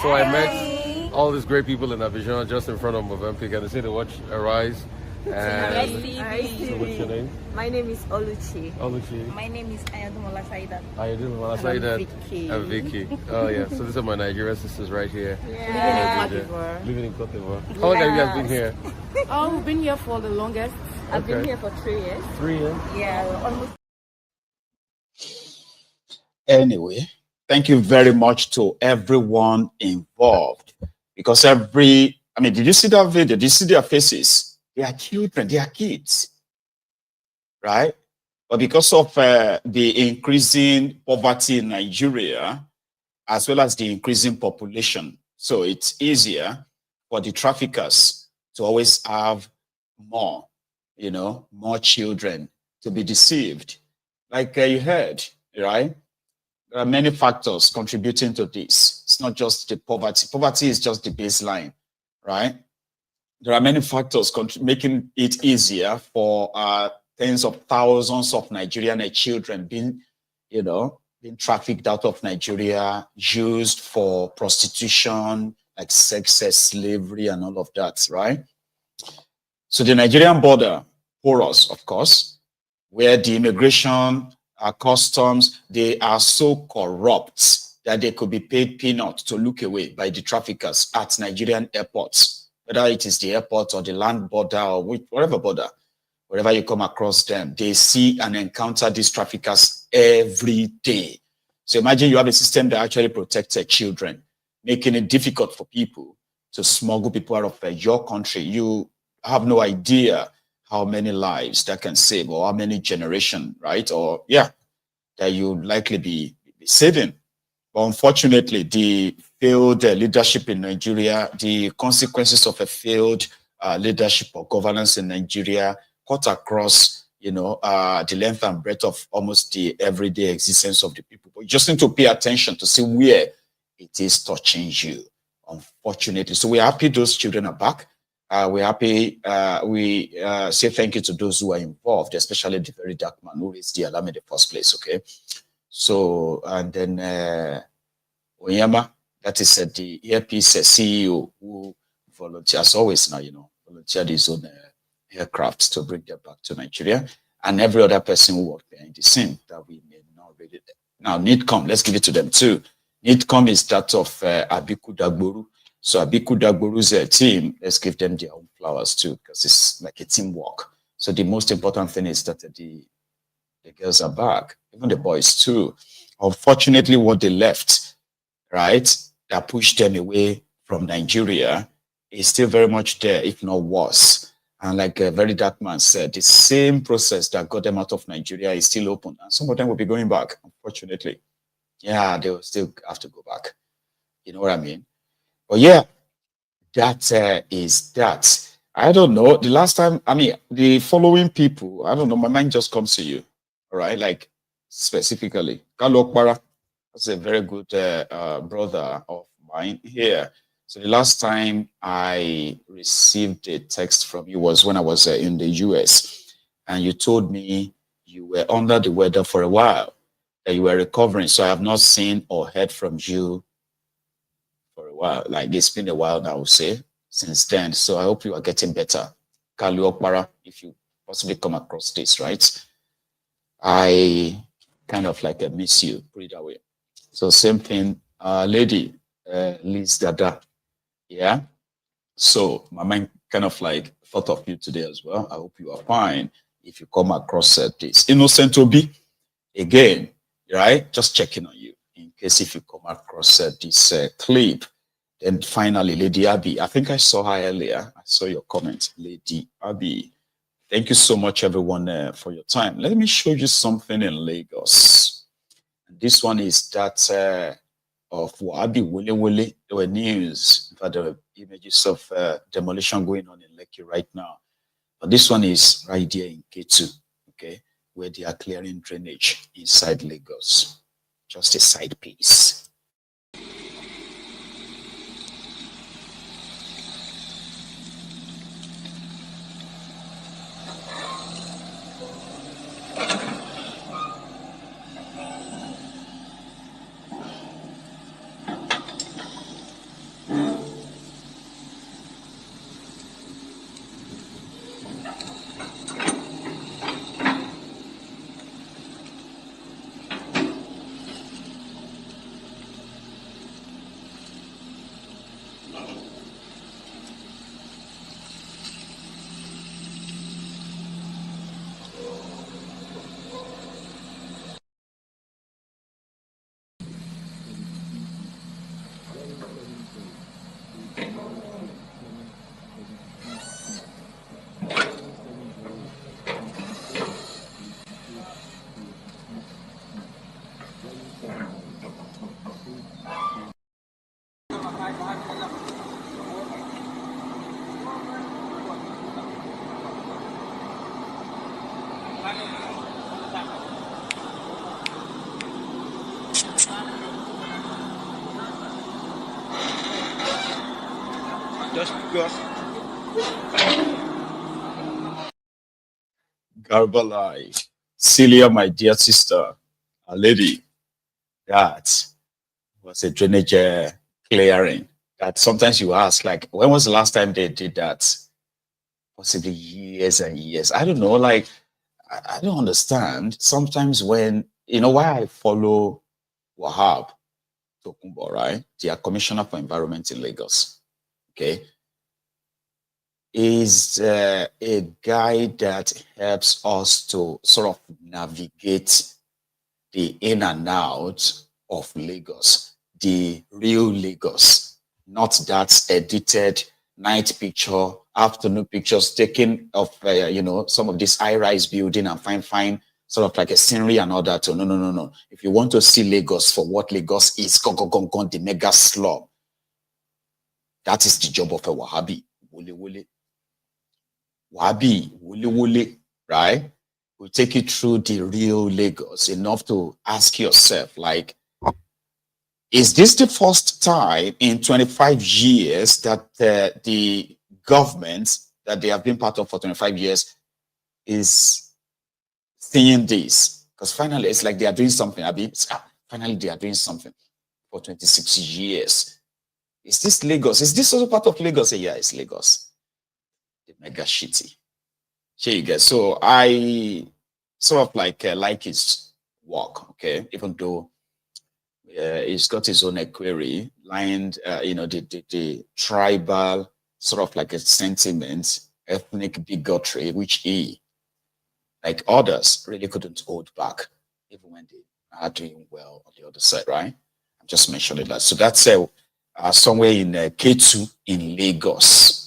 So I met all these great people in Abuja just in front of Mobilise, and they say they watch Arise. And so what's your name? My name is Oluchi. Oluchi. My name is Ayadumola Saida. Ayadumola Saida. And Vicky. Oh yeah, so these are my Nigerian sisters right here. Yeah. Living in Cote d'Ivoire. How long have you guys been here? Oh, we've been here for the longest. I've been here for 3 years. 3 years? Yeah, almost. Anyway, thank you very much to everyone involved, because did you see that video? Did you see their faces? They are children, they are kids, right? But because of the increasing poverty in Nigeria, as well as the increasing population, so it's easier for the traffickers to always have more, more children to be deceived. Like you heard, right? There are many factors contributing to this. It's not just the poverty. Poverty is just the baseline, right? There are many factors making it easier for tens of thousands of Nigerian children being trafficked out of Nigeria, used for prostitution, like sex slavery and all of that, right? So the Nigerian border, porous, of course, where the immigration, customs, they are so corrupt that they could be paid peanuts to look away by the traffickers at Nigerian airports, whether it is the airport or the land border or whatever border, wherever you come across them, they see and encounter these traffickers every day. So imagine you have a system that actually protects children, making it difficult for people to smuggle people out of your country. You have no idea how many lives that can save, or how many generations, right? Or that you likely be be saving. But unfortunately, the failed leadership in Nigeria, the consequences of a failed leadership or governance in Nigeria cut across, the length and breadth of almost the everyday existence of the people. But you just need to pay attention to see where it is touching you, unfortunately. So we're happy those children are back. We're happy. We say thank you to those who are involved, especially the very dark man who raised the alarm in the first place, okay? So, and then Onyema, that is the earpiece CEO who volunteers always now, volunteered his own aircraft to bring them back to Nigeria, and every other person who worked behind the scene that we may not read it. Now, NIDCOM, let's give it to them too. NIDCOM is that of Abiku Dagboru. So Abiku Dagboru's team, let's give them their own flowers too, because it's like a teamwork. So the most important thing is that the girls are back, even the boys too. Unfortunately, what they left, right, that pushed them away from Nigeria is still very much there, if not worse. And like a very dark man said, the same process that got them out of Nigeria is still open. And some of them will be going back, unfortunately. Yeah, they will still have to go back. You know what I mean? But yeah, that is that. I don't know. The last time, the following people, I don't know, my mind just comes to you. All right, like specifically, Kalokbara, that's a very good brother of mine here. So the last time I received a text from you was when I was in the US, and you told me you were under the weather for a while, that you were recovering. So I have not seen or heard from you for a while. Like it's been a while now, I would say, since then. So I hope you are getting better. Kalokbara, if you possibly come across this, right? I kind of like miss you, put it that way. So same thing, lady, Liz Dada, yeah? So my mind kind of like thought of you today as well. I hope you are fine if you come across this. Innocent Obi, again, right? Just checking on you in case if you come across this clip. Then finally, Lady Abby, I think I saw her earlier. I saw your comment, Lady Abby. Thank you so much, everyone, for your time. Let me show you something in Lagos. This one is that of Wabi Wole Wole. There were news, in fact, there were images of demolition going on in Lekki right now. But this one is right there in Ketu, okay, where they are clearing drainage inside Lagos. Just a side piece. Just go. Garbalai, Celia, my dear sister, a lady, that was a drainage clearing. That sometimes you ask, like, when was the last time they did that? Possibly years and years. I don't know, like, I don't understand. Sometimes when, why I follow Wahab Tokumbo, right? The Commissioner for Environment in Lagos. Okay, is a guy that helps us to sort of navigate the in and out of Lagos, the real Lagos, not that edited night picture, afternoon pictures taken of, some of this high-rise building and fine sort of like a scenery and all that. No. If you want to see Lagos for what Lagos is, the mega slum, that is the job of a Wahhabi. Wahhabi, right? Will take you through the real Lagos, enough to ask yourself, like, is this the first time in 25 years that the government that they have been part of for 25 years is seeing this? Because finally, it's like they are doing something. Finally, they are doing something for 26 years. Is this Lagos? Is this also part of Lagos? Yeah, it's Lagos. The mega shitty. Here you go. So I sort of like his work, okay? Even though he's got his own query, lined, the tribal sort of like a sentiment, ethnic bigotry, which he, like others, really couldn't hold back, even when they are doing well on the other side, right? I'm just mentioning that. So that's somewhere in K2 in Lagos.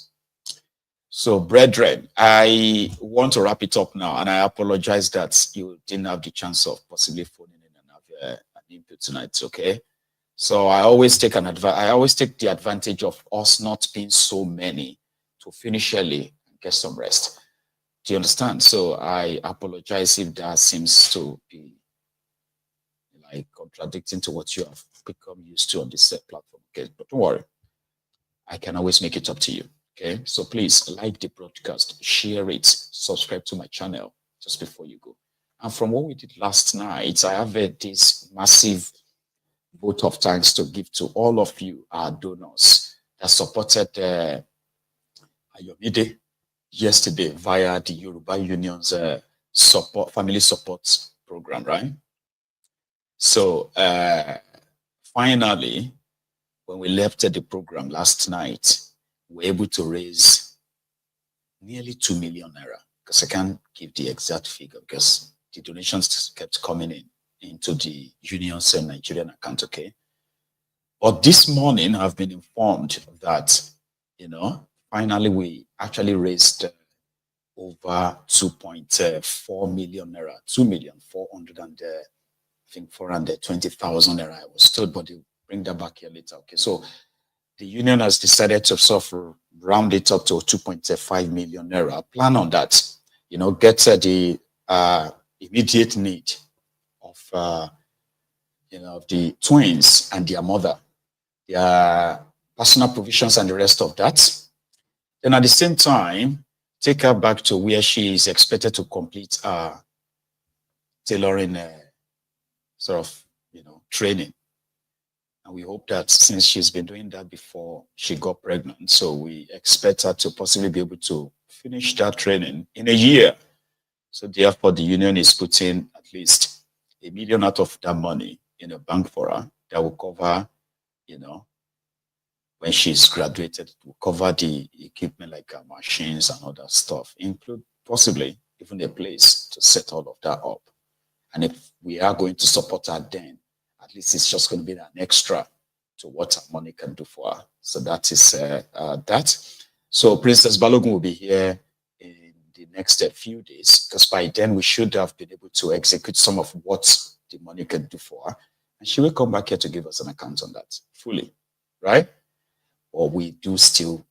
So, brethren, I want to wrap it up now, and I apologize that you didn't have the chance of possibly phoning in and have an input tonight. Okay, so I always take the advantage of us not being so many to finish early and get some rest. Do you understand? So I apologize if that seems to be like contradicting to what you have become used to on this platform. Okay, but don't worry, I can always make it up to you. Okay, so please like the broadcast, share it, subscribe to my channel just before you go. And from what we did last night, I have this massive vote of thanks to give to all of you, our donors that supported Ayomide yesterday via the Yoruba Union's family support program, right? So finally, when we left the program last night, we were able to raise nearly 2 million naira, because I can't give the exact figure because the donations kept coming into the union's Nigerian account, okay? But this morning, I've been informed that, finally we actually raised over 2.4 million naira, 420,000 naira, I was told, but they'll bring that back here later, okay? So the union has decided to sort of round it up to 2.5 million naira. Plan on that, get the immediate need of, the twins and their mother, their personal provisions and the rest of that. Then at the same time, take her back to where she is expected to complete tailoring training. And we hope that since she's been doing that before she got pregnant, so we expect her to possibly be able to finish that training in a year. So therefore, the union is putting at least $1 million out of that money in a bank for her that will cover, when she's graduated, it will cover the equipment like machines and other stuff, include possibly even a place to set all of that up. And if we are going to support her then, at least it's just going to be an extra to what our money can do for her. So that is that. So Princess Balogun will be here in the next few days, because by then we should have been able to execute some of what the money can do for her. And she will come back here to give us an account on that fully, right? Or we do still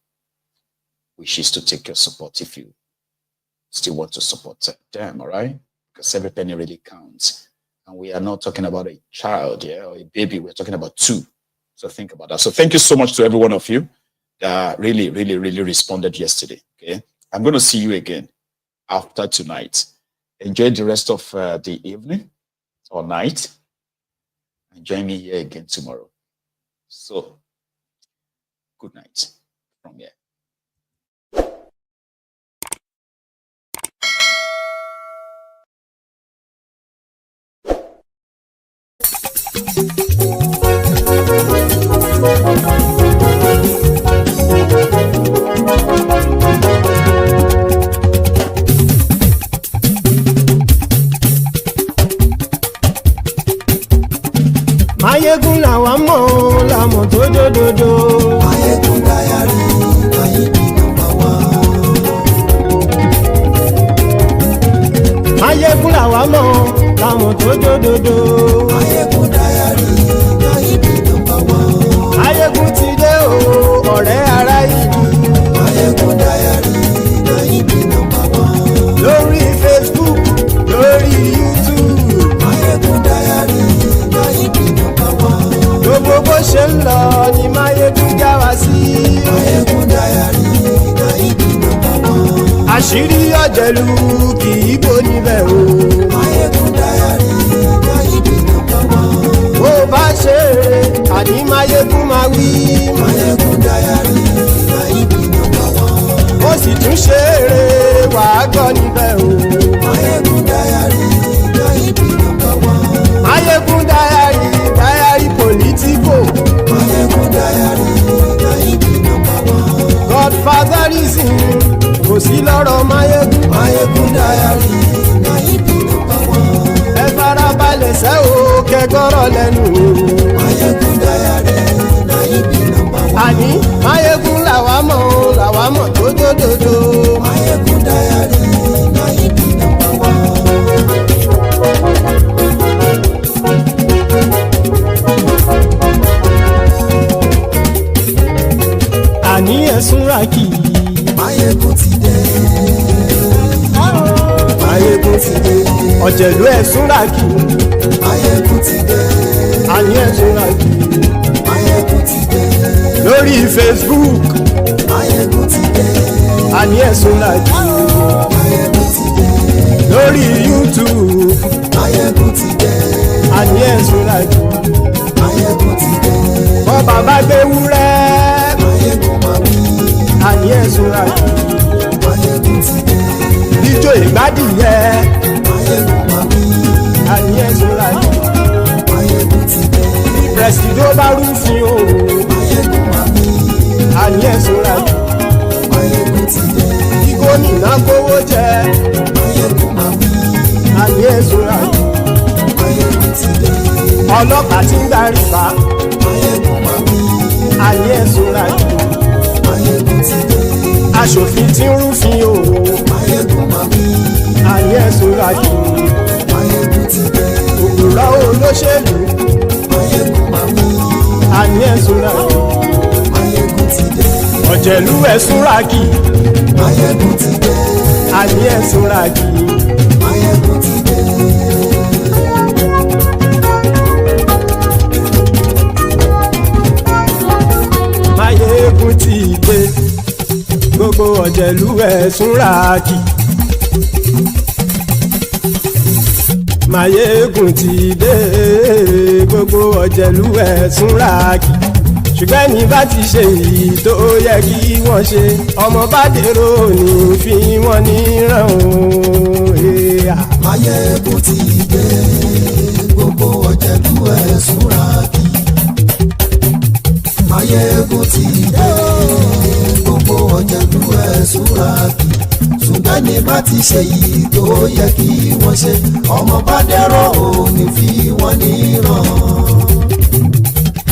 wishes to take your support if you still want to support them, all right? Because every penny really counts. And we are not talking about a child, or a baby. We're talking about 2. So think about that. So thank you so much to every one of you that really, really, really responded yesterday. Okay, I'm going to see you again after tonight. Enjoy the rest of the evening or night. And join me here again tomorrow. So, good night from here. Mayegun làwa mọ̀ làmọ̀ tó dòdòdò. Mayegun dayari Mayegun number 1. Máyégún làwa mọ̀ láwọn tó jódodo. Máyégún dáyàrí náà ibi nọ́mbà wọn. Máyégún ti dé o ọ̀rẹ́ ará ìlú. Máyégún dáyàrí náà ibi nọ́mbà wọn. Lórí Facebook lórí YouTube. Máyégún dáyàrí náà ibi nọ́mbà wọn. Gbogbo bó ṣe ń lọ ni Máyégún já wa sí. Máyégún dáyàrí náà ibi nọ́mbà wọn. Àṣírí ọ̀jẹ̀lú kì í bò níbẹ̀ o. Máyégún dáyàrí náà ibi nọ́mbà wọn. Bó bá ṣe eré àní Máyégún máa wí. Máyégún dáyàrí náà ibi nọ́mbà wọn. Ó sì tún ṣe eré wàá gbọ́ níbẹ̀ o. Máyégún dáyàrí náà ibi nọ́mbà wọn. Máyégún dáyàrí pòlítíkò. Máyégún dáyàrí náà ibi nọ́mbà wọn. Godfatherism kò sí lọ́rọ̀ Máyégún. Máyégún dáyàrí náà ibi nọ́mbà wọn. Ẹ farabalẹ̀ sẹ́ o kẹgọ́rọ̀ lẹ́nu o. Máyégún dáyàrí náà ibi nọ́mbà wọn. Àní Máyégún làwa mọ̀ tó dódòdó. Máyégún dáyàrí náà ibi nọ́mbà wọn. Àní ẹ̀sùn ràkì. Máyégún ti dé. Máyégún ti dé. Ọ̀jẹ̀lú ẹ̀sùn ràkì. Máyégún ti dé. Àní ẹ̀sùn ràkì. Máyégún ti dé. Lórí Facebook. Máyégún ti dé. Àní ẹ̀sùn ràkì. Máyégún ti dé. Lórí YouTube. Máyégún ti dé. Àní ẹ̀sùn ràkì. Máyégún ti dé. Bọ́ bàbá gbé wúrẹ́. Máyégún máa wí. Àní ẹ̀sùn ràkì. Máyégún ti dé. Ijó ìgbádìyẹ. Máyégún máa wí. Àní ẹ̀sùn ràkì. Máyégún ti dé. Presido bá rúfin o. Máyégún máa wí. Àní ẹ̀sùn ràkì. Máyégún ti dé. Kí gómìnà kówó jẹ. Máyégún máa wí. Àní ẹ̀sùn ràkì. Máyégún ti dé. Ọlọ́pàá ti ń darí bá. Máyégún máa wí. Àní ẹ̀sùn ràkì. Máyégún ti dé. Aṣòfin ti ń rúfin o. Máyégún máa wí. Àní ẹ̀sùn ràkì. Máyégún ti dé. Òpùrọ́ olóṣèlú. Máyégún máa wí. Àní ẹ̀sùn ràkì. Máyégún ti dé. Ọ̀jẹ̀lú ẹ̀sùn ràkì. Máyégún ti dé. Àní ẹ̀sùn ràkì. Máyégún ti dé. Máyégún ti dé. Gbogbo ọ̀jẹ̀lú ẹ̀sùn ràkì. Máyégún ti dé. Gbogbo ọ̀jẹ̀lú ẹ̀sùn ràkì. Ṣùgbọ́n ní bá ti ṣe èyí tó yẹ kí wọ́n ṣe, ọmọ bá dèrò ní fi wọ́n níran o. Máyégún ti dé. Gbogbo ọ̀jẹ̀lú ẹ̀sùn ràkì. Máyégún ti dé. Gbogbo ọ̀jẹ̀lú ẹ̀sùn ràkì. Ṣùgbọ́n ní bá ti ṣe èyí tó yẹ kí wọ́n ṣe, ọmọ bá dèrò ní fi wọ́n níran.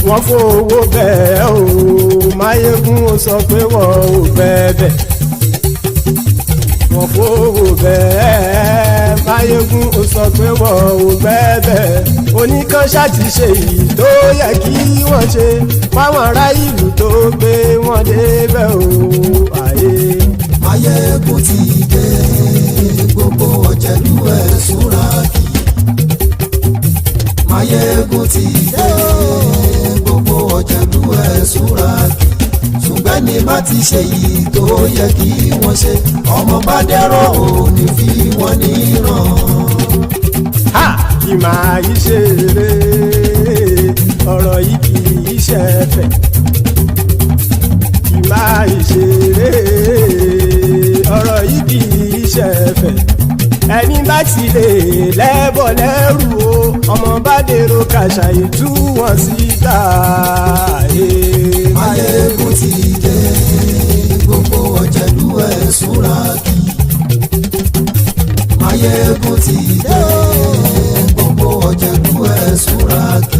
Wọ́n fowó bẹ́ẹ̀ o. Máyégún ó sọ pé wọ́n ò bẹ́ẹ̀. Wọ́n fowó bẹ́ẹ̀. Máyégún ó sọ pé wọ́n ò bẹ́ẹ̀. Oníkan ṣáàtì ṣe èyí tó yẹ kí wọ́n ṣe fáwọn ará ìlú tó gbé wọn débẹ̀ o. Máyégún ti dé. Gbogbo ọ̀jẹ̀lú ẹ̀sùn ràkì. Máyégún ti dé. Gbogbo ọ̀jẹ̀lú ẹ̀sùn ràkì. Ṣùgbọ́n ní bá ti ṣe yìí tó yẹ kí wọ́n ṣe, ọmọ bá dẹ́rọ̀ ò ní fi wọ́n níran. Kì máa yí ṣe eré, ọ̀rọ̀ yìí kì í ṣe ẹ̀fẹ̀. Kì máa yí ṣe eré, ọ̀rọ̀ yìí kì í ṣe ẹ̀fẹ̀. Ẹni bá ti lè lẹ́bọ̀ lẹ́rù o, ọmọ bá dèrò kàṣà ìtú wọn síta. Máyégún ti dé. Gbogbo ọ̀jẹ̀lú ẹ̀sùn ràkì. Máyégún ti dé. Gbogbo ọ̀jẹ̀lú ẹ̀sùn ràkì.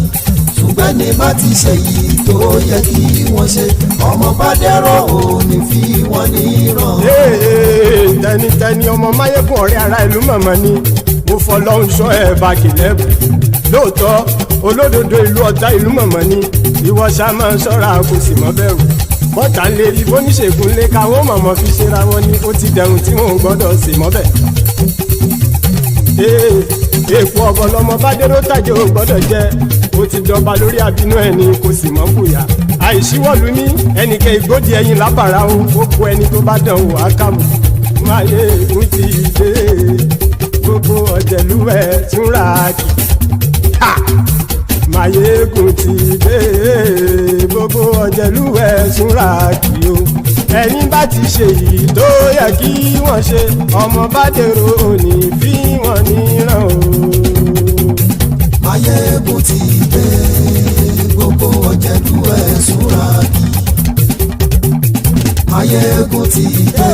Ṣùgbọ́n ní bá ti ṣe yìí tó yẹ kí wọ́n ṣe, ọmọ bá dẹ́rọ̀ ò ní fi wọ́n níran. Tẹnitẹni ọmọ Máyégún ọ̀rẹ́ ara ìlú mọ̀mọ́ ni. mo fọlọ́run ṣọ́ ẹ̀ bá kìlẹ́bù lóòótọ́ olódodo ìlú ọ̀tá ìlú mọ̀mọ́ ni ìwọ ṣá máa ń ṣọ́ra kò sì mọ́ bẹ̀rù bọ́tà ń lè rí bóníṣègùn lé káwọn mọ̀mọ́ fi ṣera wọn ni ó ti dẹrùn tí wọn ò gbọ́dọ̀ sì mọ́ bẹ̀. èèpo ọ̀bọ lọmọ bá dérò tàjẹ́ ò gbọ́dọ̀ jẹ́ ó ti dọba lórí àbínú ẹni kò sì mọ́ fòyà àìsíwọ́lu ní ẹnìkẹ́ ìgbódì ẹyin lábàrá o ó kó ẹni tó bá dán wò á kàmù máyé ń ti dé gbogbo ọ̀jẹ̀lúwẹ̀ túnra kì Máyégún ti dé gbogbo ọ̀jẹ̀lúwẹ̀ túnra kì o ẹ̀yin bá ti ṣe yìí tó yẹ kí wọ́n ṣe ọmọ bá dèrò òní fi wọ́n níran o. Máyégún ti dé gbogbo ọ̀jẹ̀lúwẹ̀ túnra kì Máyégún ti dé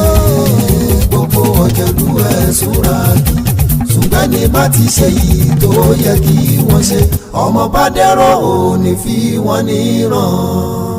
gbogbo ọ̀jẹ̀lúwẹ̀ túnra kì ṣùgbọ́n ní bá ti ṣe yìí tó yẹ kí wọ́n ṣe ọmọ bá dẹ́rọ̀ òní fi wọ́n níran.